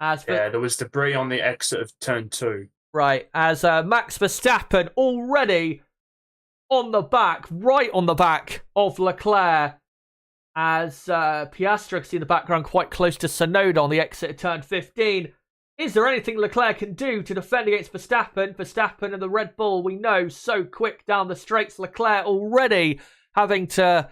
There was debris on the exit of Turn 2. Right, as Max Verstappen already on the back, right on the back of Leclerc, as Piastri, see in the background, quite close to Tsunoda on the exit of Turn 15. Is there anything Leclerc can do to defend against Verstappen? Verstappen and the Red Bull, we know, so quick down the straights. Leclerc already having to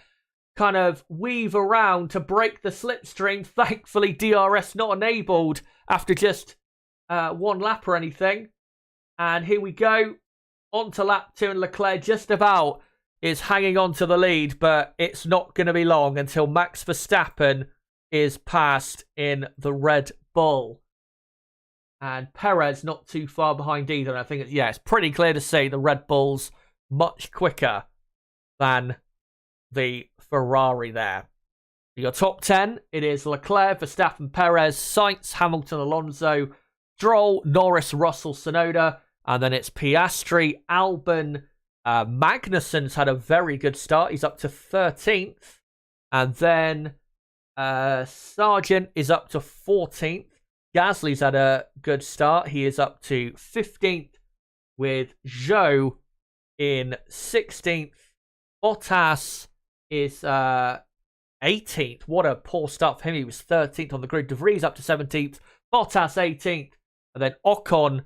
kind of weave around to break the slipstream. Thankfully, DRS not enabled after just one lap or anything. And here we go, on to lap 2, and Leclerc just about is hanging on to the lead, but it's not going to be long until Max Verstappen is passed in the Red Bull. And Perez not too far behind either. And I think it's pretty clear to see the Red Bull's much quicker than the Ferrari there. Your top 10, it is Leclerc, Verstappen, Perez, Sainz, Hamilton, Alonso, Stroll, Norris, Russell, Tsunoda, and then it's Piastri, Albon, Magnussen's had a very good start. He's up to 13th. And then Sargent is up to 14th. Gasly's had a good start. He is up to 15th, with Zhou in 16th. Bottas is 18th. What a poor start for him. He was 13th on the grid. De Vries up to 17th. Bottas 18th. And then Ocon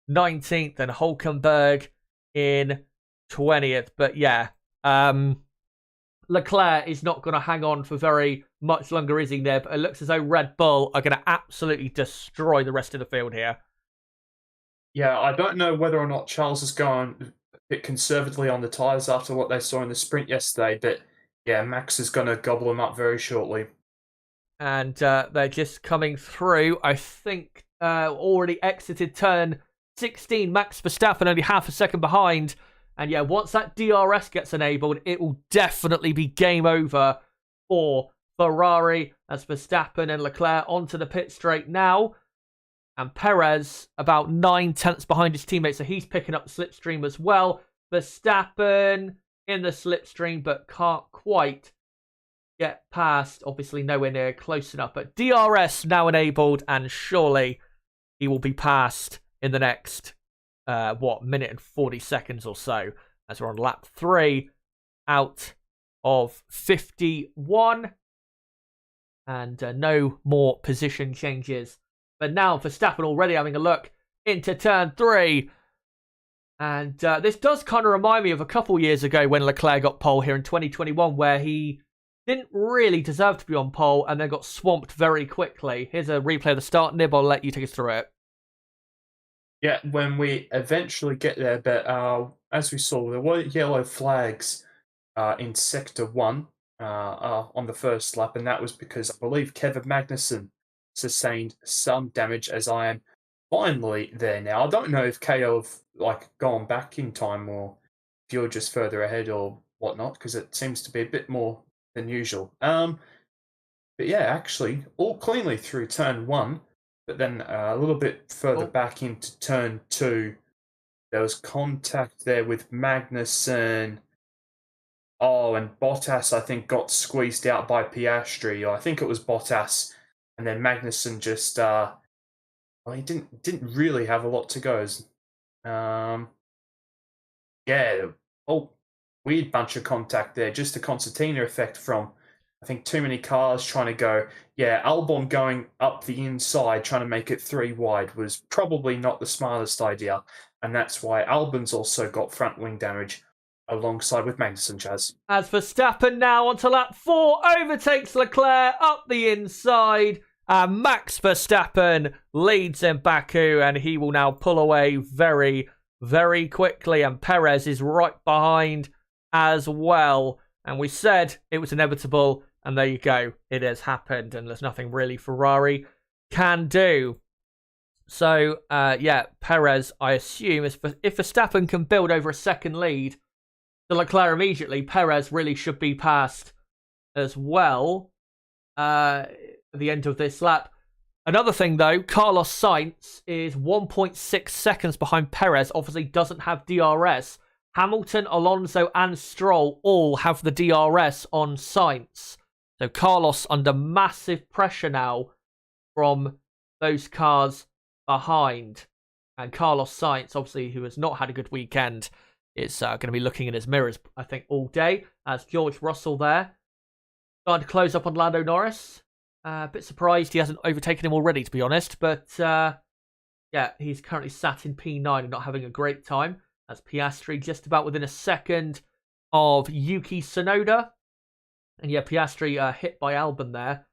19th. And Hulkenberg in 20th. But yeah, Leclerc is not going to hang on for very much longer, is he, Neb? It looks as though Red Bull are going to absolutely destroy the rest of the field here. Yeah, I don't know whether or not Charles has gone a bit conservatively on the tyres after what they saw in the sprint yesterday, but yeah, Max is going to gobble him up very shortly. And they're just coming through. I think already exited turn 16. Max Verstappen only half a second behind. And yeah, once that DRS gets enabled, it will definitely be game over for Ferrari, as Verstappen and Leclerc onto the pit straight now. And Perez about 9/10 behind his teammates, so he's picking up the slipstream as well. Verstappen in the slipstream, but can't quite get past. Obviously nowhere near close enough, but DRS now enabled, and surely he will be passed in the next minute and 40 seconds or so, as we're on lap 3 out of 51. And no more position changes. But now Verstappen already having a look into turn 3. And this does kind of remind me of a couple years ago when Leclerc got pole here in 2021, where he didn't really deserve to be on pole and then got swamped very quickly. Here's a replay of the start. Nib, I'll let you take us through it. Yeah, when we eventually get there, but as we saw, there were yellow flags in Sector 1 on the first lap, and that was because I believe Kevin Magnussen sustained some damage, as I am finally there now. I don't know if KO have gone back in time, or if you're just further ahead or whatnot, because it seems to be a bit more than usual. But yeah, actually, all cleanly through turn 1. But then a little bit further back into turn 2, there was contact there with Magnussen. Oh, and Bottas, I think, got squeezed out by Piastri. Or I think it was Bottas. And then Magnussen just, he didn't really have a lot to go. Weird bunch of contact there. Just a concertina effect from, I think, too many cars trying to go. Yeah, Albon going up the inside, trying to make it 3 wide, was probably not the smartest idea. And that's why Albon's also got front wing damage alongside with Magnussen, Chaz. As Verstappen now onto lap 4, overtakes Leclerc up the inside. And Max Verstappen leads in Baku, and he will now pull away very, very quickly, and Perez is right behind as well. And we said it was inevitable, and there you go. It has happened, and there's nothing really Ferrari can do. So, yeah, Perez, I assume, if Verstappen can build over a second lead to Leclerc immediately, Perez really should be passed as well at the end of this lap. Another thing, though, Carlos Sainz is 1.6 seconds behind Perez. Obviously, doesn't have DRS. Hamilton, Alonso, and Stroll all have the DRS on Sainz. So Carlos under massive pressure now from those cars behind. And Carlos Sainz, obviously, who has not had a good weekend, is going to be looking in his mirrors, I think, all day. As George Russell there, starting to close up on Lando Norris. A bit surprised he hasn't overtaken him already, to be honest. But, yeah, he's currently sat in P9 and not having a great time. As Piastri just about within a second of Yuki Tsunoda. And, yeah, Piastri hit by Albon there.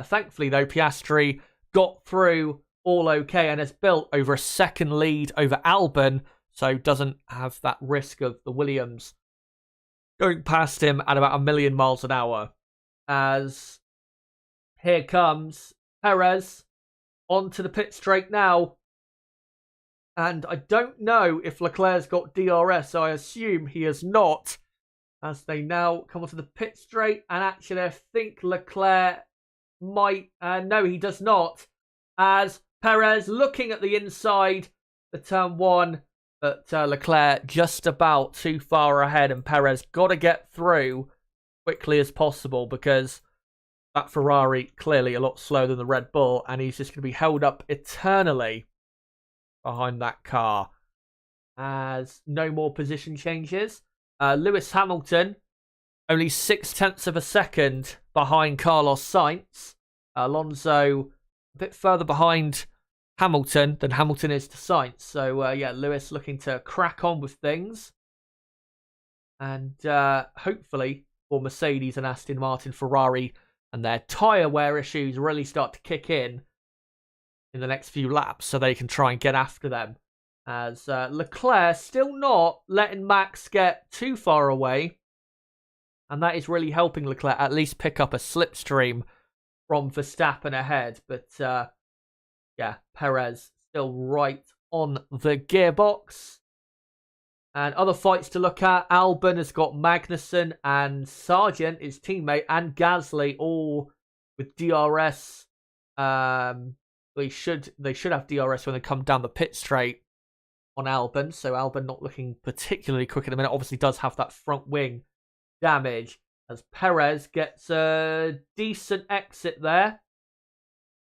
Thankfully, though, Piastri got through all okay and has built over a second lead over Albon. So doesn't have that risk of the Williams going past him at about 1,000,000 miles an hour. As here comes Perez onto the pit straight now. And I don't know if Leclerc's got DRS, so I assume he has not. As they now come onto the pit straight. And actually, I think Leclerc might... no, he does not. As Perez looking at the inside, the turn one. But Leclerc just about too far ahead. And Perez got to get through quickly as possible, because that Ferrari clearly a lot slower than the Red Bull. And he's just going to be held up eternally behind that car, as no more position changes. Lewis Hamilton only 0.6 of a second behind Carlos Sainz. Alonso a bit further behind Hamilton than Hamilton is to Sainz. So yeah, Lewis looking to crack on with things, and hopefully for Mercedes and Aston Martin, Ferrari and their tyre wear issues really start to kick in the next few laps, so they can try and get after them. As Leclerc still not letting Max get too far away. And that is really helping Leclerc at least pick up a slipstream from Verstappen ahead. But yeah, Perez still right on the gearbox. And other fights to look at. Albon has got Magnussen and Sargent, his teammate, and Gasly all with DRS. They should have DRS when they come down the pit straight on Albon. So Albon not looking particularly quick at the minute. Obviously does have that front wing damage, as Perez gets a decent exit there.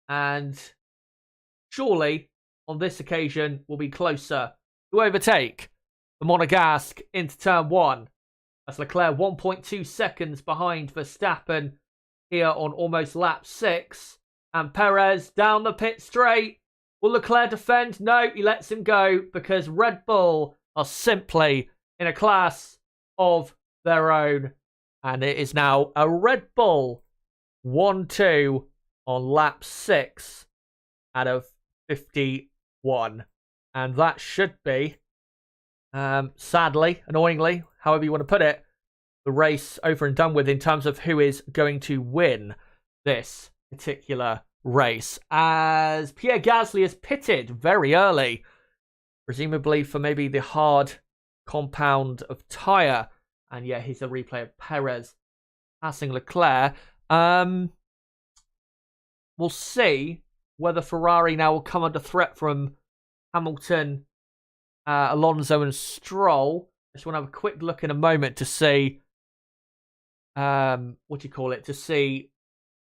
And surely on this occasion will be closer to overtake the Monegasque into turn one. As Leclerc 1.2 seconds behind Verstappen here on almost lap 6. And Perez down the pit straight. Will Leclerc defend? No, he lets him go, because Red Bull are simply in a class of their own. And it is now a Red Bull 1-2 on lap 6 out of 51. And that should be, sadly, annoyingly, however you want to put it, the race over and done with in terms of who is going to win this particular race, as Pierre Gasly is pitted very early, presumably for maybe the hard compound of tyre. And yeah, here's a replay of Perez passing Leclerc. We'll see whether Ferrari now will come under threat from Hamilton, Alonso and Stroll. I just want to have a quick look in a moment to see to see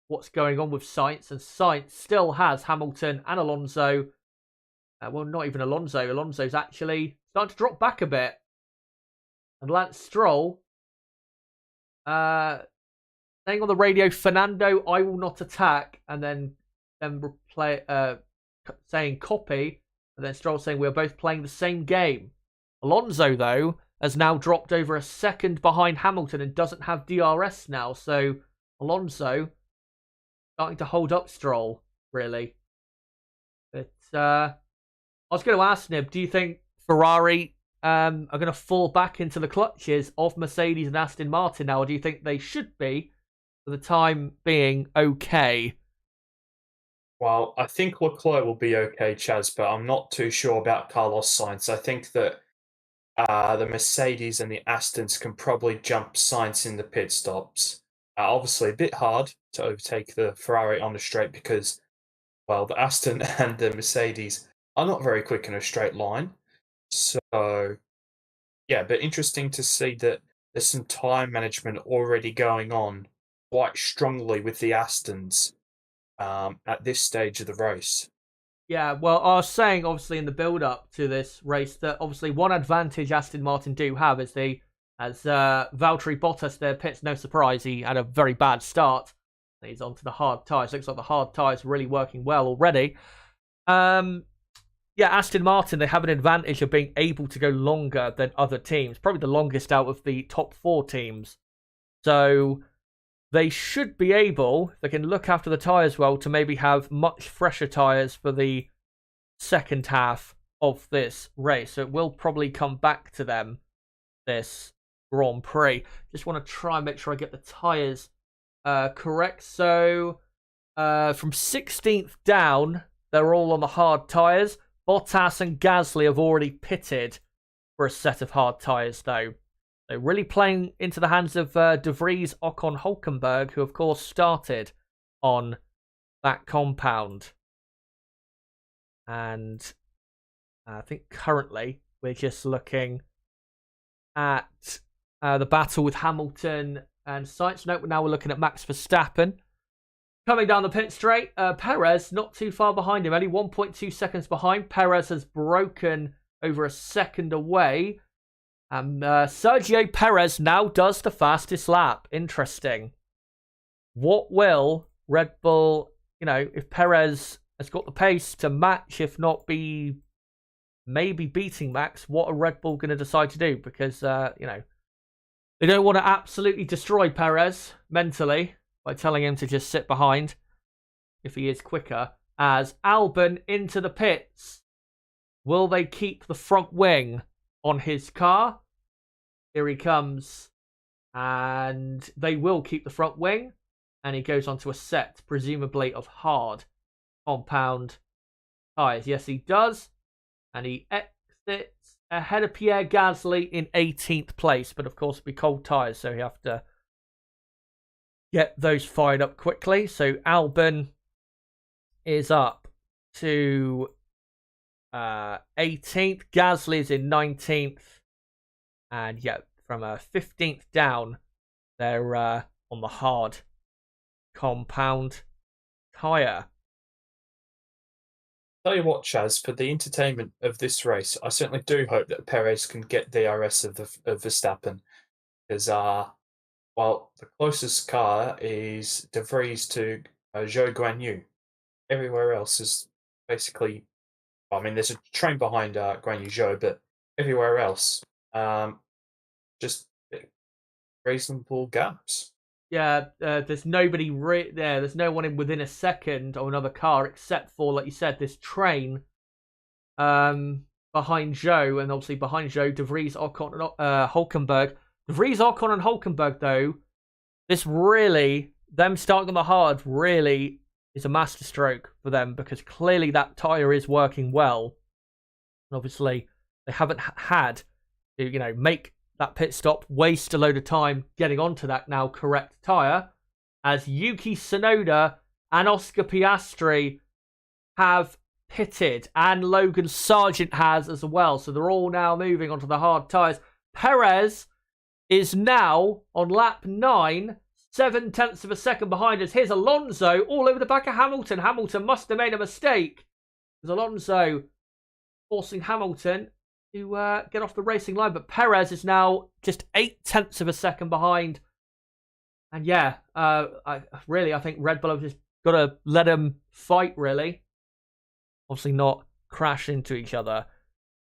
what's going on with Sainz. And Sainz still has Hamilton and Alonso. Well, not even Alonso. Alonso's actually starting to drop back a bit. And Lance Stroll saying on the radio, Fernando, I will not attack. And then saying copy. And then Stroll saying we're both playing the same game. Alonso, though, has now dropped over a second behind Hamilton and doesn't have DRS now. So Alonso starting to hold up Stroll, really. But I was going to ask Nib, do you think Ferrari are going to fall back into the clutches of Mercedes and Aston Martin now, or do you think they should be, for the time being, okay? Well, I think Leclerc will be okay, Chaz, but I'm not too sure about Carlos Sainz. I think that the Mercedes and the Astons can probably jump Sainz in the pit stops. Obviously, a bit hard to overtake the Ferrari on the straight because, well, the Aston and the Mercedes are not very quick in a straight line. So, yeah, but interesting to see that there's some time management already going on quite strongly with the Astons at this stage of the race. Yeah, well, I was saying, obviously, in the build-up to this race, that obviously one advantage Aston Martin do have is as Valtteri Bottas, their pits, no surprise, he had a very bad start. He's onto the hard tyres. Looks like the hard tyres are really working well already. Yeah, Aston Martin, they have an advantage of being able to go longer than other teams. Probably the longest out of the top 4 teams. So they should be able, if they can look after the tyres well, to maybe have much fresher tyres for the second half of this race. So it will probably come back to them, this Grand Prix. Just want to try and make sure I get the tyres correct. So from 16th down, they're all on the hard tyres. Bottas and Gasly have already pitted for a set of hard tyres, though. They're really playing into the hands of De Vries, Ocon, Hulkenberg, who, of course, started on that compound. And I think currently we're just looking at the battle with Hamilton and Sainz. No, now we're looking at Max Verstappen. Coming down the pit straight, Perez not too far behind him, only 1.2 seconds behind. Perez has broken over a second away. And Sergio Perez now does the fastest lap. Interesting. What will Red Bull, if Perez has got the pace to match, if not be maybe beating Max, what are Red Bull going to decide to do? Because, they don't want to absolutely destroy Perez mentally by telling him to just sit behind if he is quicker. As Albon into the pits. Will they keep the front wing on his car? Here he comes. And they will keep the front wing. And he goes onto a set, presumably of hard compound tyres. Yes, he does. And he exits ahead of Pierre Gasly in 18th place. But of course, it'll be cold tyres, so you have to get those fired up quickly. So Albon is up to 18th. Gasly is in 19th. And yeah, from 15th down, they're on the hard compound tyre. Tell you what, Chaz, for the entertainment of this race, I certainly do hope that Perez can get DRS of Verstappen. Because, well, the closest car is De Vries to Zhou Guanyu. Everywhere else is basically, there's a train behind Guanyu Zhou, but everywhere else, just reasonable gaps. Yeah, there's nobody there. There's no one within a second of another car except for, like you said, this train behind Zhou, and obviously behind Zhou, De Vries, Ocon, and Hulkenberg. De Vries, Ocon, and Hulkenberg, though, this really, them starting on the hard, really is a masterstroke for them because clearly that tyre is working well. And obviously, they haven't had to, make that pit stop, waste a load of time getting onto that now correct tyre, as Yuki Tsunoda and Oscar Piastri have pitted, and Logan Sargent has as well. So they're all now moving onto the hard tyres. Perez is now on lap 9, 0.7 of a second behind us. Here's Alonso all over the back of Hamilton. Hamilton must have made a mistake. There's Alonso forcing Hamilton to get off the racing line, but Perez is now just 0.8 of a second behind. And yeah, I think Red Bull have just got to let them fight, really. Obviously not crash into each other.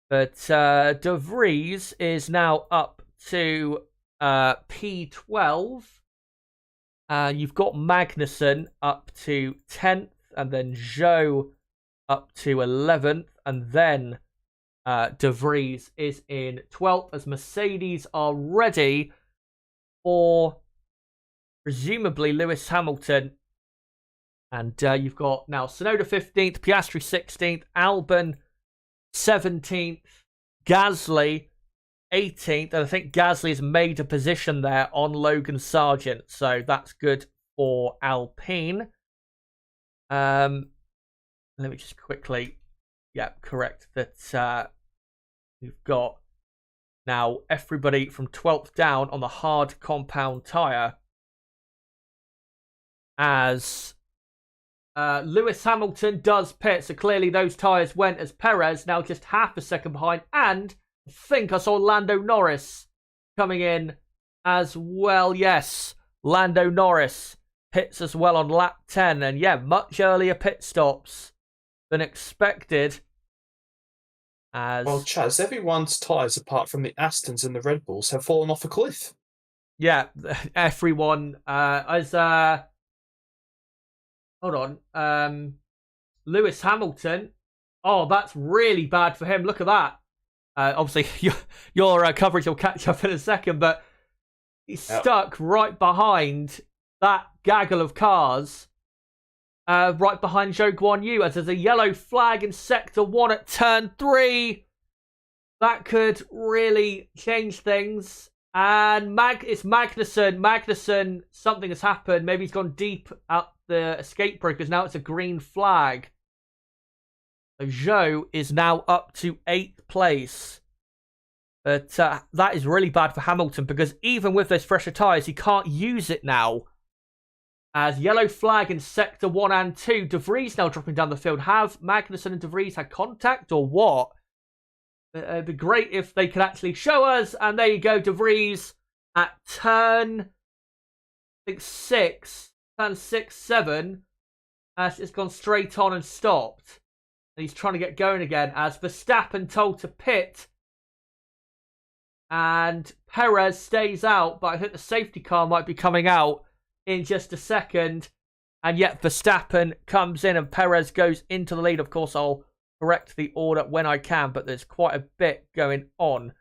But De Vries is now up to P12. You've got Magnussen up to 10th, and then Zhou up to 11th, and then De Vries is in 12th as Mercedes are ready for presumably Lewis Hamilton. And you've got now Tsunoda 15th, Piastri 16th, Albon 17th, Gasly 18th. And I think Gasly has made a position there on Logan Sargent. So that's good for Alpine. Let me just quickly, correct that we've got now everybody from 12th down on the hard compound tyre as Lewis Hamilton does pit. So clearly those tyres went as Perez, now just half a second behind. And I think I saw Lando Norris coming in as well. Yes, Lando Norris pits as well on lap 10. And yeah, much earlier pit stops than expected. Well, Chaz, everyone's tyres apart from the Astons and the Red Bulls have fallen off a cliff. Yeah, everyone hold on. Lewis Hamilton. Oh, that's really bad for him. Look at that. Obviously, your coverage will catch up in a second, but he's stuck right behind that gaggle of cars. Right behind Zhou Guanyu, as there's a yellow flag in Sector 1 at Turn 3. That could really change things. And it's Magnussen. Magnussen, something has happened. Maybe he's gone deep out the escape breakers. Now it's a green flag. So Zhou is now up to 8th place. But that is really bad for Hamilton, because even with those fresher tyres, he can't use it now. As yellow flag in Sector 1 and 2. De Vries now dropping down the field. Have Magnussen and De Vries had contact or what? It'd be great if they could actually show us. And there you go, De Vries at turn, I think 6. Turn 6, 7. As it's gone straight on and stopped. And he's trying to get going again. As Verstappen told to pit. And Perez stays out. But I think the safety car might be coming out in just a second. And yet Verstappen comes in and Perez goes into the lead. Of course, I'll correct the order when I can, but there's quite a bit going on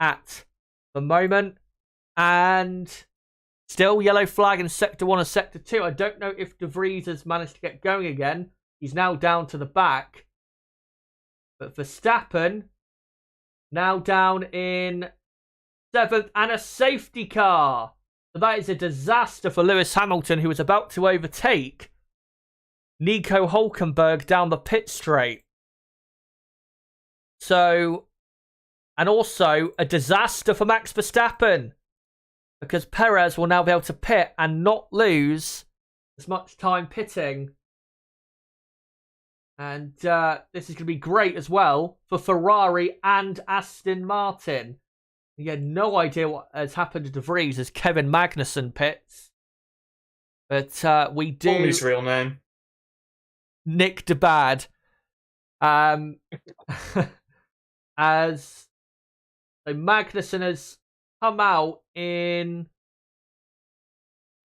at the moment. And still yellow flag in Sector 1 and Sector 2. I don't know if De Vries has managed to get going again. He's now down to the back. But Verstappen now down in 7th, and a safety car. So that is a disaster for Lewis Hamilton, who was about to overtake Nico Hülkenberg down the pit straight. So, and also a disaster for Max Verstappen, because Perez will now be able to pit and not lose as much time pitting. And this is going to be great as well for Ferrari and Aston Martin. You had no idea what has happened to De Vries as Kevin Magnussen pits. But we do... Call his real name. Nick de Bad. As so Magnussen has come out in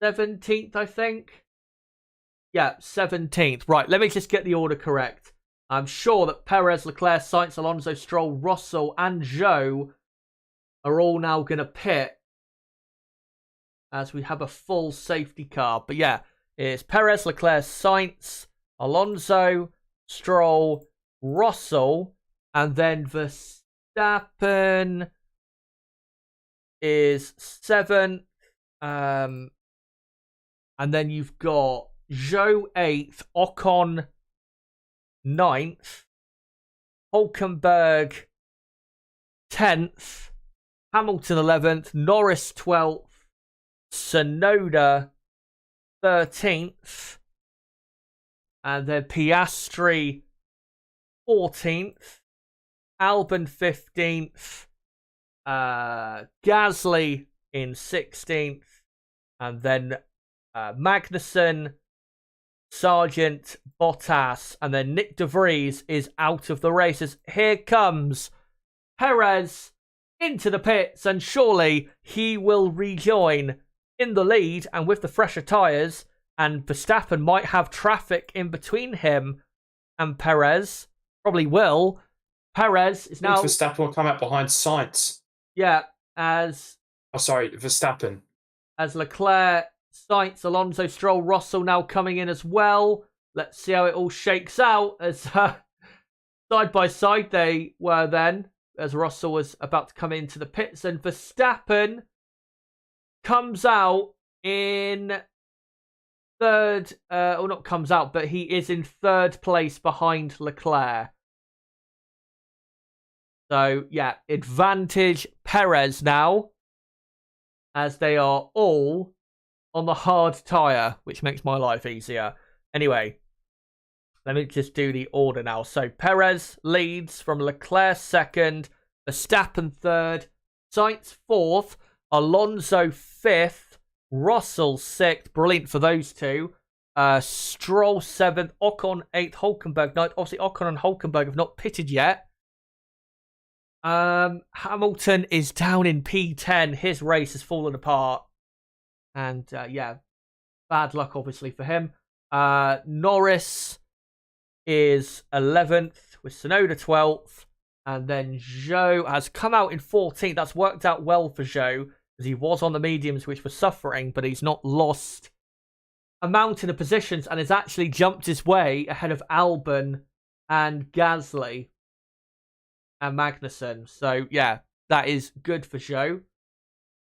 17th, I think. Yeah, 17th. Right, let me just get the order correct. I'm sure that Perez, Leclerc, Sainz, Alonso, Stroll, Russell, and Zhou are all now going to pit as we have a full safety car. But yeah, it's Perez, Leclerc, Sainz, Alonso, Stroll, Russell, and then Verstappen is 7th. And then you've got Zhou 8th, Ocon 9th, Hülkenberg 10th, Hamilton 11th, Norris 12th, Tsunoda 13th, and then Piastri 14th, Albon 15th, Gasly in 16th, and then Magnussen, Sargent, Bottas, and then Nick De Vries is out of the races. Here comes Perez into the pits, and surely he will rejoin in the lead and with the fresher tyres, and Verstappen might have traffic in between him and Perez. Probably will. Perez is now... Verstappen will come out behind Sainz. Yeah, as Verstappen. As Leclerc, Sainz, Alonso, Stroll, Russell now coming in as well. Let's see how it all shakes out as side by side they were then, as Russell was about to come into the pits, and Verstappen comes out in third, or not comes out, but he is in third place behind Leclerc. So, yeah, advantage Perez now, as they are all on the hard tyre, which makes my life easier. Anyway, let me just do the order now. So, Perez leads from Leclerc second, Verstappen third, Sainz fourth, Alonso fifth, Russell sixth. Brilliant for those two. Stroll seventh, Ocon eighth, Hulkenberg ninth. Obviously, Ocon and Hulkenberg have not pitted yet. Hamilton is down in P10. His race has fallen apart. And, yeah, bad luck, obviously, for him. Norris is 11th, with Tsunoda 12th. And then Zhou has come out in 14th. That's worked out well for Zhou, because he was on the mediums, which were suffering, but he's not lost a mountain of positions and has actually jumped his way ahead of Albon and Gasly and Magnussen. So, yeah, that is good for Zhou.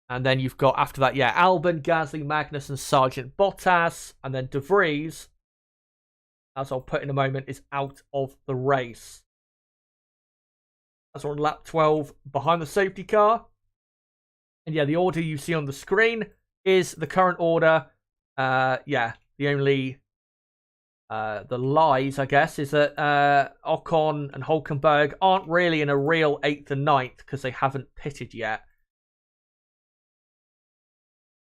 And then you've got, after that, yeah, Albon, Gasly, Magnussen, Sargent, Bottas, and then De Vries, as I'll put in a moment, is out of the race. As we're on lap 12 behind the safety car. And, yeah, the order you see on the screen is the current order. Yeah, the only... the lies, I guess, is that Ocon and Hulkenberg aren't really in a real 8th and 9th because they haven't pitted yet.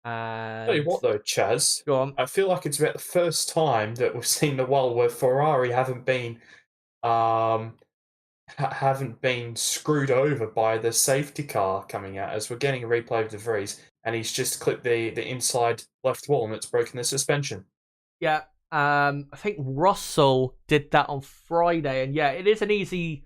And... Tell you what, though, Chaz, go on. I feel like it's about the first time that we've seen the world where Ferrari haven't been screwed over by the safety car coming out, as we're getting a replay of De Vries, and he's just clipped the inside left wall and it's broken the suspension. Yeah. I think Russell did that on Friday, and yeah, it is an easy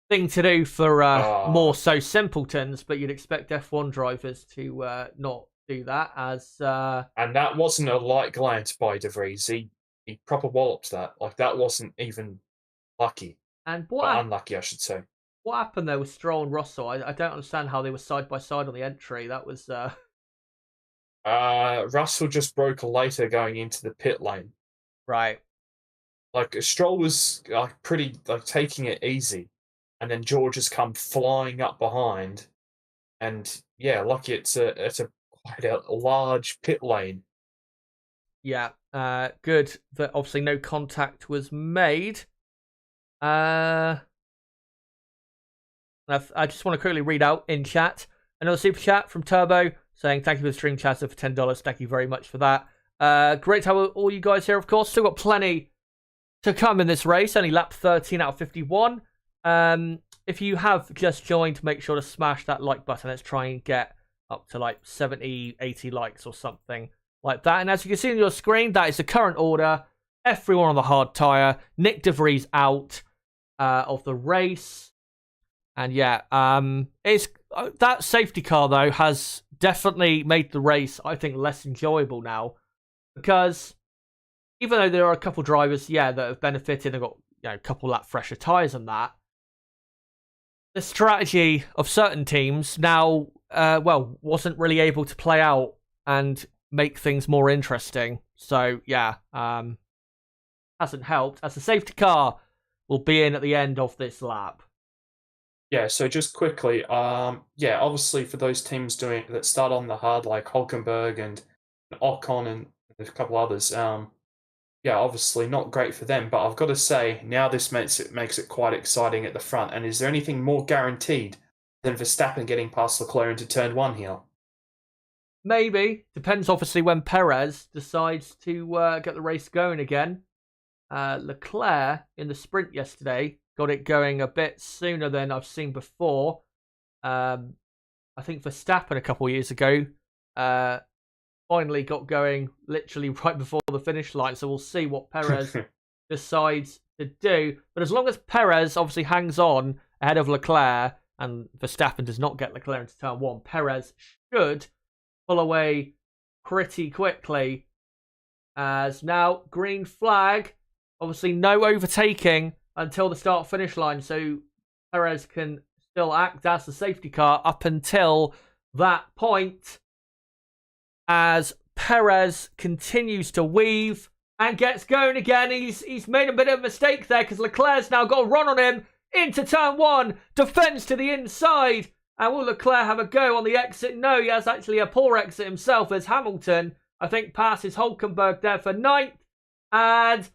thing to do for more so simpletons, but you'd expect F1 drivers to not do that, as... And that wasn't a light glance by De Vries. He proper walloped that. Like, that wasn't even lucky. And unlucky, I should say. What happened there with Stroll and Russell? I don't understand how they were side by side on the entry. That was... Russell just broke later going into the pit lane. Right. Like, Stroll was pretty taking it easy, and then George has come flying up behind, and yeah, lucky it's a quite a large pit lane. Yeah. Good that obviously no contact was made. I just want to quickly read out in chat another super chat from Turbo, saying, thank you for the stream chatter for $10. Thank you very much for that. Great to have all you guys here, of course. Still got plenty to come in this race. Only lap 13 out of 51. If you have just joined, make sure to smash that like button. Let's try and get up to like 70, 80 likes or something like that. And as you can see on your screen, that is the current order. Everyone on the hard tyre. Nick De Vries out of the race. And yeah, it's that safety car, though, has definitely made the race, I think, less enjoyable now. Because even though there are a couple drivers, yeah, that have benefited and got, you know, a couple lap fresher tyres and that, the strategy of certain teams now, wasn't really able to play out and make things more interesting. So, yeah, hasn't helped, as the safety car will be in at the end of this lap. Yeah, so just quickly, obviously for those teams that start on the hard, like Hulkenberg and Ocon and a couple others, obviously not great for them. But I've got to say, now this makes it quite exciting at the front. And is there anything more guaranteed than Verstappen getting past Leclerc into turn 1 here? Maybe. Depends, obviously, when Perez decides to get the race going again. Leclerc, in the sprint yesterday, got it going a bit sooner than I've seen before. I think Verstappen a couple of years ago finally got going literally right before the finish line. So we'll see what Perez decides to do. But as long as Perez obviously hangs on ahead of Leclerc and Verstappen does not get Leclerc into turn 1, Perez should pull away pretty quickly. As now, green flag. Obviously, no overtaking until the start-finish line. So Perez can still act as the safety car up until that point. As Perez continues to weave and gets going again. He's made a bit of a mistake there because Leclerc's now got a run on him into turn 1. Defends to the inside. And will Leclerc have a go on the exit? No, he has actually a poor exit himself as Hamilton, I think, passes Hülkenberg there for 9th. And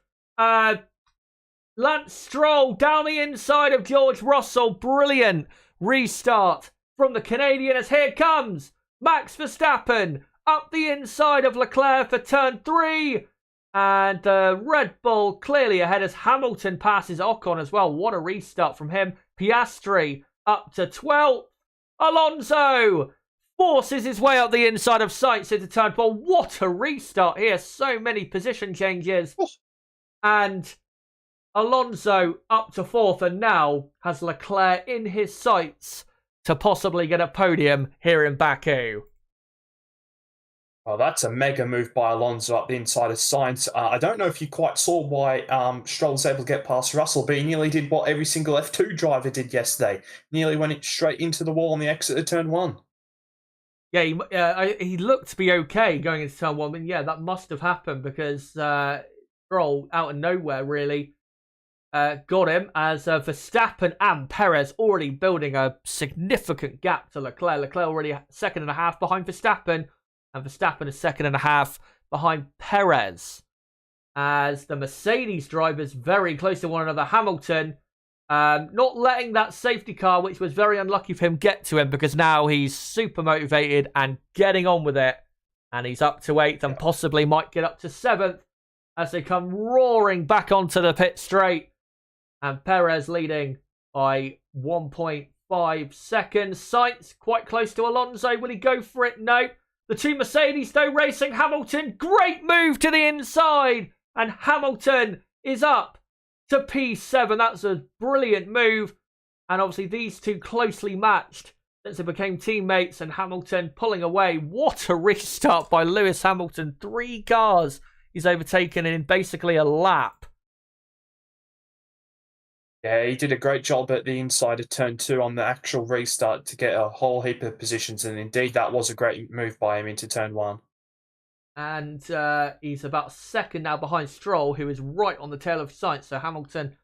Lance Stroll down the inside of George Russell. Brilliant restart from the Canadian as here comes Max Verstappen up the inside of Leclerc for turn 3. And Red Bull clearly ahead as Hamilton passes Ocon as well. What a restart from him. Piastri up to 12th. Alonso forces his way up the inside of Sainz into turn 4. What a restart here. So many position changes. And Alonso up to 4th and now has Leclerc in his sights to possibly get a podium here in Baku. Well, that's a mega move by Alonso up the inside of Sainz. I don't know if you quite saw why Stroll was able to get past Russell, but he nearly did what every single F2 driver did yesterday. Nearly went it straight into the wall on the exit of turn 1. Yeah, he looked to be okay going into turn 1. And yeah, that must have happened because Stroll, out of nowhere, really got him as Verstappen and Perez already building a significant gap to Leclerc. Leclerc already 2.5 behind Verstappen. And Verstappen is 2.5 behind Perez. As the Mercedes drivers very close to one another. Hamilton not letting that safety car, which was very unlucky for him, get to him because now he's super motivated and getting on with it. And he's up to 8th and possibly might get up to 7th as they come roaring back onto the pit straight. And Perez leading by 1.5 seconds. Sainz quite close to Alonso. Will he go for it? No. The two Mercedes, though, racing Hamilton. Great move to the inside. And Hamilton is up to P7. That's a brilliant move. And obviously these two closely matched since they became teammates. And Hamilton pulling away. What a restart by Lewis Hamilton. 3 cars he's overtaken in basically a lap. Yeah, he did a great job at the inside of turn 2 on the actual restart to get a whole heap of positions. And indeed, that was a great move by him into turn 1. And he's about 2nd now behind Stroll, who is right on the tail of Sainz. So Hamilton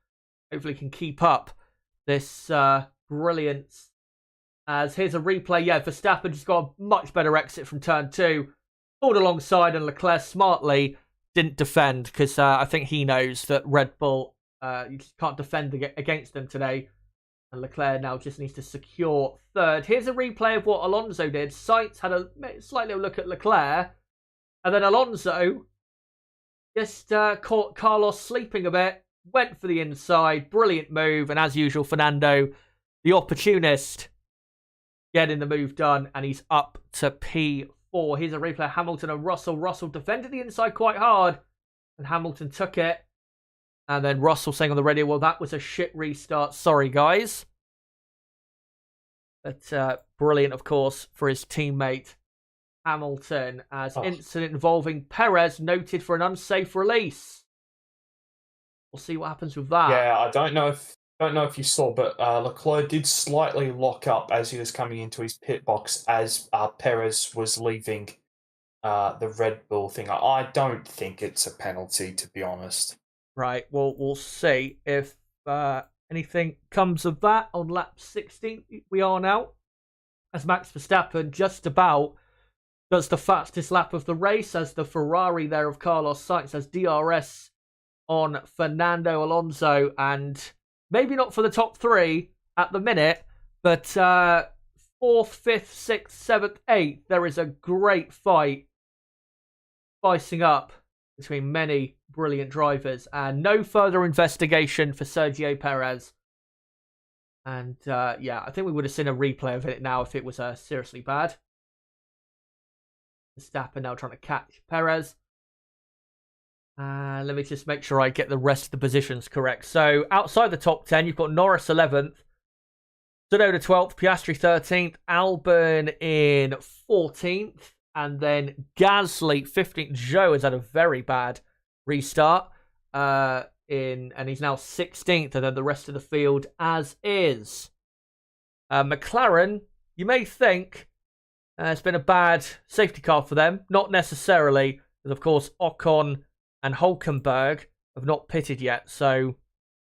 hopefully can keep up this brilliance. As here's a replay. Yeah, Verstappen just got a much better exit from turn 2. Pulled alongside and Leclerc smartly didn't defend because I think he knows that Red Bull... you just can't defend against them today. And Leclerc now just needs to secure 3rd. Here's a replay of what Alonso did. Sainz had a slight little look at Leclerc. And then Alonso just caught Carlos sleeping a bit. Went for the inside. Brilliant move. And as usual, Fernando, the opportunist, getting the move done. And he's up to P4. Here's a replay of Hamilton and Russell. Russell defended the inside quite hard. And Hamilton took it. And then Russell saying on the radio, well, that was a shit restart. Sorry, guys. But brilliant, of course, for his teammate Hamilton as incident involving Perez noted for an unsafe release. We'll see what happens with that. Yeah, I don't know if you saw, but Leclerc did slightly lock up as he was coming into his pit box as Perez was leaving the Red Bull thing. I don't think it's a penalty, to be honest. Right, well, we'll see if anything comes of that on lap 16. We are now, as Max Verstappen just about does the fastest lap of the race, as the Ferrari there of Carlos Sainz has DRS on Fernando Alonso, and maybe not for the top 3 at the minute, but 4th, 5th, 6th, 7th, 8th, there is a great fight spicing up between many brilliant drivers, and no further investigation for Sergio Perez. And yeah, I think we would have seen a replay of it now if it was seriously bad. Verstappen now trying to catch Perez. Let me just make sure I get the rest of the positions correct. So outside the top 10, you've got Norris 11th, Tsunoda 12th, Piastri 13th, Albon in 14th, and then Gasly 15th. Zhou has had a very bad restart and he's now 16th, and then the rest of the field as is. McLaren, you may think it's been a bad safety car for them. Not necessarily, because of course Ocon and Hülkenberg have not pitted yet, so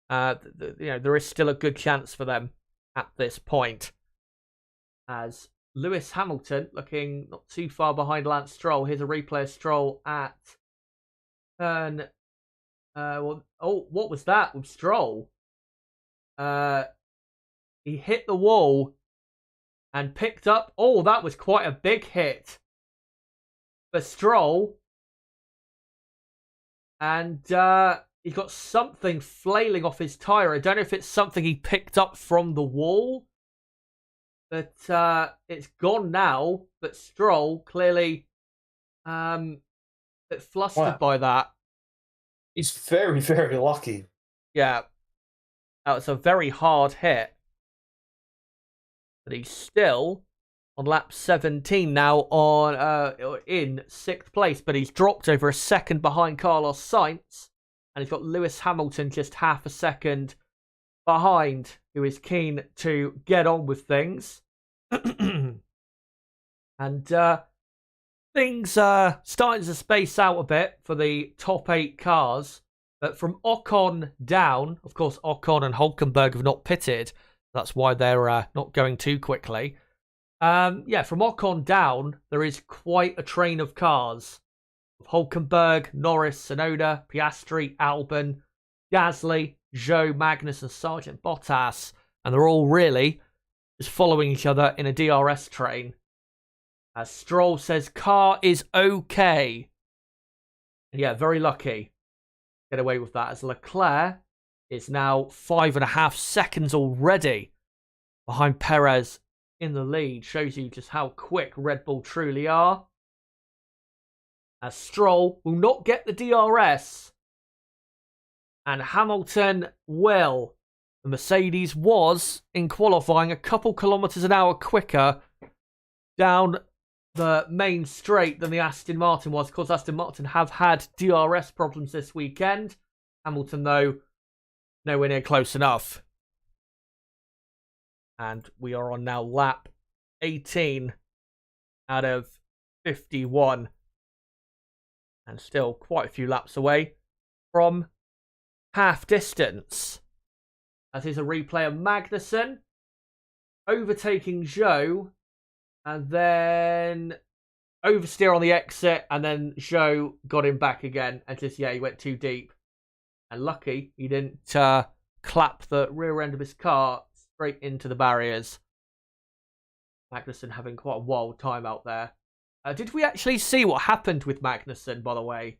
there is still a good chance for them at this point. As Lewis Hamilton looking not too far behind Lance Stroll. Here's a replay of Stroll at turn. What was that with Stroll? He hit the wall and picked up. Oh, that was quite a big hit for Stroll. And he's got something flailing off his tyre. I don't know if it's something he picked up from the wall. But it's gone now. But Stroll clearly a bit flustered by that. He's very, very lucky. Yeah. That was a very hard hit. But he's still on lap 17 now in 6th place. But he's dropped over a second behind Carlos Sainz. And he's got Lewis Hamilton just half a second behind, who is keen to get on with things. And things are starting to space out a bit for the top 8 cars. But from Ocon down, of course, Ocon and Hülkenberg have not pitted. That's why they're not going too quickly. From Ocon down, there is quite a train of cars. Hülkenberg, Norris, Tsunoda, Piastri, Albon, Gasly, Zhou, Magnus, and Sergeant Bottas. And they're all really just following each other in a DRS train. As Stroll says, car is okay. And yeah, very lucky. Get away with that, as Leclerc is now 5.5 seconds already behind Perez in the lead. Shows you just how quick Red Bull truly are. As Stroll will not get the DRS. And Hamilton will. The Mercedes was, in qualifying, a couple kilometres an hour quicker down the main straight than the Aston Martin was. Of course, Aston Martin have had DRS problems this weekend. Hamilton, though, nowhere near close enough. And we are on now lap 18 out of 51. And still quite a few laps away from half distance. As is a replay of Magnussen overtaking Zhou. And then oversteer on the exit. And then Zhou got him back again. And just, he went too deep. And lucky he didn't clap the rear end of his car straight into the barriers. Magnussen having quite a wild time out there. Did we actually see what happened with Magnussen, by the way?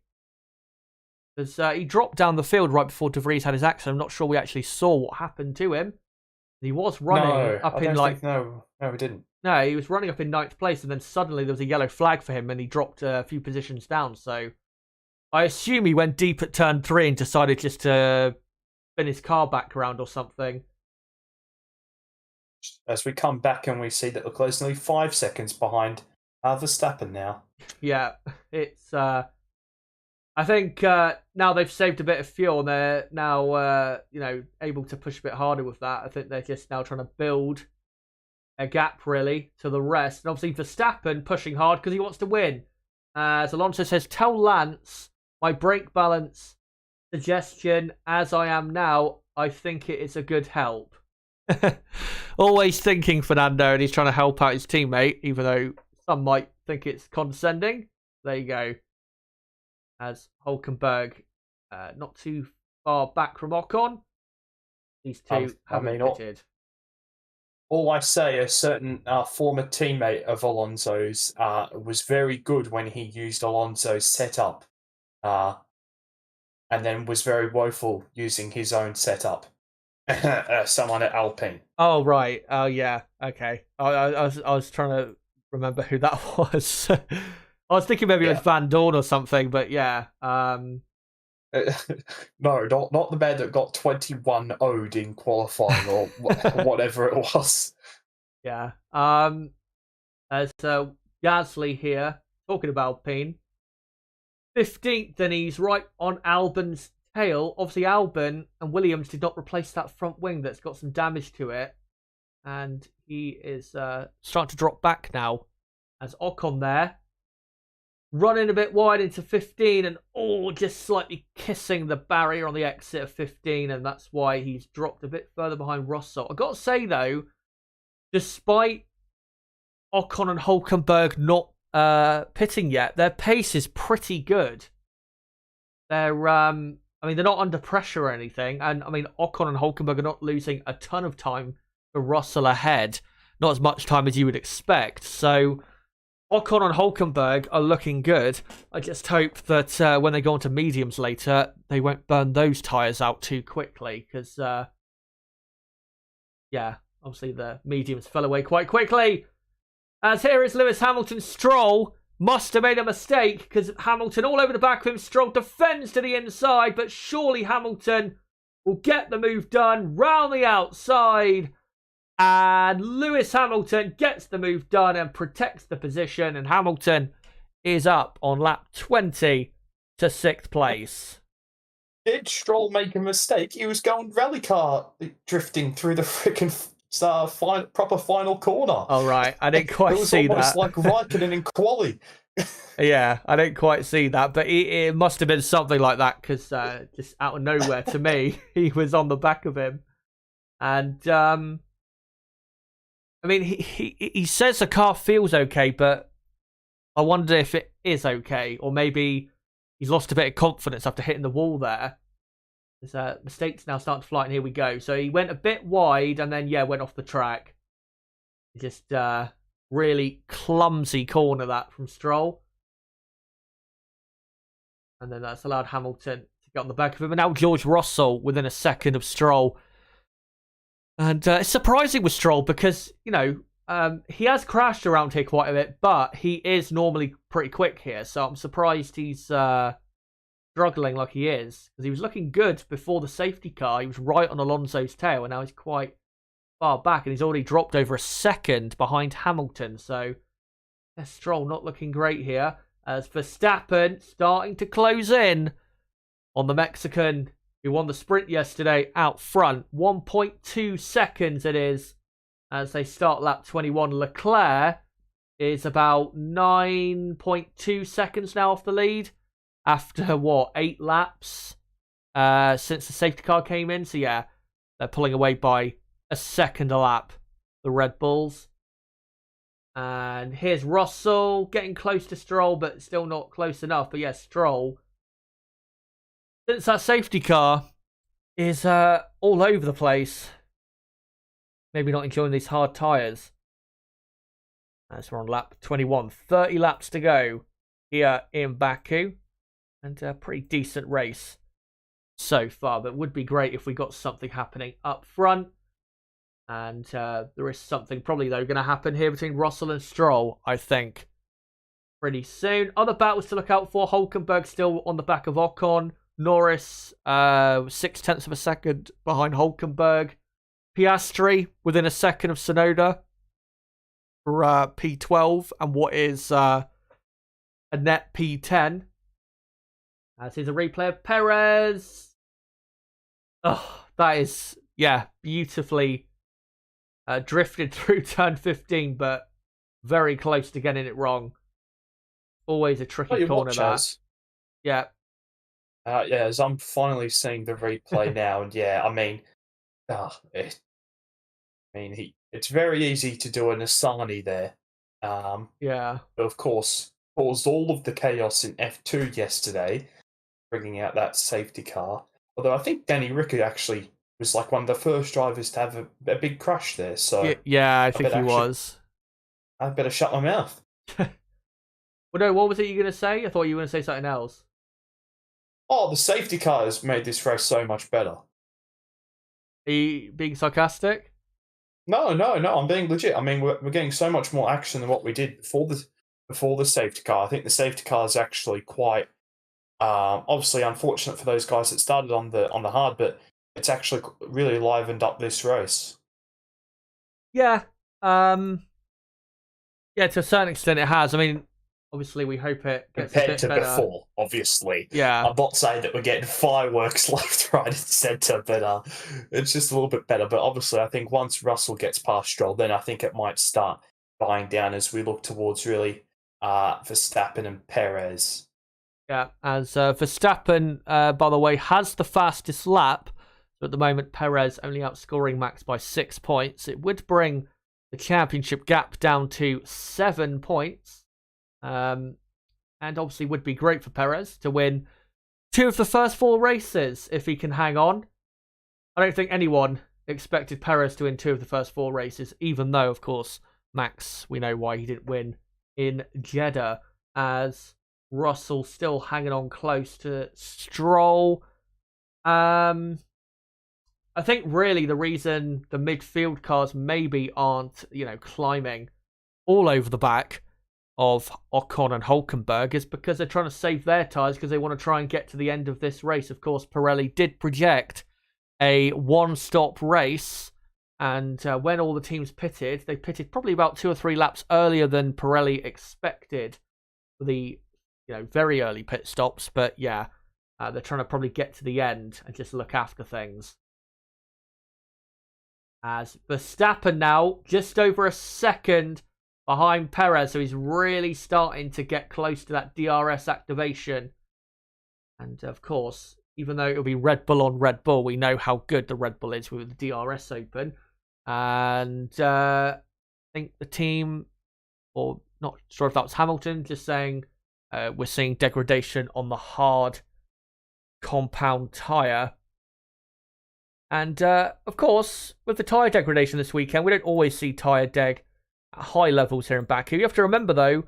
Because he dropped down the field right before De Vries had his accident. I'm not sure we actually saw what happened to him. He was running up in No, we didn't. No, he was running up in 9th place, and then suddenly there was a yellow flag for him, and he dropped a few positions down. So I assume he went deep at turn 3 and decided just to spin his car back around or something. As we come back and we see that Leclerc's nearly 5 seconds behind Verstappen now. Yeah, it's. I think now they've saved a bit of fuel, and they're now able to push a bit harder with that. I think they're just now trying to build a gap really to the rest, and obviously Verstappen pushing hard because he wants to win. As Alonso says, "Tell Lance my brake balance suggestion as I am now. I think it is a good help." Always thinking Fernando, and he's trying to help out his teammate, even though some might think it's condescending. There you go. As Hülkenberg, not too far back from Ocon. These two haven't pitted. All I say, a certain former teammate of Alonso's was very good when he used Alonso's setup, and then was very woeful using his own setup. Someone at Alpine. Oh right. Oh yeah. Okay. I was trying to remember who that was. I was thinking maybe it was Van Dorn or something, but yeah. No, not the man that got 21 owed in qualifying or whatever it was. Yeah. As Gasly here talking about Alpine, 15th, and he's right on Albon's tail. Obviously, Albon and Williams did not replace that front wing that's got some damage to it, and he is starting to drop back now. As Ocon there, running a bit wide into 15, and just slightly kissing the barrier on the exit of 15, and that's why he's dropped a bit further behind Russell. I've got to say though, despite Ocon and Hulkenberg not pitting yet, their pace is pretty good. They're they're not under pressure or anything, and Ocon and Hulkenberg are not losing a ton of time to Russell ahead, not as much time as you would expect. So Ocon and Hulkenberg are looking good. I just hope that when they go onto mediums later, they won't burn those tyres out too quickly, because obviously the mediums fell away quite quickly. As here is Lewis Hamilton. Stroll must have made a mistake, because Hamilton all over the back of him. Stroll defends to the inside, but surely Hamilton will get the move done round the outside. And Lewis Hamilton gets the move done and protects the position. And Hamilton is up on lap 20 to 6th place. Did Stroll make a mistake? He was going rally car drifting through the freaking proper final corner. Oh, right. I didn't quite see that. It was almost like Raikkonen in quali. Yeah, I didn't quite see that. But it must have been something like that, because just out of nowhere to me, he was on the back of him. And he says the car feels okay, but I wonder if it is okay, or maybe he's lost a bit of confidence after hitting the wall there. There's mistakes now starting to fly, and here we go. So he went a bit wide, and then went off the track. Just really clumsy corner that from Stroll, and then that's allowed Hamilton to get on the back of him. And now George Russell within a second of Stroll. And it's surprising with Stroll, because, he has crashed around here quite a bit, but he is normally pretty quick here. So I'm surprised he's struggling like he is, because he was looking good before the safety car. He was right on Alonso's tail, and now he's quite far back, and he's already dropped over a second behind Hamilton. So Stroll not looking great here, as Verstappen starting to close in on the Mexican who won the sprint yesterday out front. 1.2 seconds it is as they start lap 21. Leclerc is about 9.2 seconds now off the lead after 8 laps since the safety car came in. So they're pulling away by a second a lap, the Red Bulls. And here's Russell getting close to Stroll, but still not close enough. But Stroll, since that safety car is all over the place, maybe not enjoying these hard tyres. As we're on lap 21, 30 laps to go here in Baku, and a pretty decent race so far. But it would be great if we got something happening up front. And there is something probably, though, going to happen here between Russell and Stroll, I think, pretty soon. Other battles to look out for. Hulkenberg still on the back of Ocon. Norris, 0.6 of a second behind Hulkenberg. Piastri within a second of Tsunoda for P12, and what is a net P10. As is a replay of Perez. Oh, that is, beautifully drifted through turn 15, but very close to getting it wrong. Always a tricky corner, that. Yeah. As I'm finally seeing the replay now, and it's very easy to do an Asani there. But of course, caused all of the chaos in F2 yesterday, bringing out that safety car. Although I think Danny Ricky actually was like one of the first drivers to have a big crash there. So I think he was. I better shut my mouth. Well, no, what was it you were going to say? I thought you were going to say something else. Oh, the safety car has made this race so much better. Are you being sarcastic? No, I'm being legit. We're getting so much more action than what we did before the safety car. I think the safety car is actually quite Obviously, unfortunate for those guys that started on the hard, but it's actually really livened up this race. Yeah, yeah, to a certain extent it has. I mean, obviously we hope it gets a Compared bit to better. before, obviously. Yeah. I'm not saying that we're getting fireworks left, right, and centre, but it's just a little bit better. But obviously, I think once Russell gets past Stroll, then I think it might start dying down as we look towards really Verstappen and Perez. Yeah, as Verstappen, by the way, has the fastest lap. So at the moment, Perez only outscoring Max by 6 points. It would bring the championship gap down to 7 points. And obviously would be great for Perez to win 2 of the first 4 races if he can hang on. I don't think anyone expected Perez to win 2 of the first 4 races, even though, of course, Max, we know why he didn't win in Jeddah, as Russell still hanging on close to Stroll. I think really the reason the midfield cars maybe aren't, climbing all over the back of Ocon and Hulkenberg is because they're trying to save their tyres because they want to try and get to the end of this race. Of course, Pirelli did project a one-stop race, and when all the teams pitted, they pitted probably about 2 or 3 laps earlier than Pirelli expected for the very early pit stops. But yeah, they're trying to probably get to the end and just look after things. As Verstappen now just over a second behind Perez, so he's really starting to get close to that DRS activation. And of course, even though it'll be Red Bull on Red Bull, we know how good the Red Bull is with the DRS open. And I think the team, or not sure if that was Hamilton, just saying we're seeing degradation on the hard compound tyre. And of course, with the tyre degradation this weekend, we don't always see tyre deg at high levels here in Baku. You have to remember, though,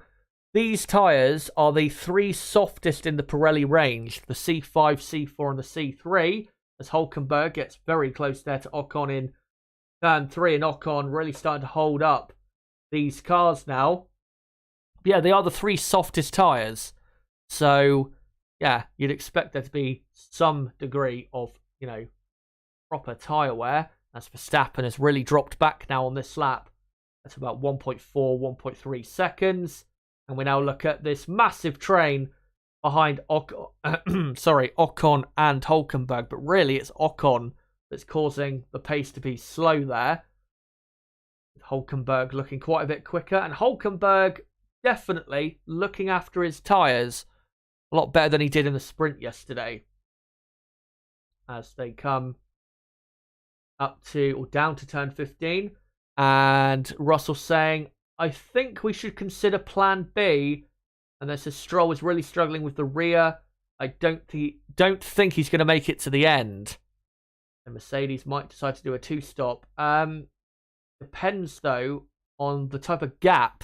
these tyres are the 3 softest in the Pirelli range, the C5, C4 and the C3, as Hulkenberg gets very close there to Ocon in turn 3, and Ocon really starting to hold up these cars now. Yeah, they are the 3 softest tyres. So, yeah, you'd expect there to be some degree of, proper tyre wear, as Verstappen has really dropped back now on this lap. That's about 1.4, 1.3 seconds. And we now look at this massive train behind Ocon and Hulkenberg. But really, it's Ocon that's causing the pace to be slow there. Hulkenberg looking quite a bit quicker. And Hulkenberg definitely looking after his tyres a lot better than he did in the sprint yesterday. As they come up to, or down to turn 15. And Russell saying, I think we should consider plan B. And this is Stroll is really struggling with the rear. I don't think he's going to make it to the end. And Mercedes might decide to do a 2-stop. Depends, though, on the type of gap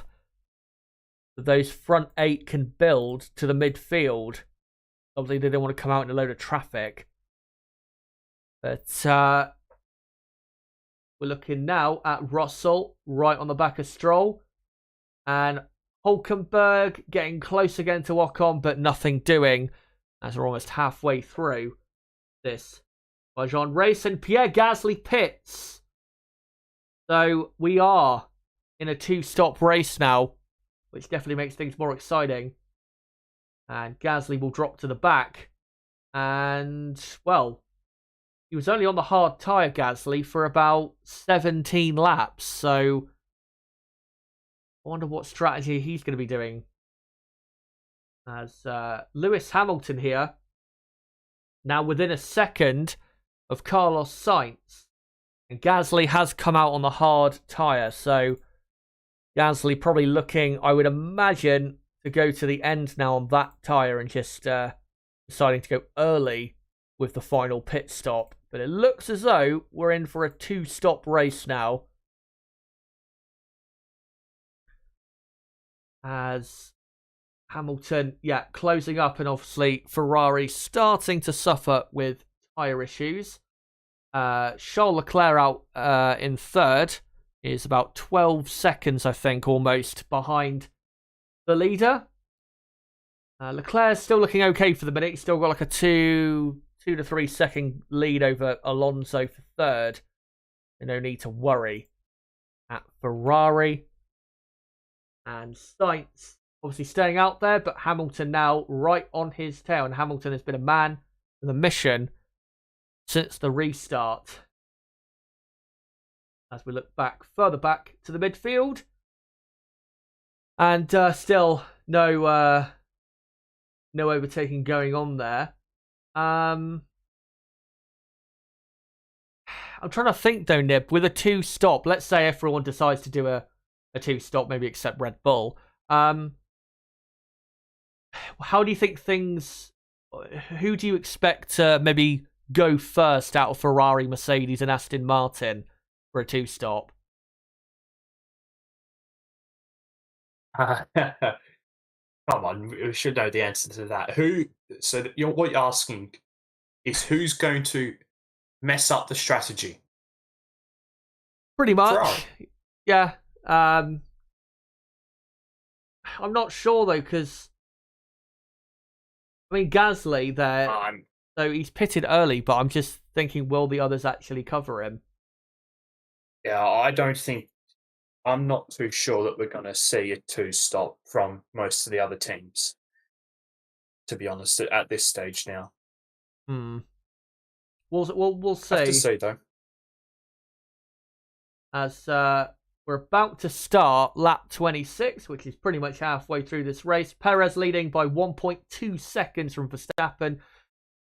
that those front 8 can build to the midfield. Obviously, they don't want to come out in a load of traffic. But we're looking now at Russell right on the back of Stroll. And Hulkenberg getting close again to Ocon, but nothing doing as we're almost halfway through this Azerbaijan race. And Pierre Gasly pits. So we are in a 2-stop race now, which definitely makes things more exciting. And Gasly will drop to the back. And, well, he was only on the hard tyre, Gasly, for about 17 laps. So I wonder what strategy he's going to be doing. As Lewis Hamilton here, now within a second of Carlos Sainz. And Gasly has come out on the hard tyre. So Gasly probably looking, I would imagine, to go to the end now on that tyre and just deciding to go early with the final pit stop. But it looks as though we're in for a 2-stop race now. As Hamilton, closing up, and obviously Ferrari starting to suffer with tyre issues. Charles Leclerc out in third is about 12 seconds, I think, almost behind the leader. Leclerc's still looking okay for the minute. He's still got like a 2 to 3 second lead over Alonso for third. No need to worry at Ferrari. And Sainz obviously staying out there, but Hamilton now right on his tail. And Hamilton has been a man with a mission since the restart. As we look further back to the midfield. And still no overtaking going on there. I'm trying to think though, Nib, with a 2-stop, let's say everyone decides to do a 2-stop, maybe except Red Bull. How do you think who do you expect to maybe go first out of Ferrari, Mercedes and Aston Martin for a 2-stop? Come on, we should know the answer to that. What you're asking is who's going to mess up the strategy? Pretty much. Ferrari. Yeah. I'm not sure though, because I mean Gasly there. So he's pitted early, but I'm just thinking, will the others actually cover him? Yeah, I'm not too sure that we're going to see a 2-stop from most of the other teams, to be honest, at this stage now. We'll see. Have to see, though. As we're about to start lap 26, which is pretty much halfway through this race. Perez leading by 1.2 seconds from Verstappen.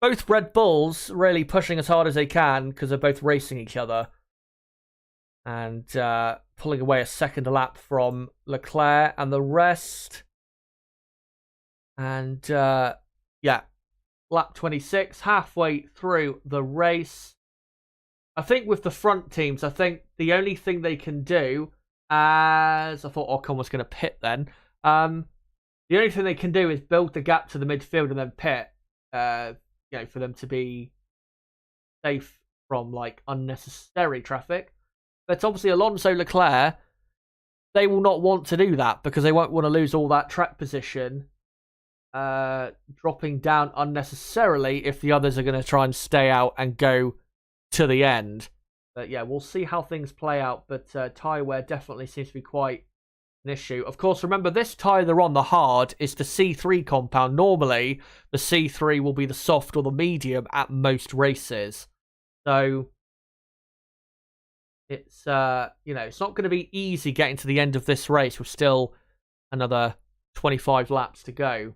Both Red Bulls really pushing as hard as they can because they're both racing each other. And pulling away a second lap from Leclerc and the rest. And yeah, lap 26, halfway through the race. I think with the front teams, I think the only thing they can do, as I thought Ocon was going to pit then, the only thing they can do is build the gap to the midfield and then pit, for them to be safe from like unnecessary traffic. But obviously Alonso, Leclerc, they will not want to do that because they won't want to lose all that track position, dropping down unnecessarily if the others are going to try and stay out and go to the end. But yeah, we'll see how things play out. But tyre wear definitely seems to be quite an issue. Of course, remember this tyre they're on, the hard, is the C3 compound. Normally, the C3 will be the soft or the medium at most races. So it's it's not going to be easy getting to the end of this race with still another 25 laps to go.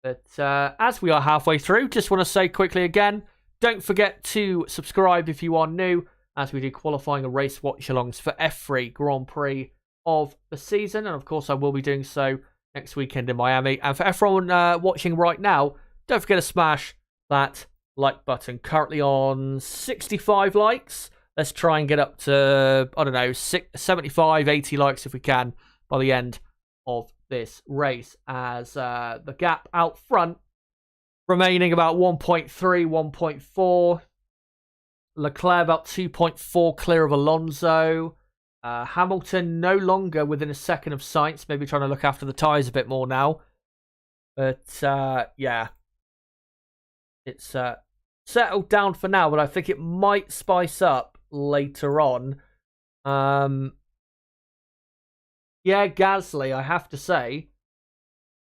But as we are halfway through, just want to say quickly again, don't forget to subscribe if you are new, as we do qualifying and race watch-alongs for every Grand Prix of the season. And of course, I will be doing so next weekend in Miami. And for everyone watching right now, don't forget to smash that like button. Currently on 65 likes. Let's try and get up to, 75, 80 likes if we can by the end of this race. As the gap out front remaining about 1.3, 1.4. Leclerc about 2.4 clear of Alonso. Hamilton no longer within a second of Sainz. Maybe trying to look after the tyres a bit more now. But yeah. It's settled down for now, but I think it might spice up later on. Yeah, Gasly, I have to say,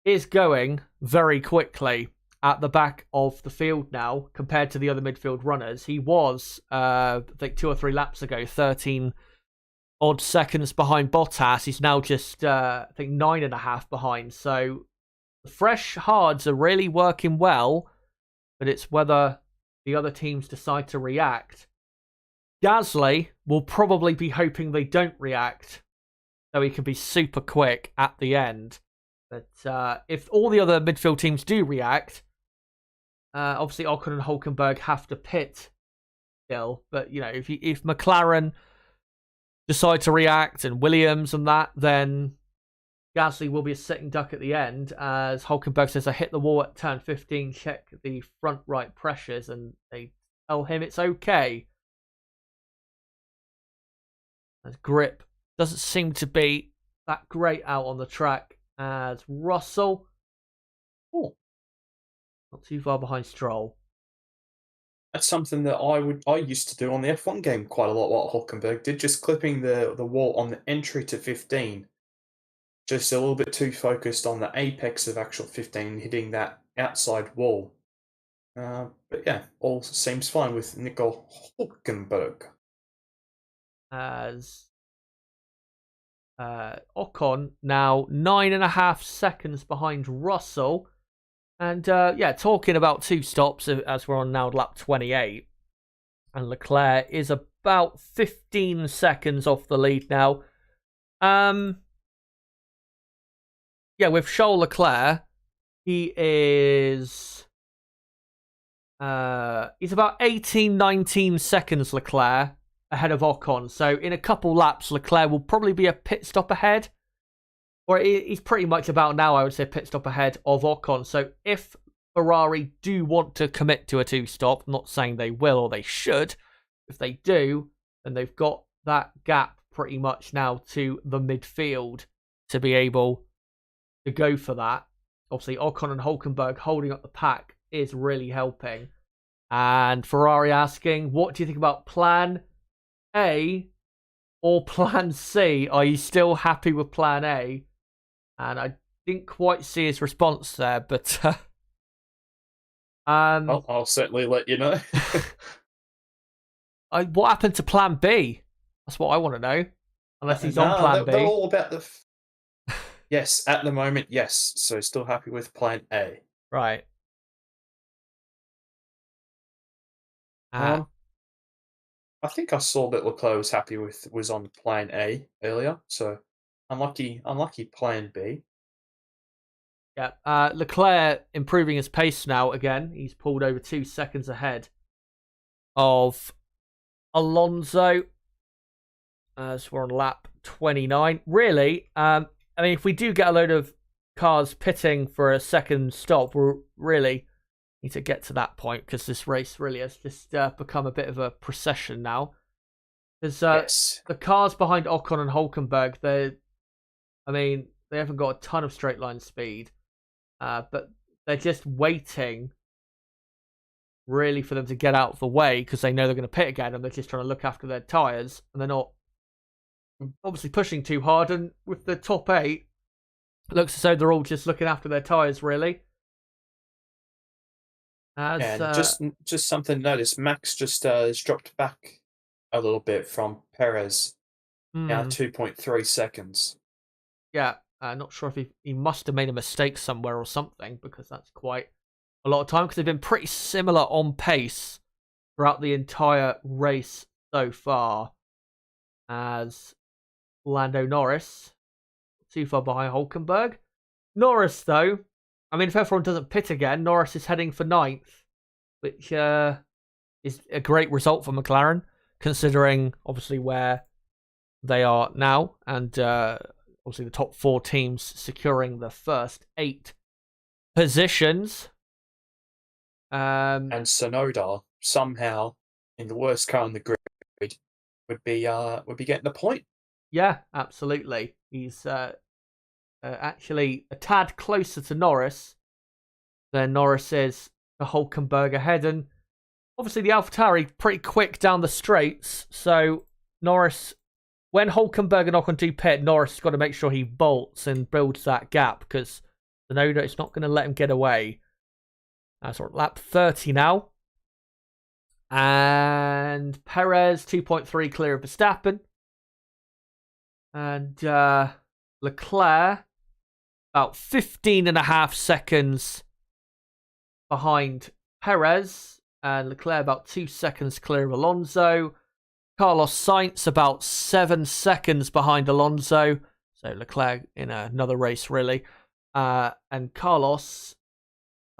is going very quickly at the back of the field now compared to the other midfield runners. He was, I think 2 or 3 laps ago, 13 odd seconds behind Bottas. He's now just, I think 9.5 behind. So the fresh hards are really working well, but it's whether the other teams decide to react. Gasly will probably be hoping they don't react, so he can be super quick at the end. But if all the other midfield teams do react, obviously Ocon and Hülkenberg have to pit still. But if McLaren decide to react and Williams and that, then Gasly will be a sitting duck at the end, as Hülkenberg says, I hit the wall at turn 15, check the front right pressures, and they tell him it's okay. As grip doesn't seem to be that great out on the track, as Russell Not too far behind Stroll. That's something that I used to do on the F1 game quite a lot. What Hulkenberg did, just clipping the wall on the entry to 15, just a little bit too focused on the apex of actual 15, hitting that outside wall. But yeah, all seems fine with Nico Hulkenberg. As Ocon now 9.5 seconds behind Russell. And yeah, talking about 2 stops as we're on now lap 28. And Leclerc is about 15 seconds off the lead now. Yeah, with Charles Leclerc, he is... he's about 18, 19 seconds, Leclerc, ahead of Ocon. So in a couple laps, Leclerc will probably be a pit stop ahead. Or he's pretty much about now, I would say, pit stop ahead of Ocon. So if Ferrari do want to commit to a 2-stop, I'm not saying they will or they should, if they do, then they've got that gap pretty much now to the midfield to be able to go for that. Obviously, Ocon and Hulkenberg holding up the pack is really helping. And Ferrari asking, what do you think about plan A or plan C? Are you still happy with plan A? And I didn't quite see his response there, but Well, I'll certainly let you know. what happened to plan B? That's what I want to know. Unless he's on plan B. They're all about the... Yes, at the moment, yes. So still happy with plan A. Right. I think I saw that Leclerc was on plan A earlier, so unlucky plan B. Yeah, Leclerc improving his pace now again. He's pulled over 2 seconds ahead of Alonso as we're on lap 29. Really, I mean, if we do get a load of cars pitting for a second stop, we'll really need to get to that point because this race really has just become a bit of a procession now. Because Yes. the cars behind Ocon and Hulkenberg, they haven't got a ton of straight line speed, but they're just waiting really for them to get out of the way because they know they're going to pit again, and they're just trying to look after their tyres, and they're not obviously pushing too hard. And with the top 8, it looks as though they're all just looking after their tyres, really. And just something to notice, Max just has dropped back a little bit from Perez, now 2.3 seconds. Yeah, not sure if he must have made a mistake somewhere or something, because that's quite a lot of time, because they've been pretty similar on pace throughout the entire race so far. As Lando Norris, too far behind Hulkenberg. Norris, though, I mean, if everyone doesn't pit again, Norris is heading for 9th, which is a great result for McLaren, considering, obviously, where they are now, and obviously the top 4 teams securing the first 8 positions. And Tsunoda, somehow, in the worst car on the grid, would be getting the point. Yeah, absolutely. He's actually a tad closer to Norris than Norris is to Hulkenberg ahead. And obviously the AlphaTauri pretty quick down the straights. So Norris, when Hulkenberg and Ocon do pit, Norris has got to make sure he bolts and builds that gap, because Tsunoda is not going to let him get away. So we're at lap 30 now. And Perez, 2.3 clear of Verstappen. And Leclerc, about 15.5 seconds behind Perez. And Leclerc about 2 seconds clear of Alonso. Carlos Sainz about 7 seconds behind Alonso. So Leclerc in another race, really. And Carlos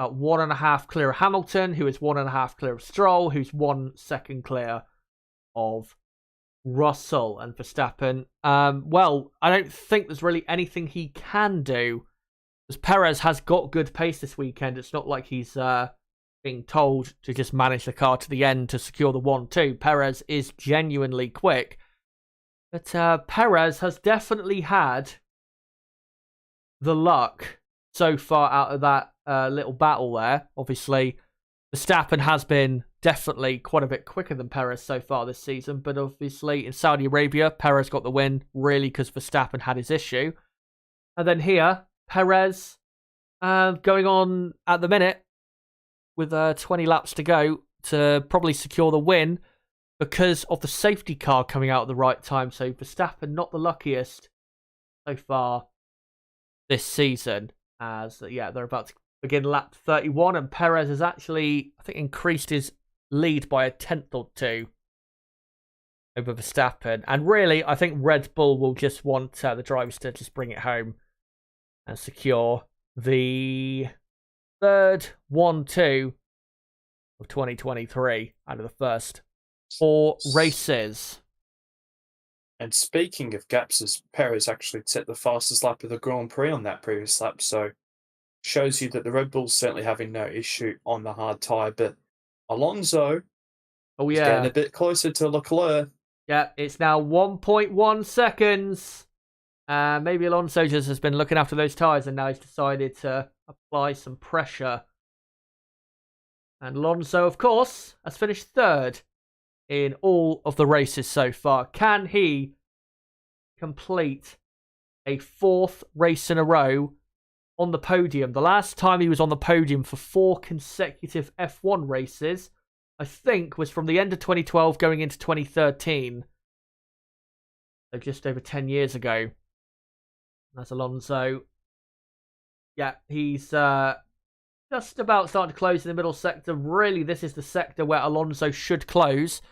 about 1.5 clear of Hamilton, who is 1.5 clear of Stroll, who's 1 second clear of Russell. And Verstappen, well, I don't think there's really anything he can do, because Perez has got good pace this weekend. It's not like he's being told to just manage the car to the end to secure the 1-2. Perez is genuinely quick. But Perez has definitely had the luck so far out of that little battle there. Obviously, Verstappen has been definitely quite a bit quicker than Perez so far this season, but obviously in Saudi Arabia, Perez got the win really because Verstappen had his issue. And then here, Perez going on at the minute with 20 laps to go to probably secure the win because of the safety car coming out at the right time. So Verstappen not the luckiest so far this season, as they're about to begin lap 31, and Perez has actually, I think, increased his lead by a tenth or two over Verstappen. And really, I think Red Bull will just want the drivers to just bring it home and secure the third 1-2 of 2023 out of the first 4 races. And speaking of gaps, as Perez actually set the fastest lap of the Grand Prix on that previous lap, so shows you that the Red Bull's certainly having no issue on the hard tyre. But Alonso is getting a bit closer to Leclerc. Yeah, it's now 1.1 seconds. Maybe Alonso just has been looking after those tyres and now he's decided to apply some pressure. And Alonso, of course, has finished third in all of the races so far. Can he complete a 4th race in a row on the podium? The last time he was on the podium for 4 consecutive F1 races, I think, was from the end of 2012 going into 2013. So just over 10 years ago. That's Alonso. Yeah, he's just about starting to close in the middle sector. Really, this is the sector where Alonso should close.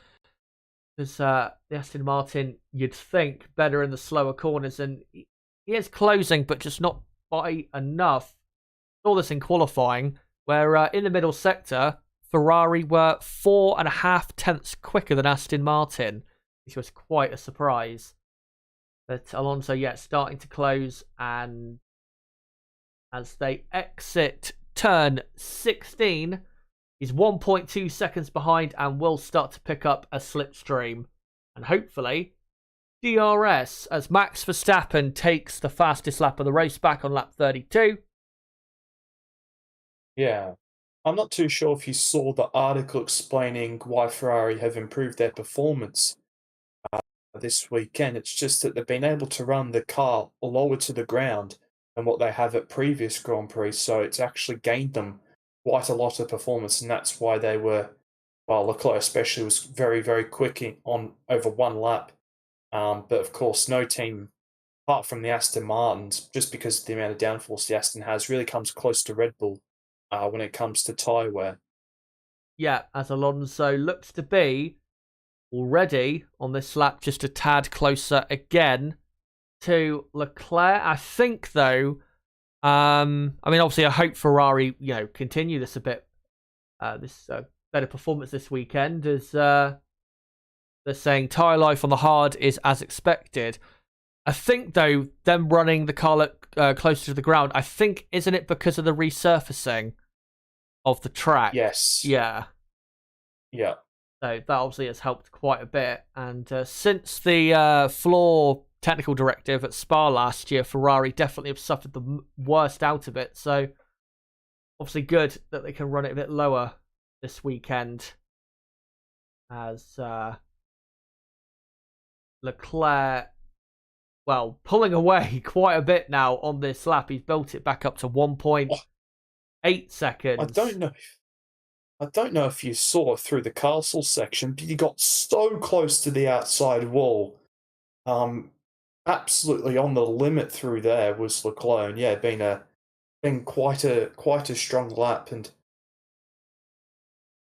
Because the Aston Martin, you'd think, better in the slower corners. And he is closing, but just not by enough. Saw this in qualifying, where in the middle sector, Ferrari were 4.5 tenths quicker than Aston Martin, which was quite a surprise. But Alonso, starting to close, and as they exit turn 16, he's 1.2 seconds behind and will start to pick up a slipstream. And hopefully, DRS, as Max Verstappen takes the fastest lap of the race back on lap 32. Yeah. I'm not too sure if you saw the article explaining why Ferrari have improved their performance this weekend. It's just that they've been able to run the car lower to the ground than what they have at previous Grand Prix, so it's actually gained them quite a lot of performance, and that's why they were, Leclerc especially was very, very quick on over 1 lap. But of course, no team, apart from the Aston Martins, just because of the amount of downforce the Aston has, really comes close to Red Bull when it comes to tyre wear. Yeah, as Alonso looks to be already on this lap just a tad closer again to Leclerc. I think, though, obviously I hope Ferrari, continue this a bit, this better performance this weekend, as they're saying tyre life on the hard is as expected. I think, though, them running the car closer to the ground, I think, isn't it because of the resurfacing of the track? Yes. Yeah. Yeah. So that obviously has helped quite a bit. And since the floor technical directive at Spa last year, Ferrari definitely have suffered the worst out of it. So obviously good that they can run it a bit lower this weekend. As Leclerc, pulling away quite a bit now on this lap. He's built it back up to 1.8 seconds. I don't know if you saw through the castle section, but he got so close to the outside wall. Absolutely on the limit through there was Leclerc. And yeah, been quite a strong lap. And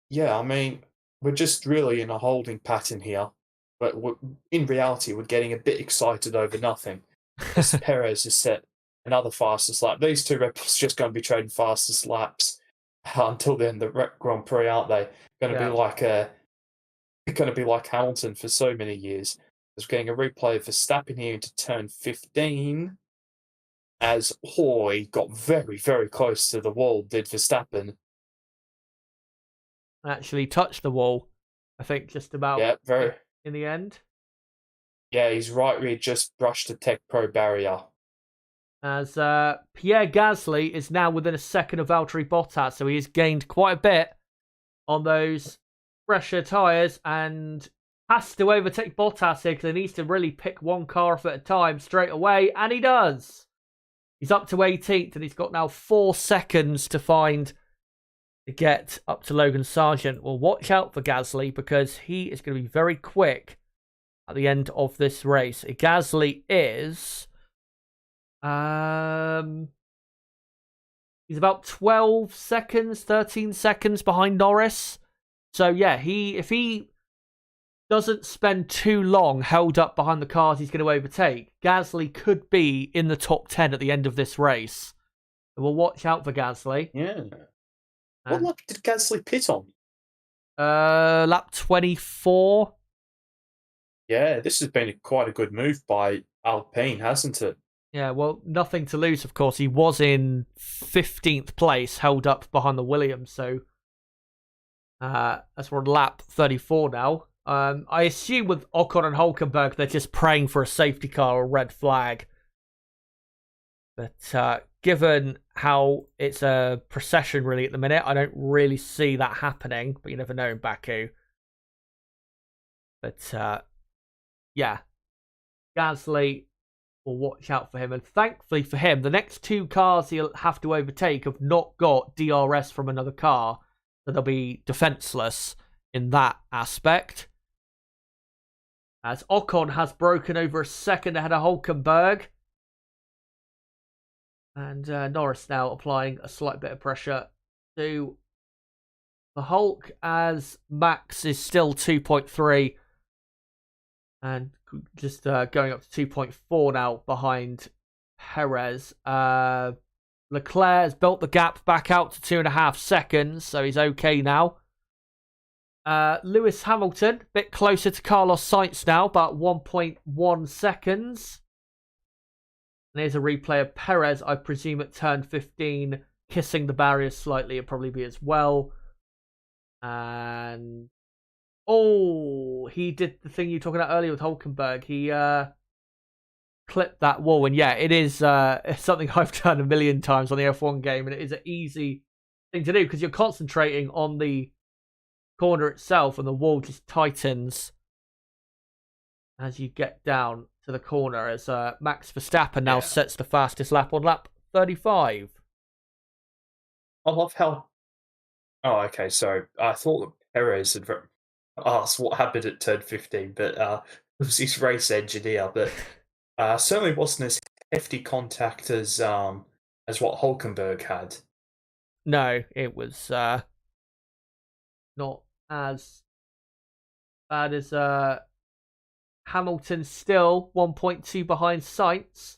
yeah, we're just really in a holding pattern here. But in reality, we're getting a bit excited over nothing. As Perez has set another fastest lap. These two Red Bulls just going to be trading fastest laps until the end of the Grand Prix, aren't they? Going to be like Hamilton for so many years. There's getting a replay of Verstappen here into turn 15, as he got very, very close to the wall, did Verstappen. Actually touched the wall, I think, just about in the end. Yeah, his right rear just brushed the Tech Pro barrier. as Pierre Gasly is now within a second of Valtteri Bottas, so he has gained quite a bit on those fresher tyres and has to overtake Bottas here because he needs to really pick one car off at a time straight away, and he does. He's up to 18th, and he's got now 4 seconds to get up to Logan Sargent. Well, watch out for Gasly because he is going to be very quick at the end of this race. Gasly is... he's about 12 seconds, 13 seconds behind Norris. So, yeah, if he doesn't spend too long held up behind the cars he's going to overtake, Gasly could be in the top 10 at the end of this race. So we'll watch out for Gasly. Yeah. What lap did Gasly pit on? Lap 24. Yeah, this has been quite a good move by Alpine, hasn't it? Yeah, well, nothing to lose, of course. He was in 15th place, held up behind the Williams. So that's we're on lap 34 now. I assume with Ocon and Hulkenberg, they're just praying for a safety car or red flag. But given how it's a procession really at the minute, I don't really see that happening. But you never know in Baku. But yeah, Gasly will watch out for him. And thankfully for him, the next 2 cars he'll have to overtake have not got DRS from another car. So they'll be defenseless in that aspect. As Ocon has broken over a second ahead of Hulkenberg. And Norris now applying a slight bit of pressure to the Hulk as Max is still 2.3. And just going up to 2.4 now behind Perez. Leclerc has built the gap back out to 2.5 seconds, so he's okay now. Lewis Hamilton, a bit closer to Carlos Sainz now, about 1.1 seconds. And here's a replay of Perez, I presume at turn 15, kissing the barriers slightly. It'll probably be as well. And... oh, he did the thing you were talking about earlier with Hulkenberg. He clipped that wall. And yeah, it is something I've done a million times on the F1 game. And it is an easy thing to do because you're concentrating on the corner itself and the wall just tightens as you get down to the corner as Max Verstappen now sets the fastest lap on lap 35. I love how... oh, okay, so I thought that Perez had asked what happened at turn 15, but it was his race engineer, but certainly wasn't as hefty contact as what Hulkenberg had. No, it was not as bad as Hamilton, still 1.2 behind Sainz.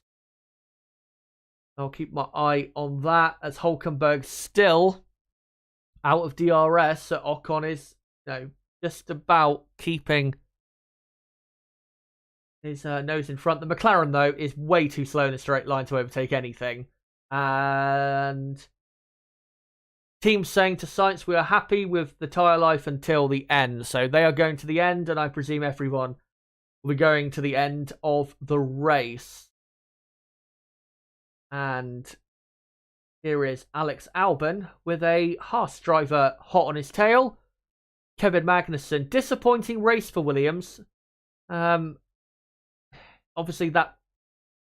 I'll keep my eye on that as Hulkenberg still out of DRS. So Ocon is, just about keeping his nose in front. The McLaren, though, is way too slow in a straight line to overtake anything. And teams saying to Sainz, we are happy with the tyre life until the end. So they are going to the end, and I presume everyone will be going to the end of the race. And here is Alex Albon with a Haas driver hot on his tail. Kevin Magnussen, disappointing race for Williams. Obviously that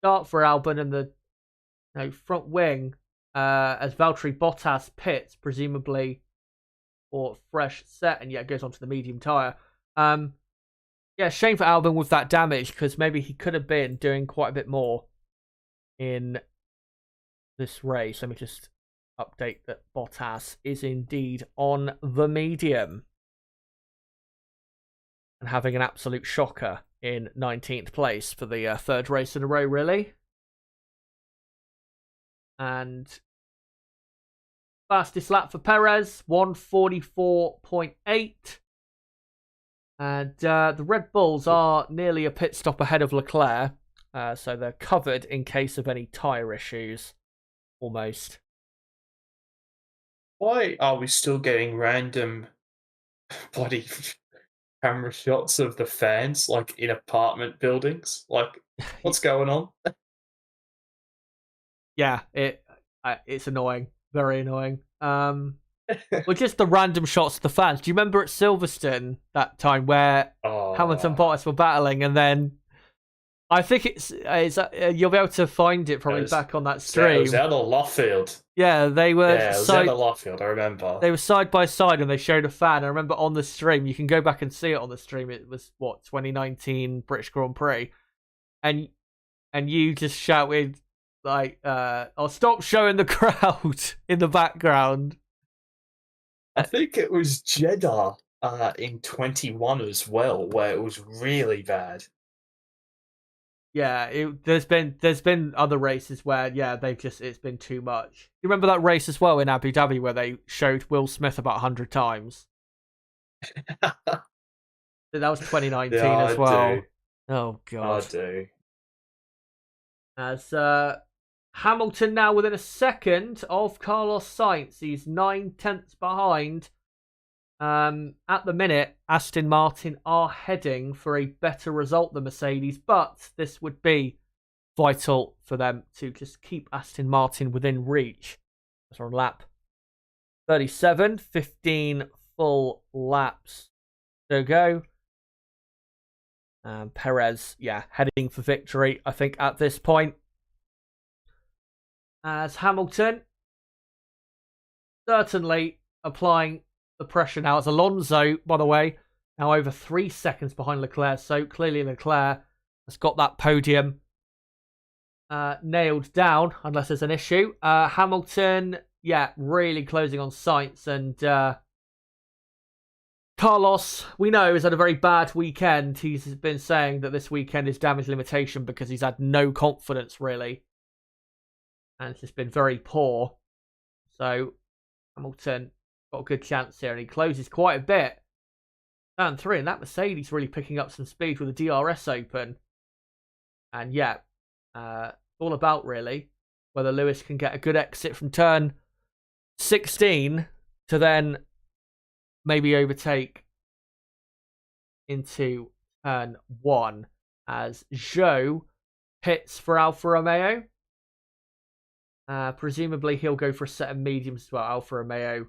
start for Albon and the front wing as Valtteri Bottas pits, presumably for fresh set, and it goes on to the medium tyre. Shame for Albon with that damage because maybe he could have been doing quite a bit more in this race. Let me just update that Bottas is indeed on the medium and having an absolute shocker in 19th place for the third race in a row, really. And fastest lap for Perez, 1:44.8. And the Red Bulls are nearly a pit stop ahead of Leclerc, so they're covered in case of any tyre issues. Almost. Why are we still getting random bloody camera shots of the fans, like in apartment buildings? Like, what's going on? yeah, it's annoying, very annoying. Well, just the random shots of the fans. Do you remember at Silverstone that time where Hamilton and Oh, Bottas were battling, and then I think you'll be able to find it probably was, back on that it was stream. out of Luffield. Yeah, they were Yeah, it was out of Luffield, I remember. They were side by side, and they showed a fan. I remember on the stream, you can go back and see it on the stream. It was 2019 British Grand Prix, and you just shouted like, "I'll stop showing the crowd" in the background. I think it was Jeddah in 21 as well, where it was really bad. Yeah, there's been other races where it's been too much. You remember that race as well in Abu Dhabi where they showed Will Smith about 100 times? That was 2019 Yeah, as well. do. Oh god. I do. As Hamilton now within a second of Carlos Sainz. He's 9/10 behind. At the minute, Aston Martin are heading for a better result than Mercedes, but this would be vital for them to just keep Aston Martin within reach. That's on lap 37, 15 full laps to go. Perez, heading for victory, I think, at this point. As Hamilton certainly applying the pressure now, as Alonso, by the way, now over 3 seconds behind Leclerc. So clearly Leclerc has got that podium nailed down, unless there's an issue. Hamilton, really closing on Sainz, and Carlos, we know, has had a very bad weekend. He's been saying that this weekend is damage limitation because he's had no confidence, really. And it's just been very poor. So Hamilton got a good chance here, and he closes quite a bit. Turn 3, and that Mercedes really picking up some speed with the DRS open. And all about, really, whether Lewis can get a good exit from turn 16 to then maybe overtake into turn 1 as Joe pits for Alfa Romeo. Presumably he'll go for a set of mediums as well. Alfa Romeo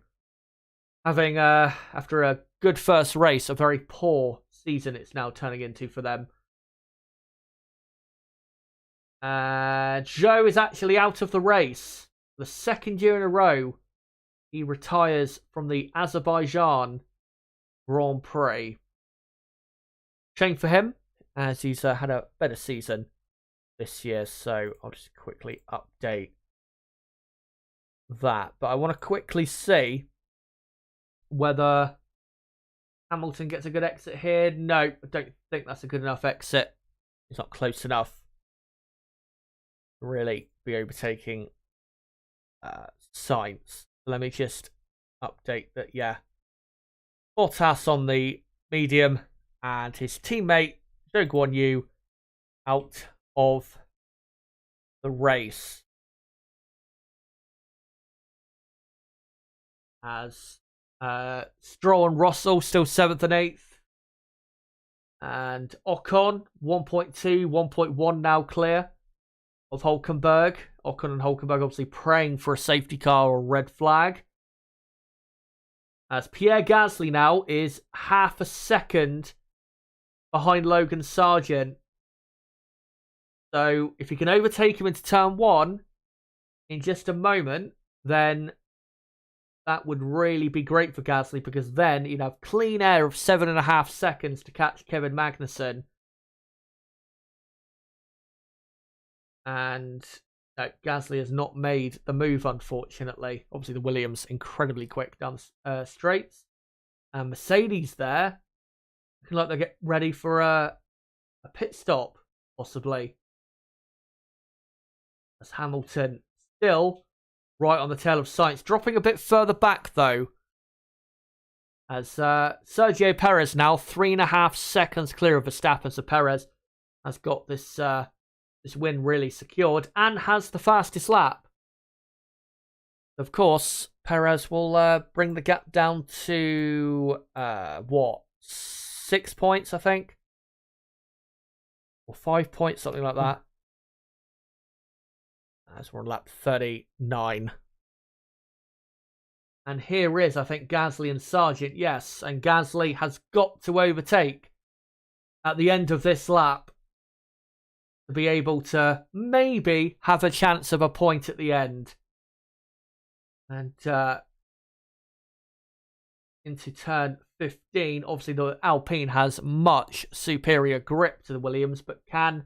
having, after a good first race, a very poor season it's now turning into for them. Joe is actually out of the race. For the second year in a row, he retires from the Azerbaijan Grand Prix. Shame for him, as he's had a better season this year. So I'll just quickly update that. But I want to quickly see whether Hamilton gets a good exit here. No, I don't think that's a good enough exit. It's not close enough to really be overtaking Sainz. Let me just update that, Bottas on the medium and his teammate, Zhou Guan Yu, out of the race. As Stroll and Russell still 7th and 8th. And Ocon, 1.2, 1.1 now clear of Hülkenberg. Ocon and Hülkenberg obviously praying for a safety car or a red flag. As Pierre Gasly now is half a second behind Logan Sargent. So if he can overtake him into turn 1 in just a moment, then that would really be great for Gasly, because then he'd have clean air of 7.5 seconds to catch Kevin Magnussen. And Gasly has not made the move, unfortunately. Obviously, the Williams incredibly quick down the straights. And Mercedes there, looking like they get ready for a pit stop, possibly. As Hamilton still right on the tail of Sainz, dropping a bit further back though. As Sergio Perez now 3.5 seconds clear of Verstappen, so Perez has got this win really secured and has the fastest lap. Of course, Perez will bring the gap down to 6 points, I think, or 5 points, something like that. as we're on lap 39. And here is, I think, Gasly and Sargent. Yes, and Gasly has got to overtake at the end of this lap to be able to maybe have a chance of a point at the end. And into turn 15, obviously the Alpine has much superior grip to the Williams, but can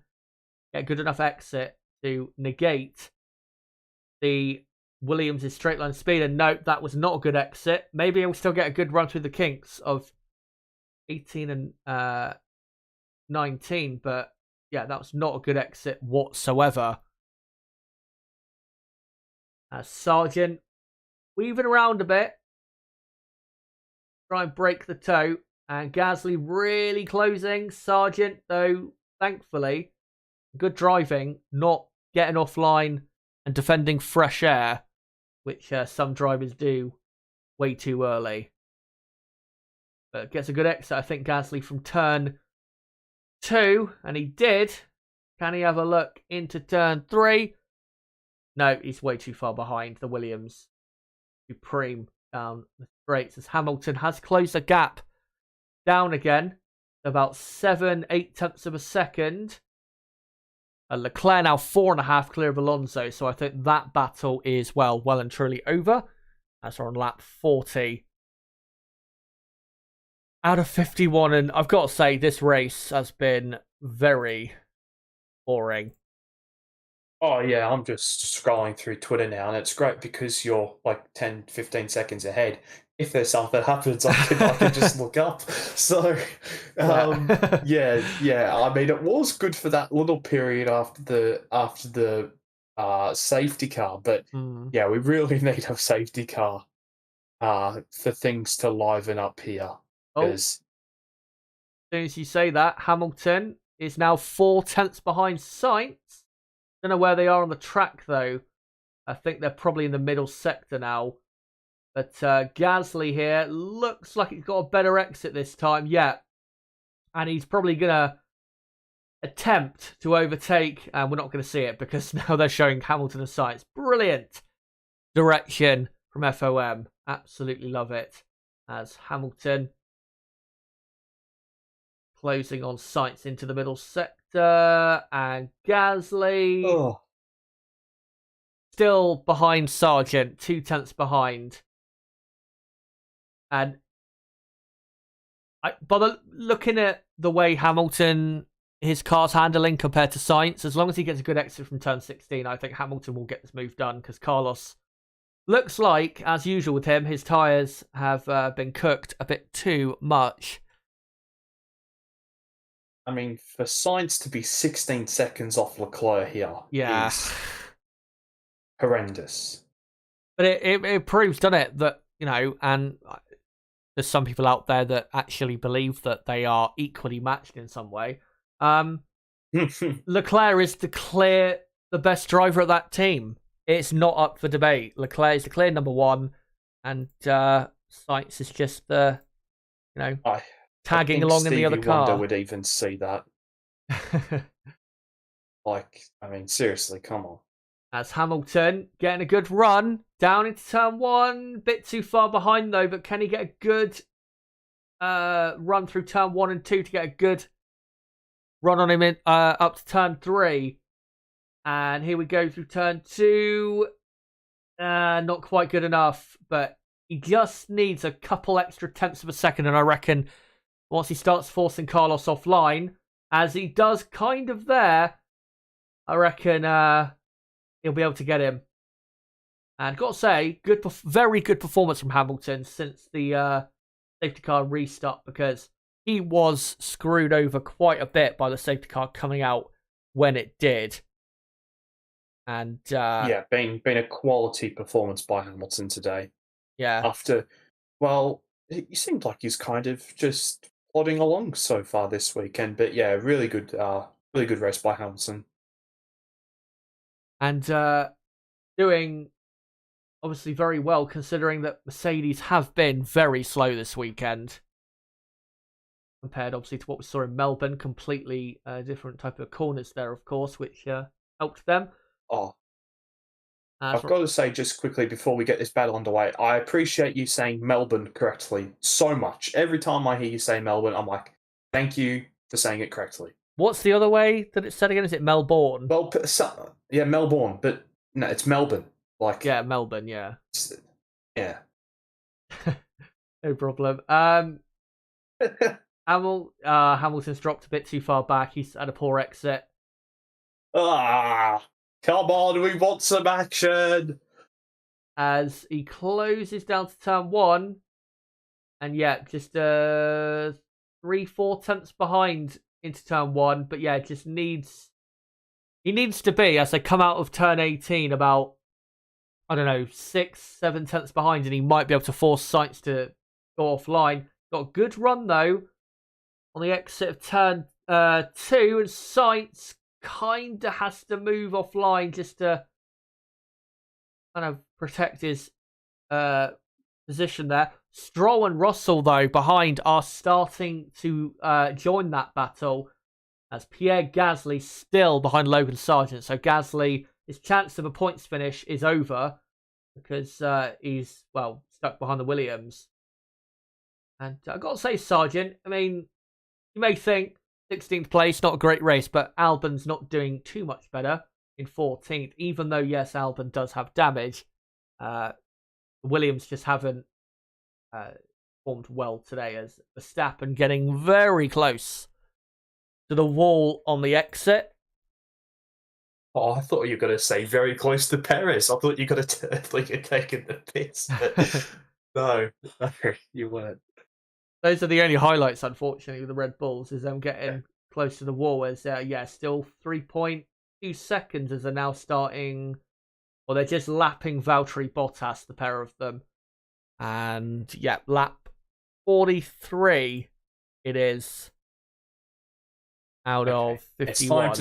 get a good enough exit to negate the Williams' straight line speed. And note, that was not a good exit. Maybe he'll still get a good run through the kinks of 18 and 19, but yeah, that was not a good exit whatsoever. Sargent weaving around a bit, try and break the toe, and Gasly really closing. Sargent, though, thankfully, good driving, not getting offline and defending fresh air, which some drivers do way too early. But gets a good exit, I think, Gasly from turn 2, and he did. Can he have a look into turn 3? No, he's way too far behind the Williams. Supreme down the straights as Hamilton has closed the gap down again, about 7-8 tenths of a second. Leclerc now 4.5 clear of Alonso, so I think that battle is well and truly over as we're on lap 40 out of 51. And I've got to say, this race has been very boring. Oh, yeah, I'm just scrolling through Twitter now, and it's great because you're like 10, 15 seconds ahead. If there's something that happens, I can just look up. So, yeah. I mean, it was good for that little period after the safety car, but yeah, we really need a safety car for things to liven up here. As soon as you say that, Hamilton is now 4 tenths behind Sainz. Don't know where they are on the track, though. I think they're probably in the middle sector now. But Gasly here looks like he's got a better exit this time. Yeah. And he's probably going to attempt to overtake. And we're not going to see it because now they're showing Hamilton and Sainz. Brilliant direction from FOM. Absolutely love it. As Hamilton closing on Sainz into the middle sector. And Gasly still behind Sargent, 2 tenths behind. And looking at the way Hamilton, his car's handling compared to Sainz, as long as he gets a good exit from turn 16, I think Hamilton will get this move done because Carlos looks like, as usual with him, his tyres have been cooked a bit too much. I mean, for Sainz to be 16 seconds off Leclerc here is horrendous. But it proves, doesn't it, that, you know, and there's some people out there that actually believe that they are equally matched in some way. Leclerc is the best driver of that team. It's not up for debate. Leclerc is the clear number one, and Sainz is just the, tagging along in the other car. Wonder would even see that. Seriously, come on. As Hamilton getting a good run down into turn 1, bit too far behind though, but can he get a good run through turn 1 and 2 to get a good run on him up to turn 3? And here we go through turn 2. Not quite good enough, but he just needs a couple extra tenths of a second, and I reckon once he starts forcing Carlos offline, as he does kind of there, I reckon he'll be able to get him. And got to say, very good performance from Hamilton since the safety car restart, because he was screwed over quite a bit by the safety car coming out when it did. And been a quality performance by Hamilton today. Yeah. He seemed like he's kind of just plodding along so far this weekend. But yeah, really good race by Hamilton. And doing obviously very well, considering that Mercedes have been very slow this weekend. Compared obviously to what we saw in Melbourne, completely different type of corners there, of course, which helped them. Oh, I've got to say just quickly before we get this battle underway, I appreciate you saying Melbourne correctly so much. Every time I hear you say Melbourne, I'm like, thank you for saying it correctly. What's the other way that it's said again? Is it Melbourne? Well, yeah, Melbourne, but no, it's Melbourne. Like, yeah, Melbourne. Yeah. Yeah. No problem. Hamilton's dropped a bit too far back. He's had a poor exit. Come on, we want some action. As he closes down to turn 1, and yeah, just 3-4 tenths behind into turn 1, but yeah, just needs to be, as they come out of turn 18, about, I don't know, 6-7 tenths behind, and he might be able to force Sainz to go offline. Got a good run though on the exit of turn 2, and Sainz kind of has to move offline just to kind of protect his position there. Stroll and Russell, though, behind are starting to join that battle, as Pierre Gasly still behind Logan Sargent. So Gasly, his chance of a points finish is over because he's, well, stuck behind the Williams. And I've got to say, Sargent, I mean, you may think 16th place, not a great race, but Albon's not doing too much better in 14th, even though, yes, Albon does have damage. The Williams just haven't performed well today, as Verstappen getting very close to the wall on the exit. Oh, I thought you were going to say very close to Perez. I thought you were going to like you're taking the piss. But no, you weren't. Those are the only highlights, unfortunately, with the Red Bulls, is them getting close to the wall. As still 3.2 seconds as they're now starting. Well, they're just lapping Valtteri Bottas, the pair of them. And yeah, lap 43 it is out of 51.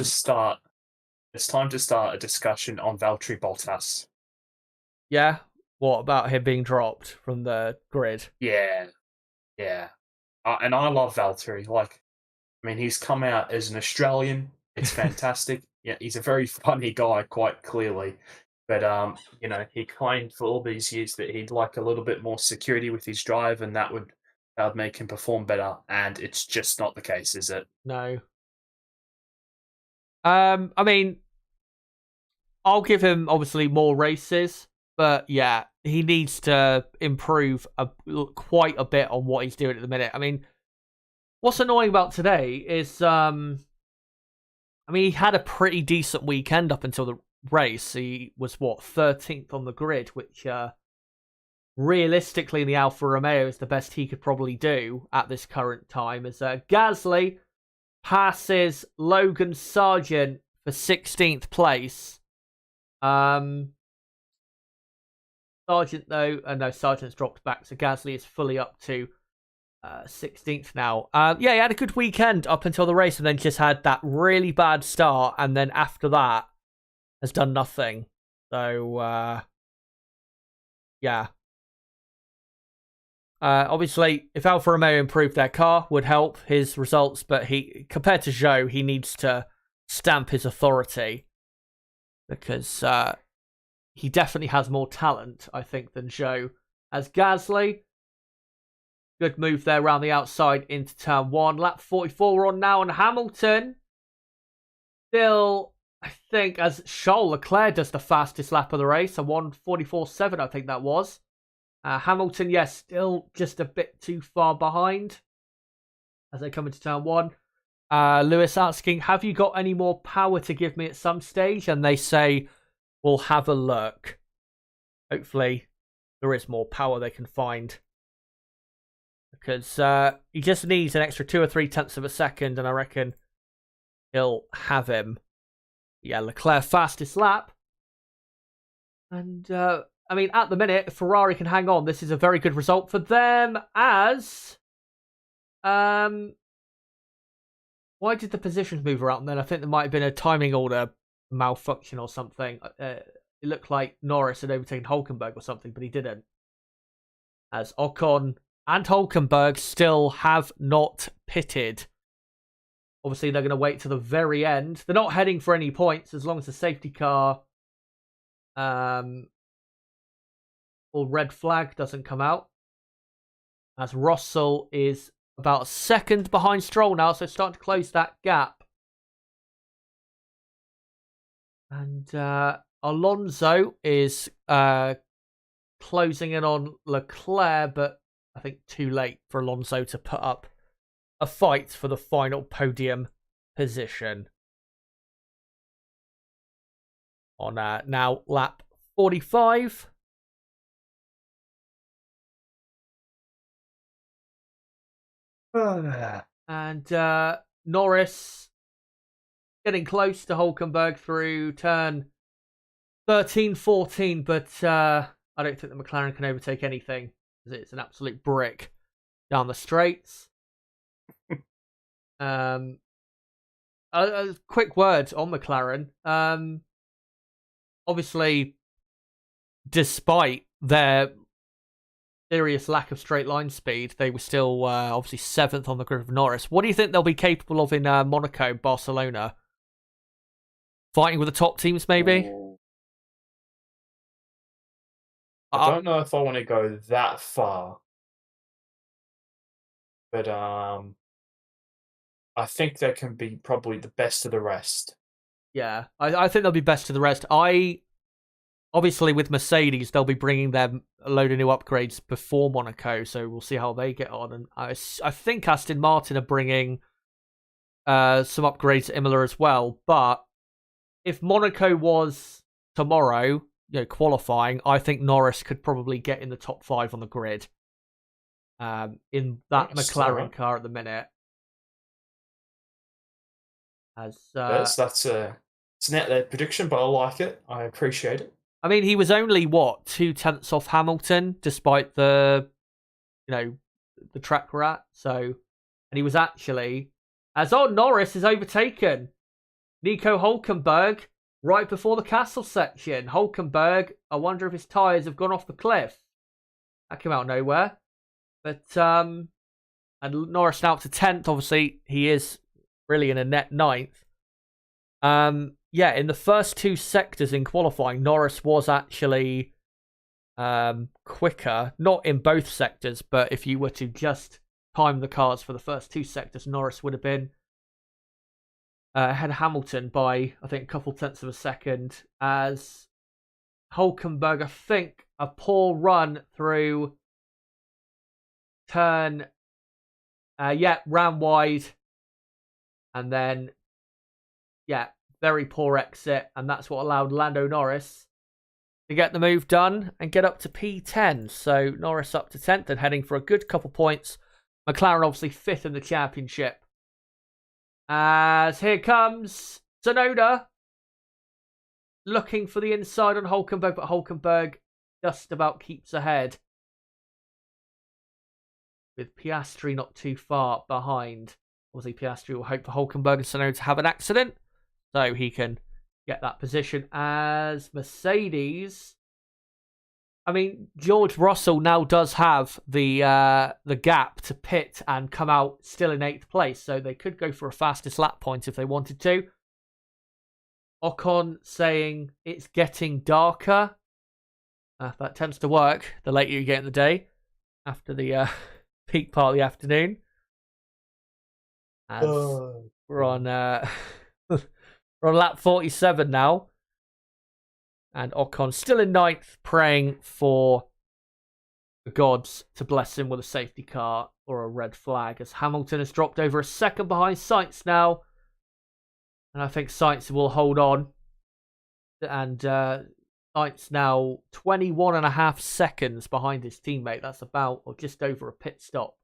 It's time to start a discussion on Valtteri Bottas. Yeah? What about him being dropped from the grid? Yeah. And I love Valtteri. Like, I mean, he's come out as an Australian. It's fantastic. Yeah, he's a very funny guy, quite clearly. But, he claimed for all these years that he'd like a little bit more security with his drive, and that would make him perform better. And it's just not the case, is it? No. I mean, I'll give him, obviously, more races. But, yeah, he needs to improve quite a bit on what he's doing at the minute. I mean, what's annoying about today is, he had a pretty decent weekend up until the race. He was, 13th on the grid, which, realistically, in the Alfa Romeo is the best he could probably do at this current time. As Gasly passes Logan Sargent for 16th place. Sargent, though, no, Sargent's dropped back, so Gasly is fully up to 16th now. He had a good weekend up until the race, and then just had that really bad start, and then after that has done nothing. So, obviously, if Alfa Romeo improved their car, would help his results, but compared to Zhou, he needs to stamp his authority, because he definitely has more talent, I think, than Zhou. As Gasly, good move there around the outside into turn 1. Lap 44 we're on now, and Hamilton still, I think, as Charles Leclerc does the fastest lap of the race, a 1:44.7, I think that was. Hamilton, yes, still just a bit too far behind as they come into turn 1. Lewis asking, have you got any more power to give me at some stage? And they say, we'll have a look. Hopefully, there is more power they can find. Because he just needs an extra 2 or 3 tenths of a second, and I reckon he'll have him. Yeah, Leclerc fastest lap. And, at the minute, if Ferrari can hang on, this is a very good result for them, as... why did the positions move around then? I think there might have been a timing order malfunction or something. It looked like Norris had overtaken Hulkenberg or something, but he didn't. As Ocon and Hulkenberg still have not pitted. Obviously, they're going to wait to the very end. They're not heading for any points as long as the safety car or red flag doesn't come out. As Russell is about a second behind Stroll now, so starting to close that gap. And Alonso is closing in on Leclerc, but I think too late for Alonso to put up a fight for the final podium position. On now lap 45. And Norris getting close to Hulkenberg through turn 13, 14, but I don't think the McLaren can overtake anything, because it's an absolute brick down the straights. A quick word on McLaren. Obviously, despite their serious lack of straight line speed, they were still obviously 7th on the grid of Norris. What do you think they'll be capable of in Monaco, Barcelona? Fighting with the top teams, maybe? Ooh. I don't know if I want to go that far. But I think they can be probably the best of the rest. Yeah, I think they'll be best of the rest. Obviously, with Mercedes, they'll be bringing them a load of new upgrades before Monaco, so we'll see how they get on. And I think Aston Martin are bringing some upgrades at Imola as well. But if Monaco was tomorrow, qualifying, I think Norris could probably get in the top 5 on the grid in that McLaren car at the minute. That's it's not their prediction, but I like it. I appreciate it. I mean, he was only 2/10 off Hamilton, despite the track we're at. So, and he was actually Norris is overtaken Nico Hulkenberg right before the castle section. Hulkenberg, I wonder if his tyres have gone off the cliff. That came out of nowhere. But and Norris now up to 10th. Obviously, he is really in a net 9th. Yeah, in the first 2 sectors in qualifying, Norris was actually quicker. Not in both sectors, but if you were to just time the cars for the first 2 sectors, Norris would have been ahead of Hamilton by, I think, a couple tenths of a second. As Hulkenberg, I think, a poor run through turn, ran wide, and then, very poor exit, and that's what allowed Lando Norris to get the move done and get up to P10. So Norris up to 10th and heading for a good couple points. McLaren obviously 5th in the championship. As here comes Tsunoda looking for the inside on Hulkenberg, but Hulkenberg just about keeps ahead, with Piastri not too far behind. Obviously, Piastri will hope for Hulkenberg and Tsunoda to have an accident, so he can get that position. As Mercedes, I mean, George Russell now does have the gap to pit and come out still in 8th place, so they could go for a fastest lap point if they wanted to. Ocon saying it's getting darker. That tends to work the later you get in the day, after the peak part of the afternoon. As we're on we're on lap 47 now. And Ocon still in 9th, praying for the gods to bless him with a safety car or a red flag, as Hamilton has dropped over a second behind Sainz now. And I think Sainz will hold on. And Sainz now 21.5 seconds behind his teammate. That's about, or just over, a pit stop.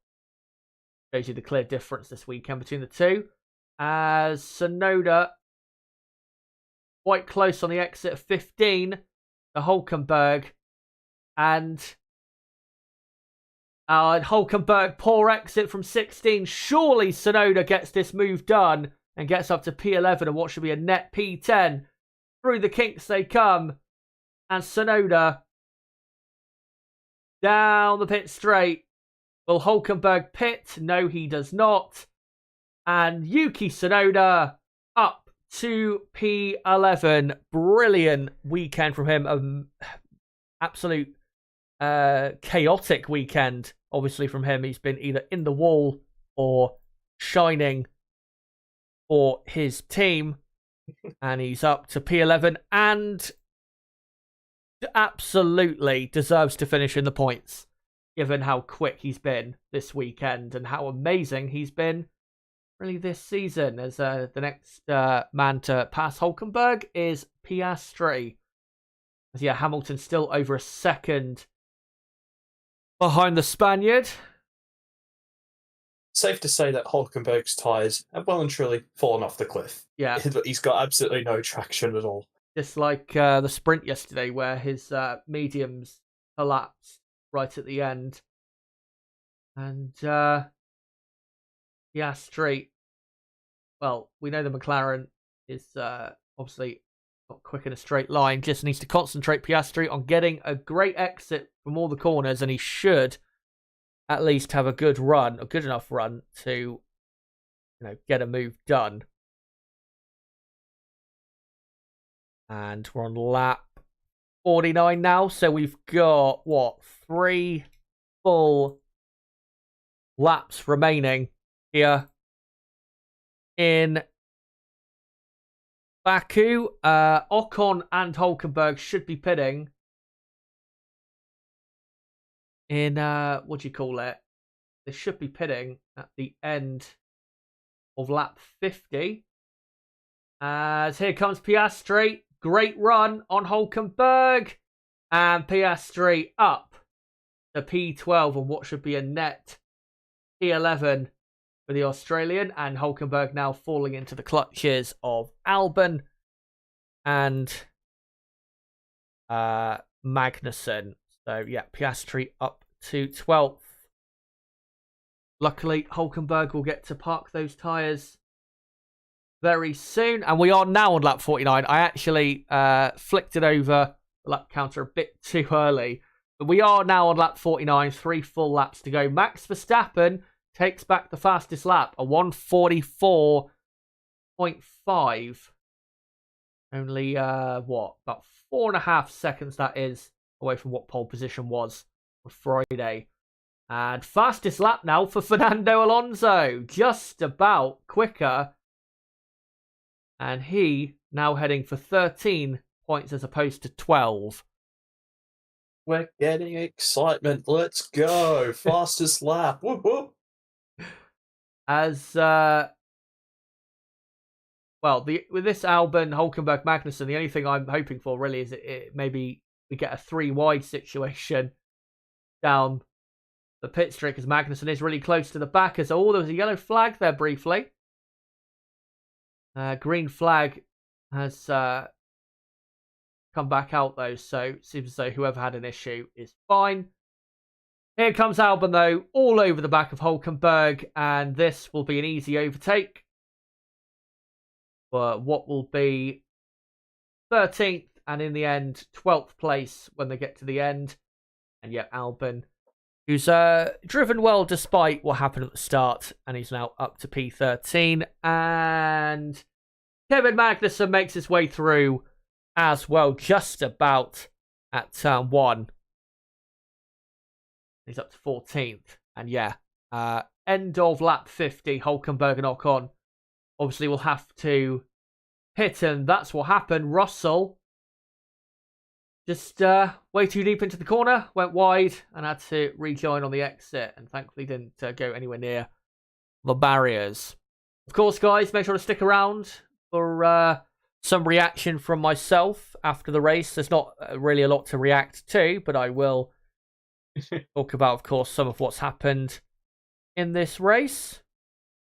Shows you the clear difference this weekend between the two. As Tsunoda quite close on the exit of 15 to Hulkenberg. And Hulkenberg, poor exit from 16. Surely Tsunoda gets this move done and gets up to P11 and what should be a net P10. Through the kinks they come. And Tsunoda down the pit straight. Will Hulkenberg pit? No, he does not. And Yuki Tsunoda up to P11. Brilliant weekend from him. Absolute chaotic weekend, obviously, from him. He's been either in the wall or shining for his team. And he's up to P11 and absolutely deserves to finish in the points, given how quick he's been this weekend and how amazing he's been really this season. As the next man to pass Hülkenberg is Piastri. As Hamilton's still over a second behind the Spaniard. Safe to say that Hülkenberg's tyres have well and truly fallen off the cliff. Yeah. He's got absolutely no traction at all. Just like the sprint yesterday, where his mediums collapsed right at the end. And Piastri, well, we know the McLaren is obviously not quick in a straight line. Just needs to concentrate, Piastri, on getting a great exit from all the corners, and he should at least have a good run, a good enough run to, get a move done. And we're on lap 49 now, so we've got, 3 full laps remaining here in Baku. Ocon and Hülkenberg should be pitting in, they should be pitting at the end of lap 50. As here comes Piastri. Great run on Hülkenberg. And Piastri up to P12 on what should be a net P11 for the Australian. And Hülkenberg now falling into the clutches of Albon and Magnussen. So, Piastri up to 12th. Luckily, Hülkenberg will get to park those tyres very soon. And we are now on lap 49. I actually flicked it over the lap counter a bit too early. But we are now on lap 49. 3 full laps to go. Max Verstappen takes back the fastest lap. A 1:44.5. Only, about 4.5 seconds that is away from what pole position was for Friday. And fastest lap now for Fernando Alonso. Just about quicker. And he now heading for 13 points as opposed to 12. We're getting excitement. Let's go. Fastest lap. Whoop, whoop. As, with this Albon, Hülkenberg, Magnussen, the only thing I'm hoping for really is maybe we get a 3 wide situation down the pit straight, because Magnussen is really close to the back. As there was a yellow flag there briefly. Green flag has come back out though, so it seems as though whoever had an issue is fine. Here comes Albon though, all over the back of Hülkenberg, and this will be an easy overtake for what will be 13th, and in the end 12th place when they get to the end. And Albon, who's driven well despite what happened at the start, and he's now up to P13. And Kevin Magnussen makes his way through as well, just about at turn 1. He's up to 14th. And end of lap 50, Hülkenberg and Ocon obviously will have to pit, and that's what happened. Russell just way too deep into the corner, went wide, and had to rejoin on the exit, and thankfully didn't go anywhere near the barriers. Of course, guys, make sure to stick around for some reaction from myself after the race. There's not really a lot to react to, but I will talk about, of course, some of what's happened in this race.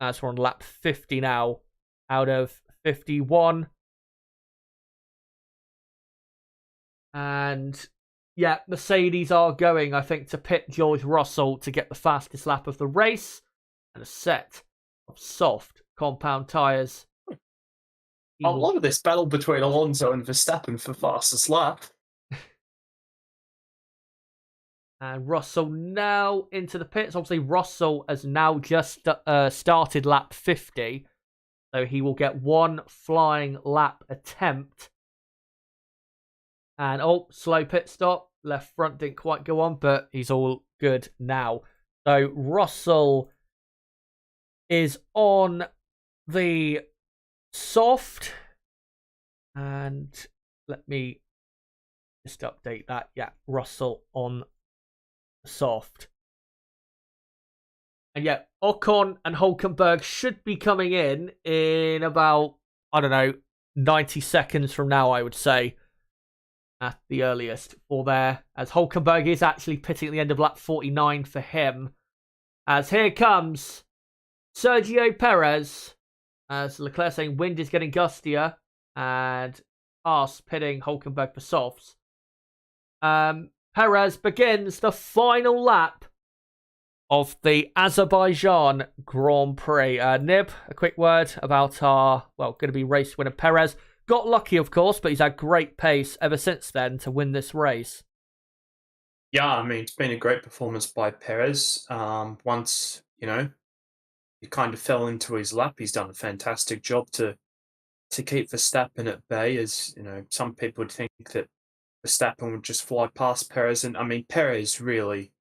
As we're on lap 50 now, out of 51. And Mercedes are going, I think, to pit George Russell to get the fastest lap of the race, and a set of soft compound tyres. A lot of this battle between Alonso and Verstappen for fastest lap. And Russell now into the pits. Obviously, Russell has now just started lap 50. So he will get one flying lap attempt. And, slow pit stop. Left front didn't quite go on, but he's all good now. So Russell is on the soft. And let me just update that. Yeah, Russell on the soft. And yeah, Ocon and Hülkenberg should be coming in about, 90 seconds from now, I would say. At the earliest for there, as Hülkenberg is actually pitting at the end of lap 49 for him. As here comes Sergio Perez, as Leclerc saying wind is getting gustier, and Haas pitting Hülkenberg for softs. Perez begins the final lap of the Azerbaijan Grand Prix. Nib, a quick word about our, going to be race winner Perez. Got lucky, of course, but he's had great pace ever since then to win this race. Yeah, I mean, it's been a great performance by Perez. Once, he kind of fell into his lap, he's done a fantastic job to keep Verstappen at bay. As, some people would think that Verstappen would just fly past Perez. And, I mean, Perez really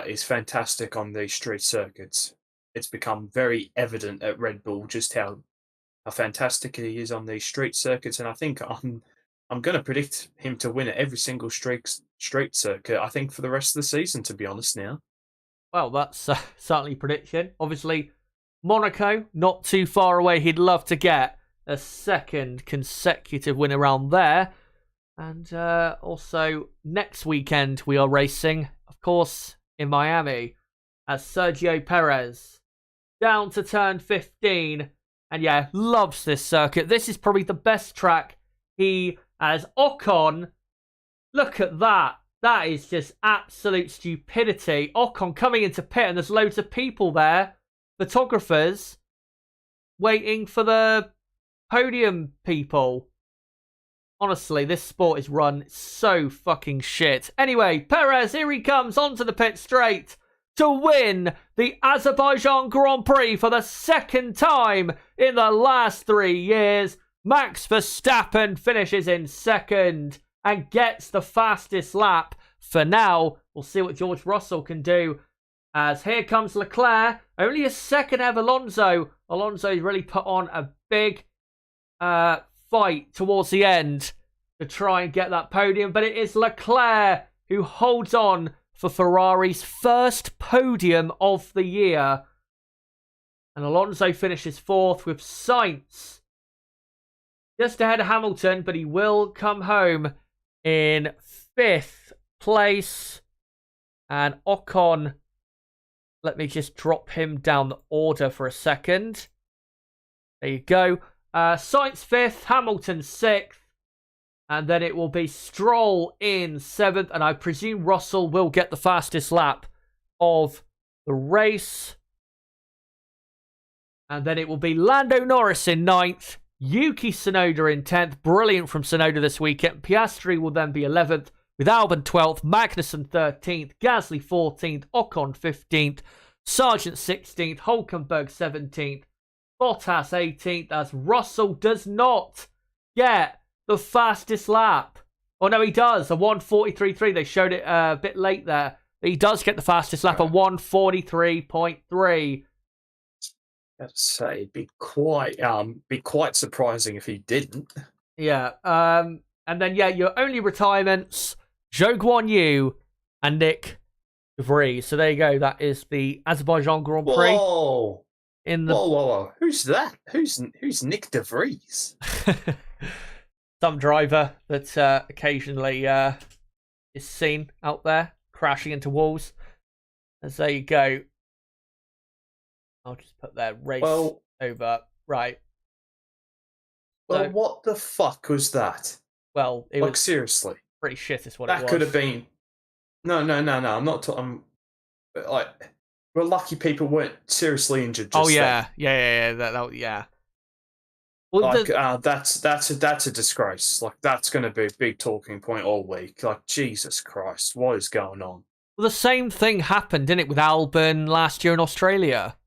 is fantastic on these street circuits. It's become very evident at Red Bull just how fantastic he is on these street circuits, and I think I'm going to predict him to win at every single street circuit, I think, for the rest of the season, to be honest now. Well, that's certainly a prediction. Obviously, Monaco, not too far away. He'd love to get a second consecutive win around there. And also, next weekend we are racing, of course, in Miami, as Sergio Perez down to turn 15. And yeah, loves this circuit. This is probably the best track as Ocon. Look at that. That is just absolute stupidity. Ocon coming into pit and there's loads of people there. Photographers waiting for the podium people. Honestly, this sport is run so fucking shit. Anyway, Perez, here he comes onto the pit straight to win the Azerbaijan Grand Prix for the second time in the last 3 years. Max Verstappen finishes in second and gets the fastest lap. For now, we'll see what George Russell can do. As here comes Leclerc, only a second ahead of Alonso. Alonso's really put on a big fight towards the end to try and get that podium. But it is Leclerc who holds on for Ferrari's first podium of the year. And Alonso finishes fourth with Sainz just ahead of Hamilton, but he will come home in fifth place. And Ocon, let me just drop him down the order for a second. There you go. Sainz fifth, Hamilton sixth. And then it will be Stroll in seventh. And I presume Russell will get the fastest lap of the race. And then it will be Lando Norris in ninth. Yuki Tsunoda in 10th. Brilliant from Tsunoda this weekend. Piastri will then be 11th. With Albon 12th. Magnussen 13th. Gasly 14th. Ocon 15th. Sargent 16th. Hülkenberg 17th. Bottas 18th. As Russell does not get the fastest lap. Oh, no, he does. A 1:43.3. They showed it a bit late there. He does get the fastest lap, a 1:43.3. I'd say it'd be quite surprising if he didn't. Yeah. And then, yeah, your only retirements, Zhou Guanyu and Nick De Vries. So there you go. That is the Azerbaijan Grand Prix. Whoa. Whoa. Who's that? Who's Nick De Vries? Some driver that occasionally is seen out there crashing into walls. As there you go. I'll just put their race over. Right. Well, So, what the fuck was that? well, it was Seriously. pretty shit is what it That was. could have been. No. I'm not. We're lucky people weren't seriously injured. Just Yeah. Yeah. Well, that's a disgrace. Like, that's going to be a big talking point all week. Like, Jesus Christ, what is going on? the same thing happened, didn't it, with Albon last year in Australia?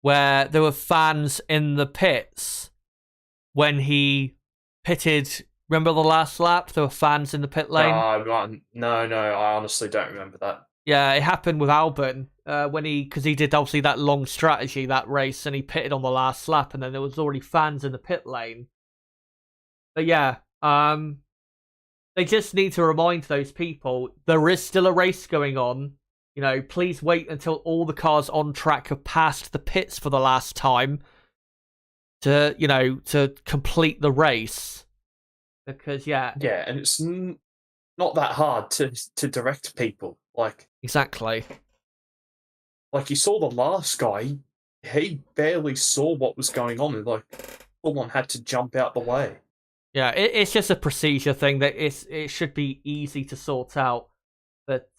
where there were fans in the pits when he pitted. Remember the last lap? There were fans in the pit lane. No, I honestly don't remember that. Yeah, it happened with Albon because he did obviously that long strategy that race, and he pitted on the last lap, and then there was already fans in the pit lane. But yeah, they just need to remind those people there is still a race going on. You know, please wait until all the cars on track have passed the pits for the last time to complete the race. Because yeah, and it's not that hard to direct people. Exactly. You saw the last guy, he barely saw what was going on, and someone had to jump out the way. Yeah, it's just a procedure thing that it should be easy to sort out. But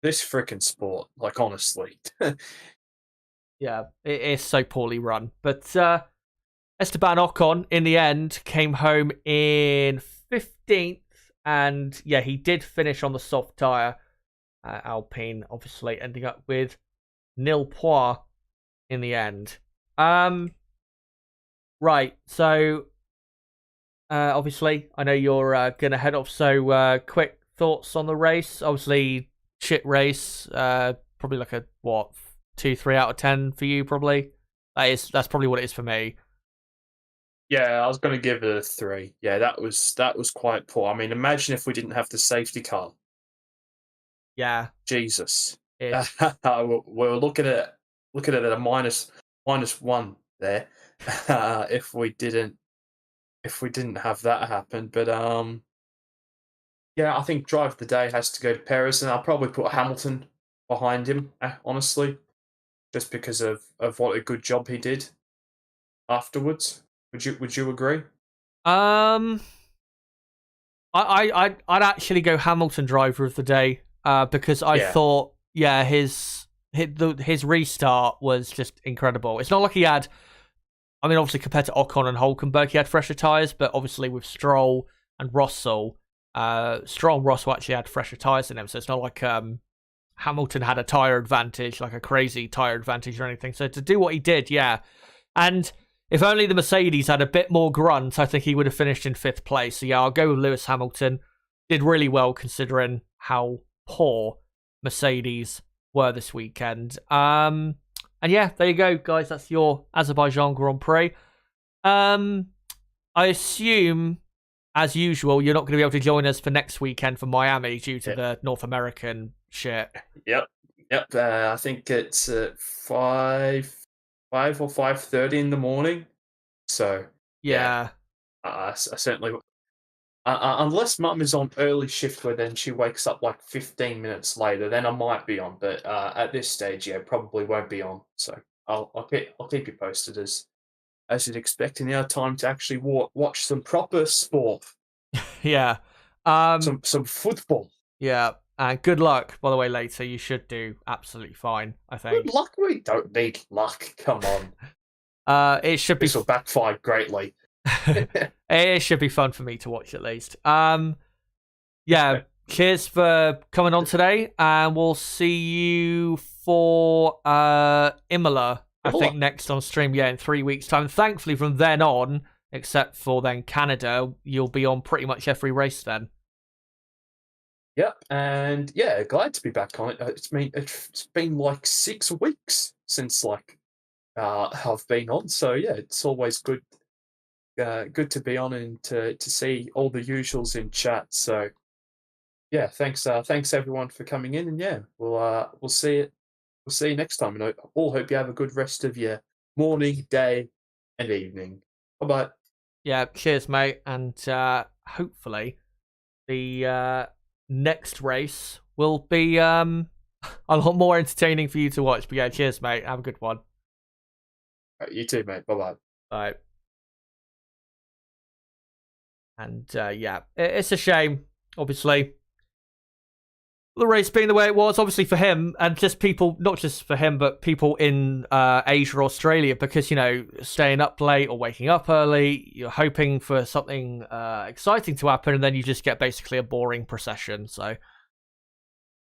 this freaking sport, honestly. Yeah, it is so poorly run. But Esteban Ocon, in the end, came home in 15th. And yeah, he did finish on the soft tyre. Alpine, obviously, ending up with 0 points in the end. Right, so obviously, I know you're going to head off. So quick thoughts on the race. Obviously, shit race. Probably like a, 2-3 out of 10 for you, probably. That's probably what it is for me. Yeah, I was going to give it a 3. Yeah, that was quite poor. I mean, imagine if we didn't have the safety car. Yeah. Jesus. We're looking at it at a -1 there. if we didn't have that happen. But yeah, I think drive of the day has to go to Perez, and I'll probably put Hamilton behind him, honestly, just because of what a good job he did afterwards. Would you agree? I'd actually go Hamilton driver of the day, because I thought, his restart was just incredible. It's not like he had, I mean, obviously compared to Ocon and Hulkenberg, he had fresher tyres, but obviously with Stroll and Russell, Stroll and Russell actually had fresher tyres in them, so it's not like Hamilton had a tyre advantage, like a crazy tyre advantage or anything. So to do what he did, yeah. And if only the Mercedes had a bit more grunt, I think he would have finished in 5th place. So yeah, I'll go with Lewis Hamilton. Did really well considering how poor Mercedes were this weekend. And yeah, there you go, guys. That's your Azerbaijan Grand Prix. I assume, as usual, you're not going to be able to join us for next weekend for Miami due to the North American shit. Yep. I think it's 5 or 5:30 in the morning. So yeah. I certainly, unless Mum is on early shift where then she wakes up 15 minutes later, then I might be on. But at this stage, probably won't be on. So I'll keep you posted as you'd expect in our time to actually watch some proper sport. Yeah. Some football. Yeah. And good luck, by the way, later. You should do absolutely fine, I think. Good luck? We don't need luck. Come on. It should be... This will backfire greatly. It should be fun for me to watch, at least. Yeah, cheers for coming on today. And we'll see you for Imola, I think, next on stream, in 3 weeks' time. Thankfully, from then on, except for then Canada, you'll be on pretty much every race then. Yep, and glad to be back on it. It's been 6 weeks since I've been on, so it's always good to be on and to see all the usuals in chat. So thanks everyone for coming in, and we'll see you next time. And I all hope you have a good rest of your morning, day, and evening. Bye. Yeah, cheers, mate, and hopefully the next race will be a lot more entertaining for you to watch. But cheers, mate. Have a good one. Right, you too, mate. Bye. Bye. And it's a shame, obviously, the race being the way it was, obviously for him, and just people, not just for him, but people in Asia or Australia, because, staying up late or waking up early, you're hoping for something exciting to happen, and then you just get basically a boring procession. So,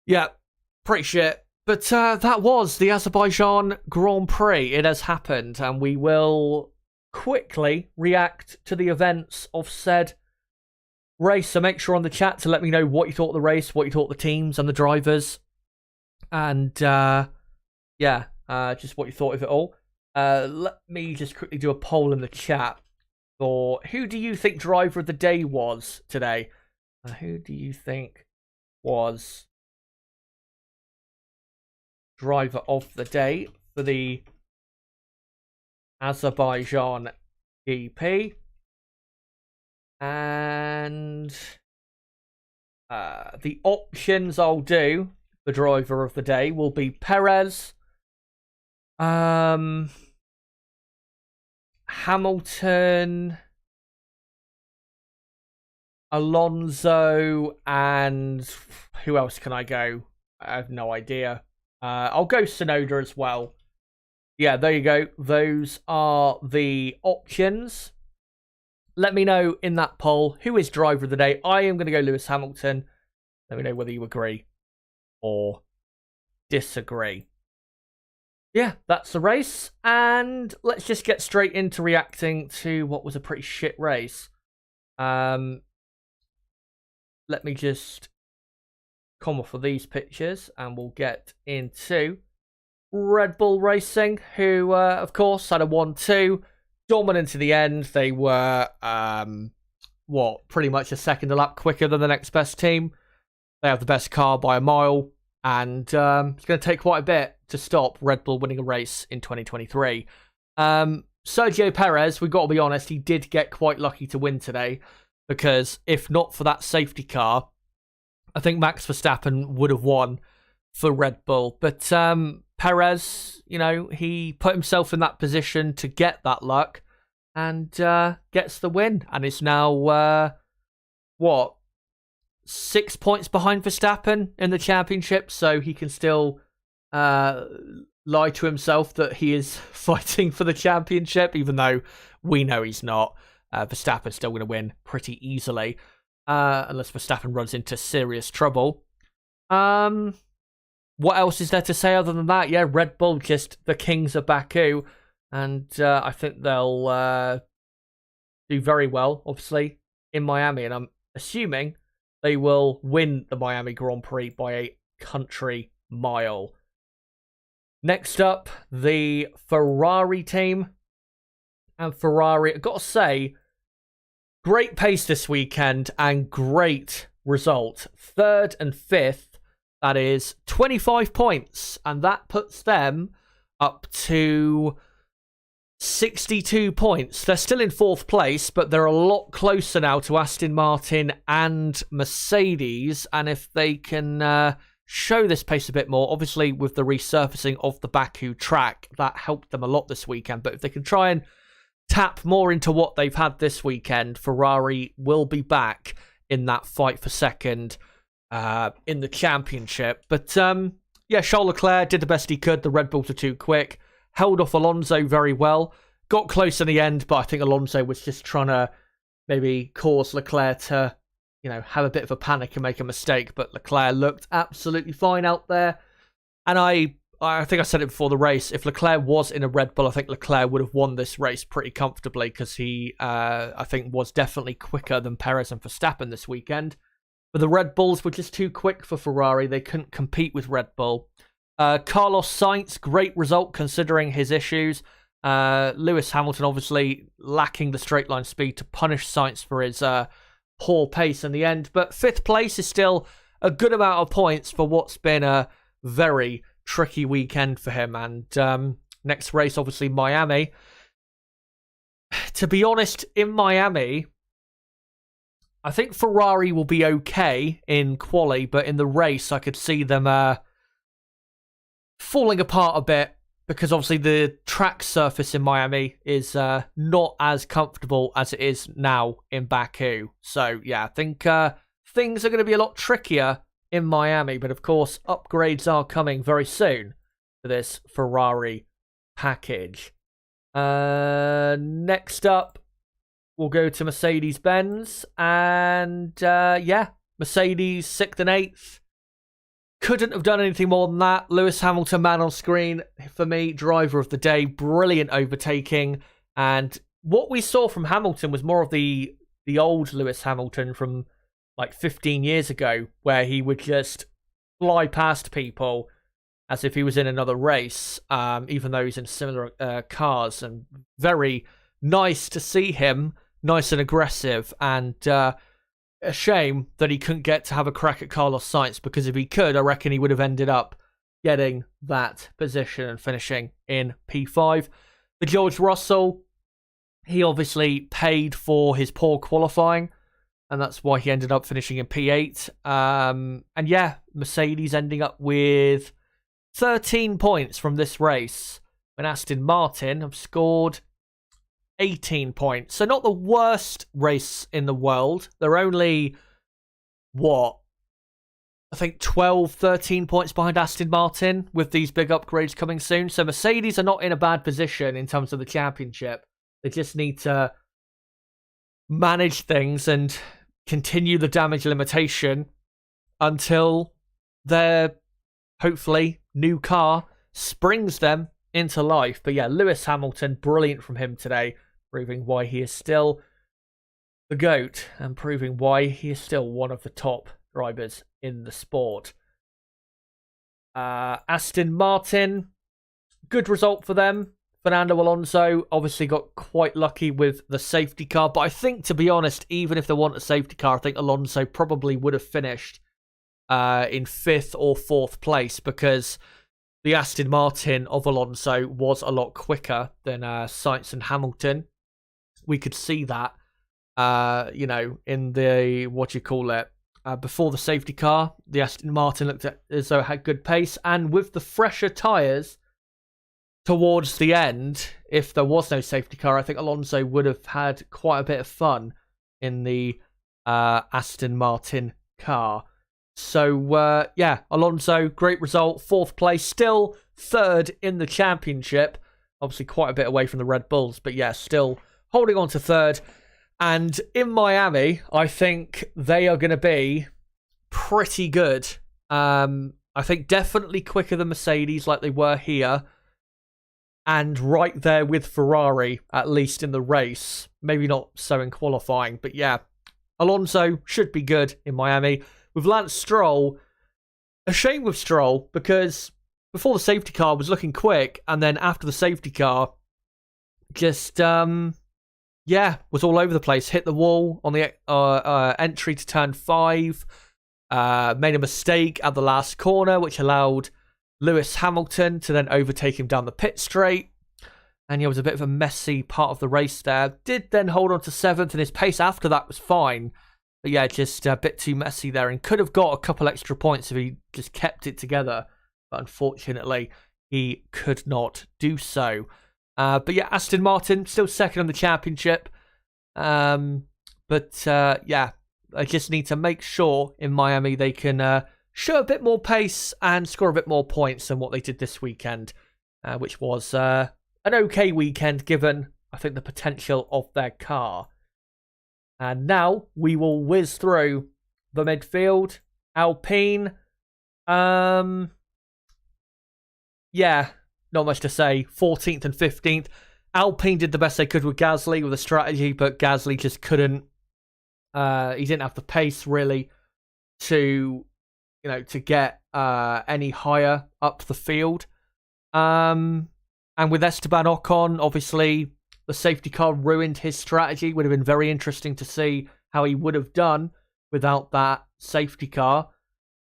yeah, pretty shit. But that was the Azerbaijan Grand Prix. It has happened, and we will quickly react to the events of said race. So make sure on the chat to let me know what you thought of the race, what you thought of the teams and the drivers, and just what you thought of it all. Let me just quickly do a poll in the chat for who do you think driver of the day was today? Who do you think was driver of the day for the Azerbaijan GP? And the options I'll do for driver of the day will be Perez, Hamilton, Alonso, and who else can I go? I have no idea. I'll go Tsunoda as well. Yeah, there you go. Those are the options. Let me know in that poll who is driver of the day. I am going to go Lewis Hamilton. Let me know whether you agree or disagree. Yeah, that's the race. And let's just get straight into reacting to what was a pretty shit race. Let me just come off of these pictures and we'll get into Red Bull Racing, who, of course, had a 1-2. Dominant to the end. They were, pretty much a second a lap quicker than the next best team. They have the best car by a mile. And it's going to take quite a bit to stop Red Bull winning a race in 2023. Sergio Perez, we've got to be honest, he did get quite lucky to win today. Because if not for that safety car, I think Max Verstappen would have won for Red Bull. But Perez, he put himself in that position to get that luck and gets the win. And is now, 6 points behind Verstappen in the championship. So he can still lie to himself that he is fighting for the championship, even though we know he's not. Verstappen's still going to win pretty easily, unless Verstappen runs into serious trouble. What else is there to say other than that? Yeah, Red Bull, just the kings of Baku, and I think they'll do very well, obviously, in Miami, and I'm assuming they will win the Miami Grand Prix by a country mile. Next up, the Ferrari team. And Ferrari, I've got to say, great pace this weekend and great result. 3rd and 5th, that is 25 points. And that puts them up to 62 points. They're still in 4th place, but they're a lot closer now to Aston Martin and Mercedes. And if they can show this pace a bit more, obviously with the resurfacing of the Baku track, that helped them a lot this weekend. But if they can try and tap more into what they've had this weekend, Ferrari will be back in that fight for second in the championship. But Charles Leclerc did the best he could. The Red Bulls are too quick. Held off Alonso very well. Got close in the end, but I think Alonso was just trying to maybe cause Leclerc to, have a bit of a panic and make a mistake. But Leclerc looked absolutely fine out there. And I think I said it before the race. If Leclerc was in a Red Bull, I think Leclerc would have won this race pretty comfortably because he, I think, was definitely quicker than Perez and Verstappen this weekend. But the Red Bulls were just too quick for Ferrari. They couldn't compete with Red Bull. Carlos Sainz, great result considering his issues. Lewis Hamilton obviously lacking the straight line speed to punish Sainz for his poor pace in the end. But 5th place is still a good amount of points for what's been a very tricky weekend for him. And next race, obviously, Miami. To be honest, in Miami, I think Ferrari will be okay in quali, but in the race, I could see them falling apart a bit because obviously the track surface in Miami is not as comfortable as it is now in Baku. So, yeah, I think things are going to be a lot trickier in Miami, but of course, upgrades are coming very soon for this Ferrari package. Next up, we'll go to Mercedes-Benz, and Mercedes 6th and 8th. couldn't have done anything more than that. Lewis Hamilton, man on screen, for me, driver of the day. Brilliant overtaking. And what we saw from Hamilton was more of the old Lewis Hamilton from like 15 years ago, where he would just fly past people as if he was in another race, even though he's in similar cars. And very nice to see him, nice and aggressive. And a shame that he couldn't get to have a crack at Carlos Sainz, because if he could, I reckon he would have ended up getting that position and finishing in P5. The George Russell, he obviously paid for his poor qualifying, and that's why he ended up finishing in P8. And yeah, Mercedes ending up with 13 points from this race, when Aston Martin have scored 18 points. So not the worst race in the world. They're only, I think 12, 13 points behind Aston Martin with these big upgrades coming soon. So Mercedes are not in a bad position in terms of the championship. They just need to manage things and continue the damage limitation until their, hopefully, new car springs them into life. But yeah, Lewis Hamilton, brilliant from him today, proving why he is still the GOAT and proving why he is still one of the top drivers in the sport. Aston Martin, good result for them. Fernando Alonso obviously got quite lucky with the safety car, but I think, to be honest, even if there wasn't a safety car, I think Alonso probably would have finished in 5th or 4th place, because the Aston Martin of Alonso was a lot quicker than Sainz and Hamilton. We could see that, in the, before the safety car, the Aston Martin looked as though it had good pace, and with the fresher tyres towards the end, if there was no safety car, I think Alonso would have had quite a bit of fun in the Aston Martin car. So, yeah, Alonso, great result, 4th place, still 3rd in the championship. Obviously quite a bit away from the Red Bulls, but yeah, still holding on to 3rd. And in Miami, I think they are going to be pretty good. I think definitely quicker than Mercedes like they were here. And right there with Ferrari, at least in the race. Maybe not so in qualifying, but yeah, Alonso should be good in Miami. With Lance Stroll, a shame with Stroll, because before the safety car was looking quick, and then after the safety car, just, was all over the place. Hit the wall on the entry to turn 5, made a mistake at the last corner, which allowed Lewis Hamilton to then overtake him down the pit straight. And it was a bit of a messy part of the race there. Did then hold on to 7th, and his pace after that was fine. But yeah, just a bit too messy there, and could have got a couple extra points if he just kept it together. But unfortunately, he could not do so. But yeah, Aston Martin still 2nd in the championship. I just need to make sure in Miami they can show a bit more pace and score a bit more points than what they did this weekend, which was an okay weekend given, I think, the potential of their car. And now we will whiz through the midfield. Alpine, not much to say. 14th and 15th. Alpine did the best they could with Gasly with a strategy, but Gasly just couldn't. He didn't have the pace really to get any higher up the field. And with Esteban Ocon, obviously, the safety car ruined his strategy. Would have been very interesting to see how he would have done without that safety car.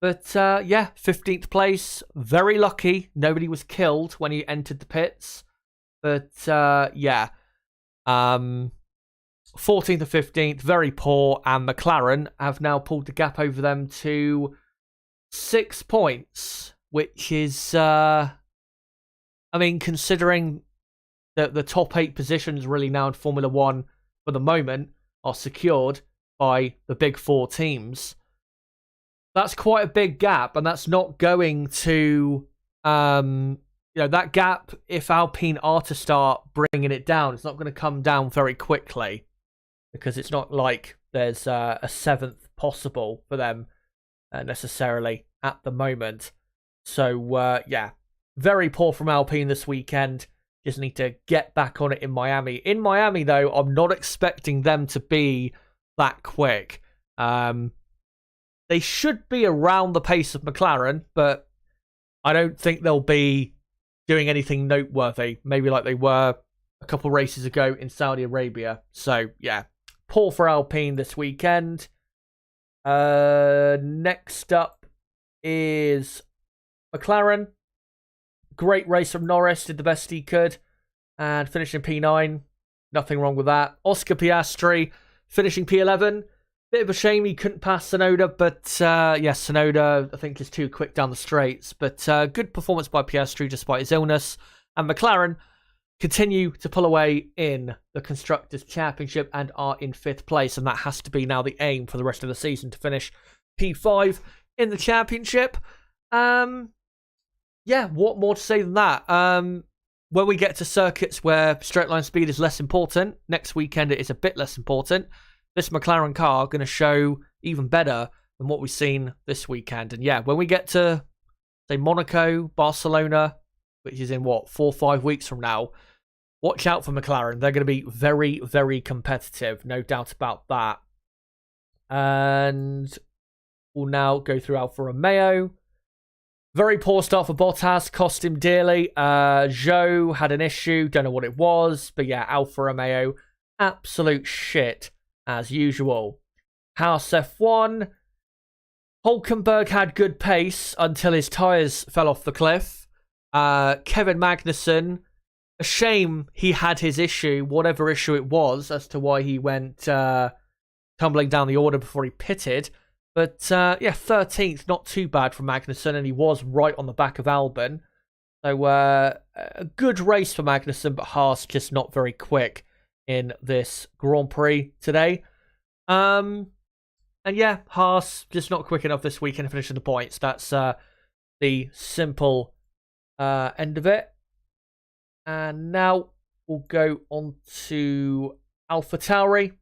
But 15th place. Very lucky. Nobody was killed when he entered the pits. But 14th and 15th, very poor. And McLaren have now pulled the gap over them to 6 points, which is, considering that the top 8 positions really now in Formula 1 for the moment are secured by the big 4 teams. That's quite a big gap, and that's not going to, that gap, if Alpine are to start bringing it down, it's not going to come down very quickly, because it's not like there's a 7th possible for them necessarily at the moment. So, yeah, very poor from Alpine this weekend. Just need to get back on it in Miami. In Miami, though, I'm not expecting them to be that quick. They should be around the pace of McLaren, but I don't think they'll be doing anything noteworthy. Maybe like they were a couple races ago in Saudi Arabia. So, yeah, poor for Alpine this weekend. Next up is McLaren. Great race from Norris, did the best he could, and finished in P9. Nothing wrong with that. Oscar Piastri finishing P11. Bit of a shame he couldn't pass Tsunoda, but yeah, Tsunoda I think is too quick down the straights. But good performance by Piastri despite his illness. And McLaren continue to pull away in the Constructors' Championship and are in 5th place. And that has to be now the aim for the rest of the season, to finish P5 in the Championship. Yeah, what more to say than that? When we get to circuits where straight line speed is less important, next weekend it is a bit less important. This McLaren car going to show even better than what we've seen this weekend. And yeah, when we get to, say, Monaco, Barcelona, which is in, 4 or 5 weeks from now, watch out for McLaren. They're going to be very, very competitive. No doubt about that. And we'll now go through Alfa Romeo. Very poor start for Bottas, cost him dearly. Zhou had an issue, don't know what it was. But yeah, Alfa Romeo, absolute shit as usual. Haas F1. Hulkenberg had good pace until his tyres fell off the cliff. Kevin Magnussen, a shame he had his issue, whatever issue it was, as to why he went tumbling down the order before he pitted. But yeah, 13th, not too bad for Magnussen, and he was right on the back of Albon. So a good race for Magnussen, but Haas just not very quick in this Grand Prix today. And yeah, Haas just not quick enough this weekend to finish the points. That's the simple end of it. And now we'll go on to AlphaTauri.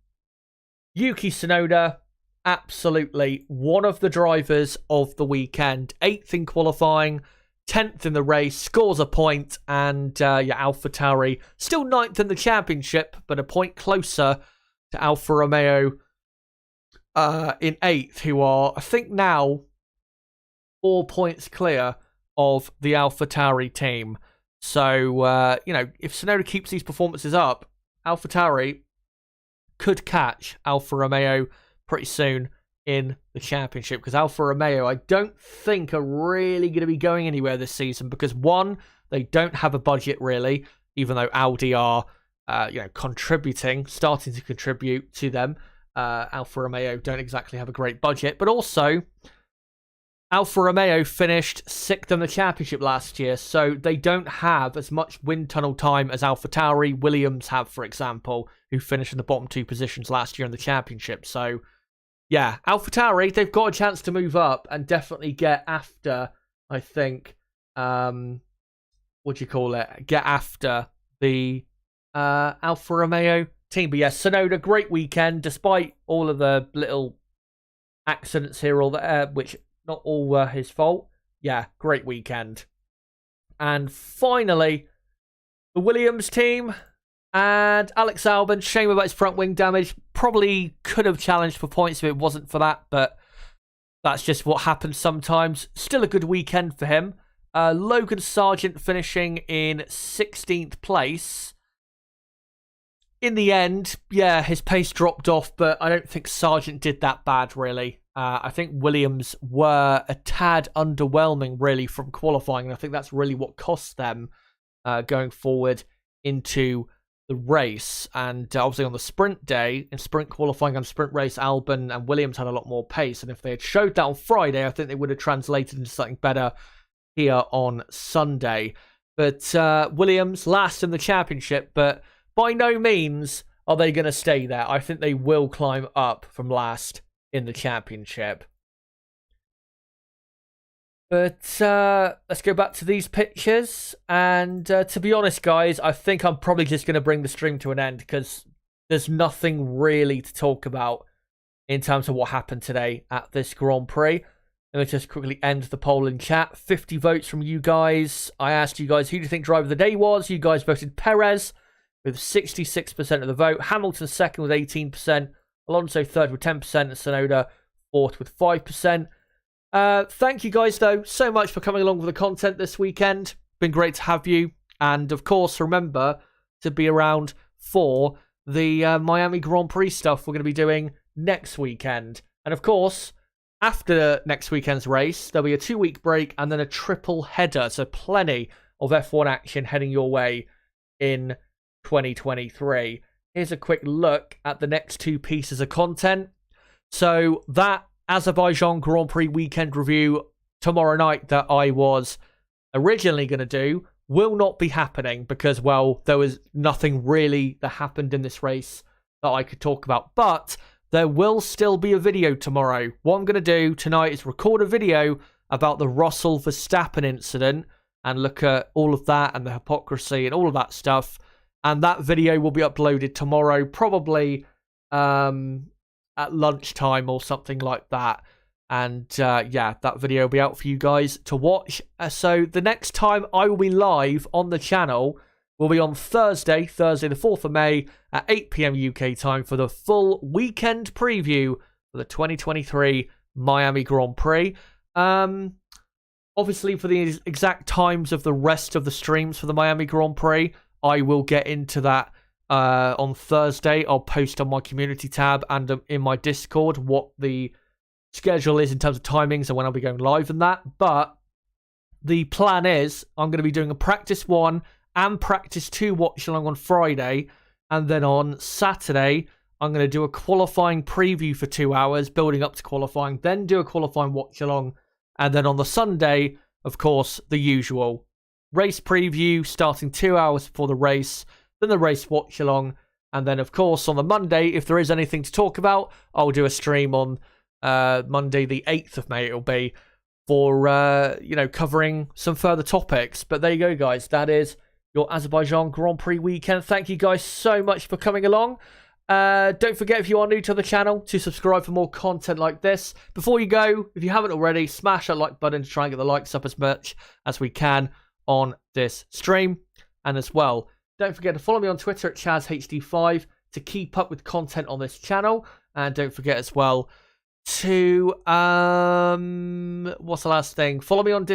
Yuki Tsunoda, absolutely one of the drivers of the weekend. 8th in qualifying, 10th in the race, scores a point, and yeah, AlphaTauri still 9th in the championship, but a point closer to Alfa Romeo in 8th, who are, I think now, 4 points clear of the AlphaTauri team. So, you know, if Tsunoda keeps these performances up, AlphaTauri could catch Alfa Romeo pretty soon in the championship, because Alfa Romeo I don't think are really going to be going anywhere this season, because one, they don't have a budget really, even though Audi are you know, starting to contribute to them. Alfa Romeo don't exactly have a great budget, but also Alfa Romeo finished 6th in the championship last year, so they don't have as much wind tunnel time as AlphaTauri, Williams have, for example, who finished in the bottom 2 positions last year in the championship. So yeah, AlphaTauri, they've got a chance to move up and definitely get after, I think, get after the Alfa Romeo team. But yeah, Tsunoda, great weekend, despite all of the little accidents here or there, which not all were his fault. Yeah, great weekend. And finally, the Williams team. And Alex Albon, shame about his front wing damage. Probably could have challenged for points if it wasn't for that, but that's just what happens sometimes. Still a good weekend for him. Logan Sargent finishing in 16th place. In the end, yeah, his pace dropped off, but I don't think Sargent did that bad, really. I think Williams were a tad underwhelming, really, from qualifying, and I think that's really what cost them going forward into the race. And obviously on the sprint day, in sprint qualifying and sprint race, Albon and Williams had a lot more pace, and if they had showed that on Friday, I think they would have translated into something better here on Sunday. But Williams last in the championship, but by no means are they going to stay there. I think they will climb up from last in the championship. But let's go back to these pictures. And to be honest, guys, I think I'm probably just going to bring the stream to an end, because there's nothing really to talk about in terms of what happened today at this Grand Prix. Let me just quickly end the poll in chat. 50 votes from you guys. I asked you guys, who do you think driver of the day was? You guys voted Perez with 66% of the vote. Hamilton second with 18%. Alonso third with 10%. And Tsunoda fourth with 5%. Thank you guys, though, so much for coming along with the content this weekend. Been great to have you. And, of course, remember to be around for the Miami Grand Prix stuff we're going to be doing next weekend. And, of course, after next weekend's race, there'll be a 2-week break and then a triple header. So plenty of F1 action heading your way in 2023. Here's a quick look at the next 2 pieces of content. So that Azerbaijan Grand Prix weekend review tomorrow night that I was originally going to do will not be happening because, well, there was nothing really that happened in this race that I could talk about. But there will still be a video tomorrow. What I'm going to do tonight is record a video about the Russell Verstappen incident and look at all of that and the hypocrisy and all of that stuff. And that video will be uploaded tomorrow, probably at lunchtime or something like that. And yeah, that video will be out for you guys to watch. So the next time I will be live on the channel will be on Thursday the 4th of May at 8 p.m. UK time for the full weekend preview for the 2023 Miami Grand Prix. Obviously, for the exact times of the rest of the streams for the Miami Grand Prix, I will get into that on Thursday. I'll post on my community tab and in my Discord what the schedule is in terms of timings and when I'll be going live and that. But the plan is I'm going to be doing a practice 1 and practice 2 watch along on Friday, and then on Saturday I'm going to do a qualifying preview for 2 hours building up to qualifying, then do a qualifying watch along, and then on the Sunday, of course, the usual race preview starting 2 hours before the race, then the race watch along, and then of course on the Monday, if there is anything to talk about, I'll do a stream on Monday the 8th of May it'll be for covering some further topics. But there you go, guys, that is your Azerbaijan Grand Prix weekend. Thank you guys so much for coming along. Don't forget, if you are new to the channel, to subscribe for more content like this. Before you go, if you haven't already, smash that like button to try and get the likes up as much as we can on this stream. And as well, don't forget to follow me on Twitter at ChazHD5 to keep up with content on this channel. And don't forget as well to what's the last thing? Follow me on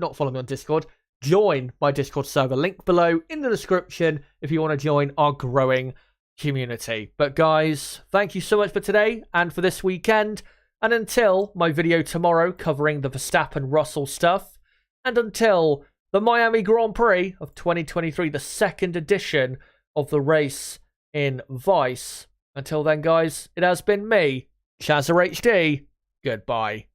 not follow me on Discord. Join my Discord server, link below in the description if you want to join our growing community. But guys, thank you so much for today and for this weekend. And until my video tomorrow covering the Verstappen-Russell stuff, and until the Miami Grand Prix of 2023, the second edition of the race in Vice. Until then, guys, it has been me, ChazHD. Goodbye.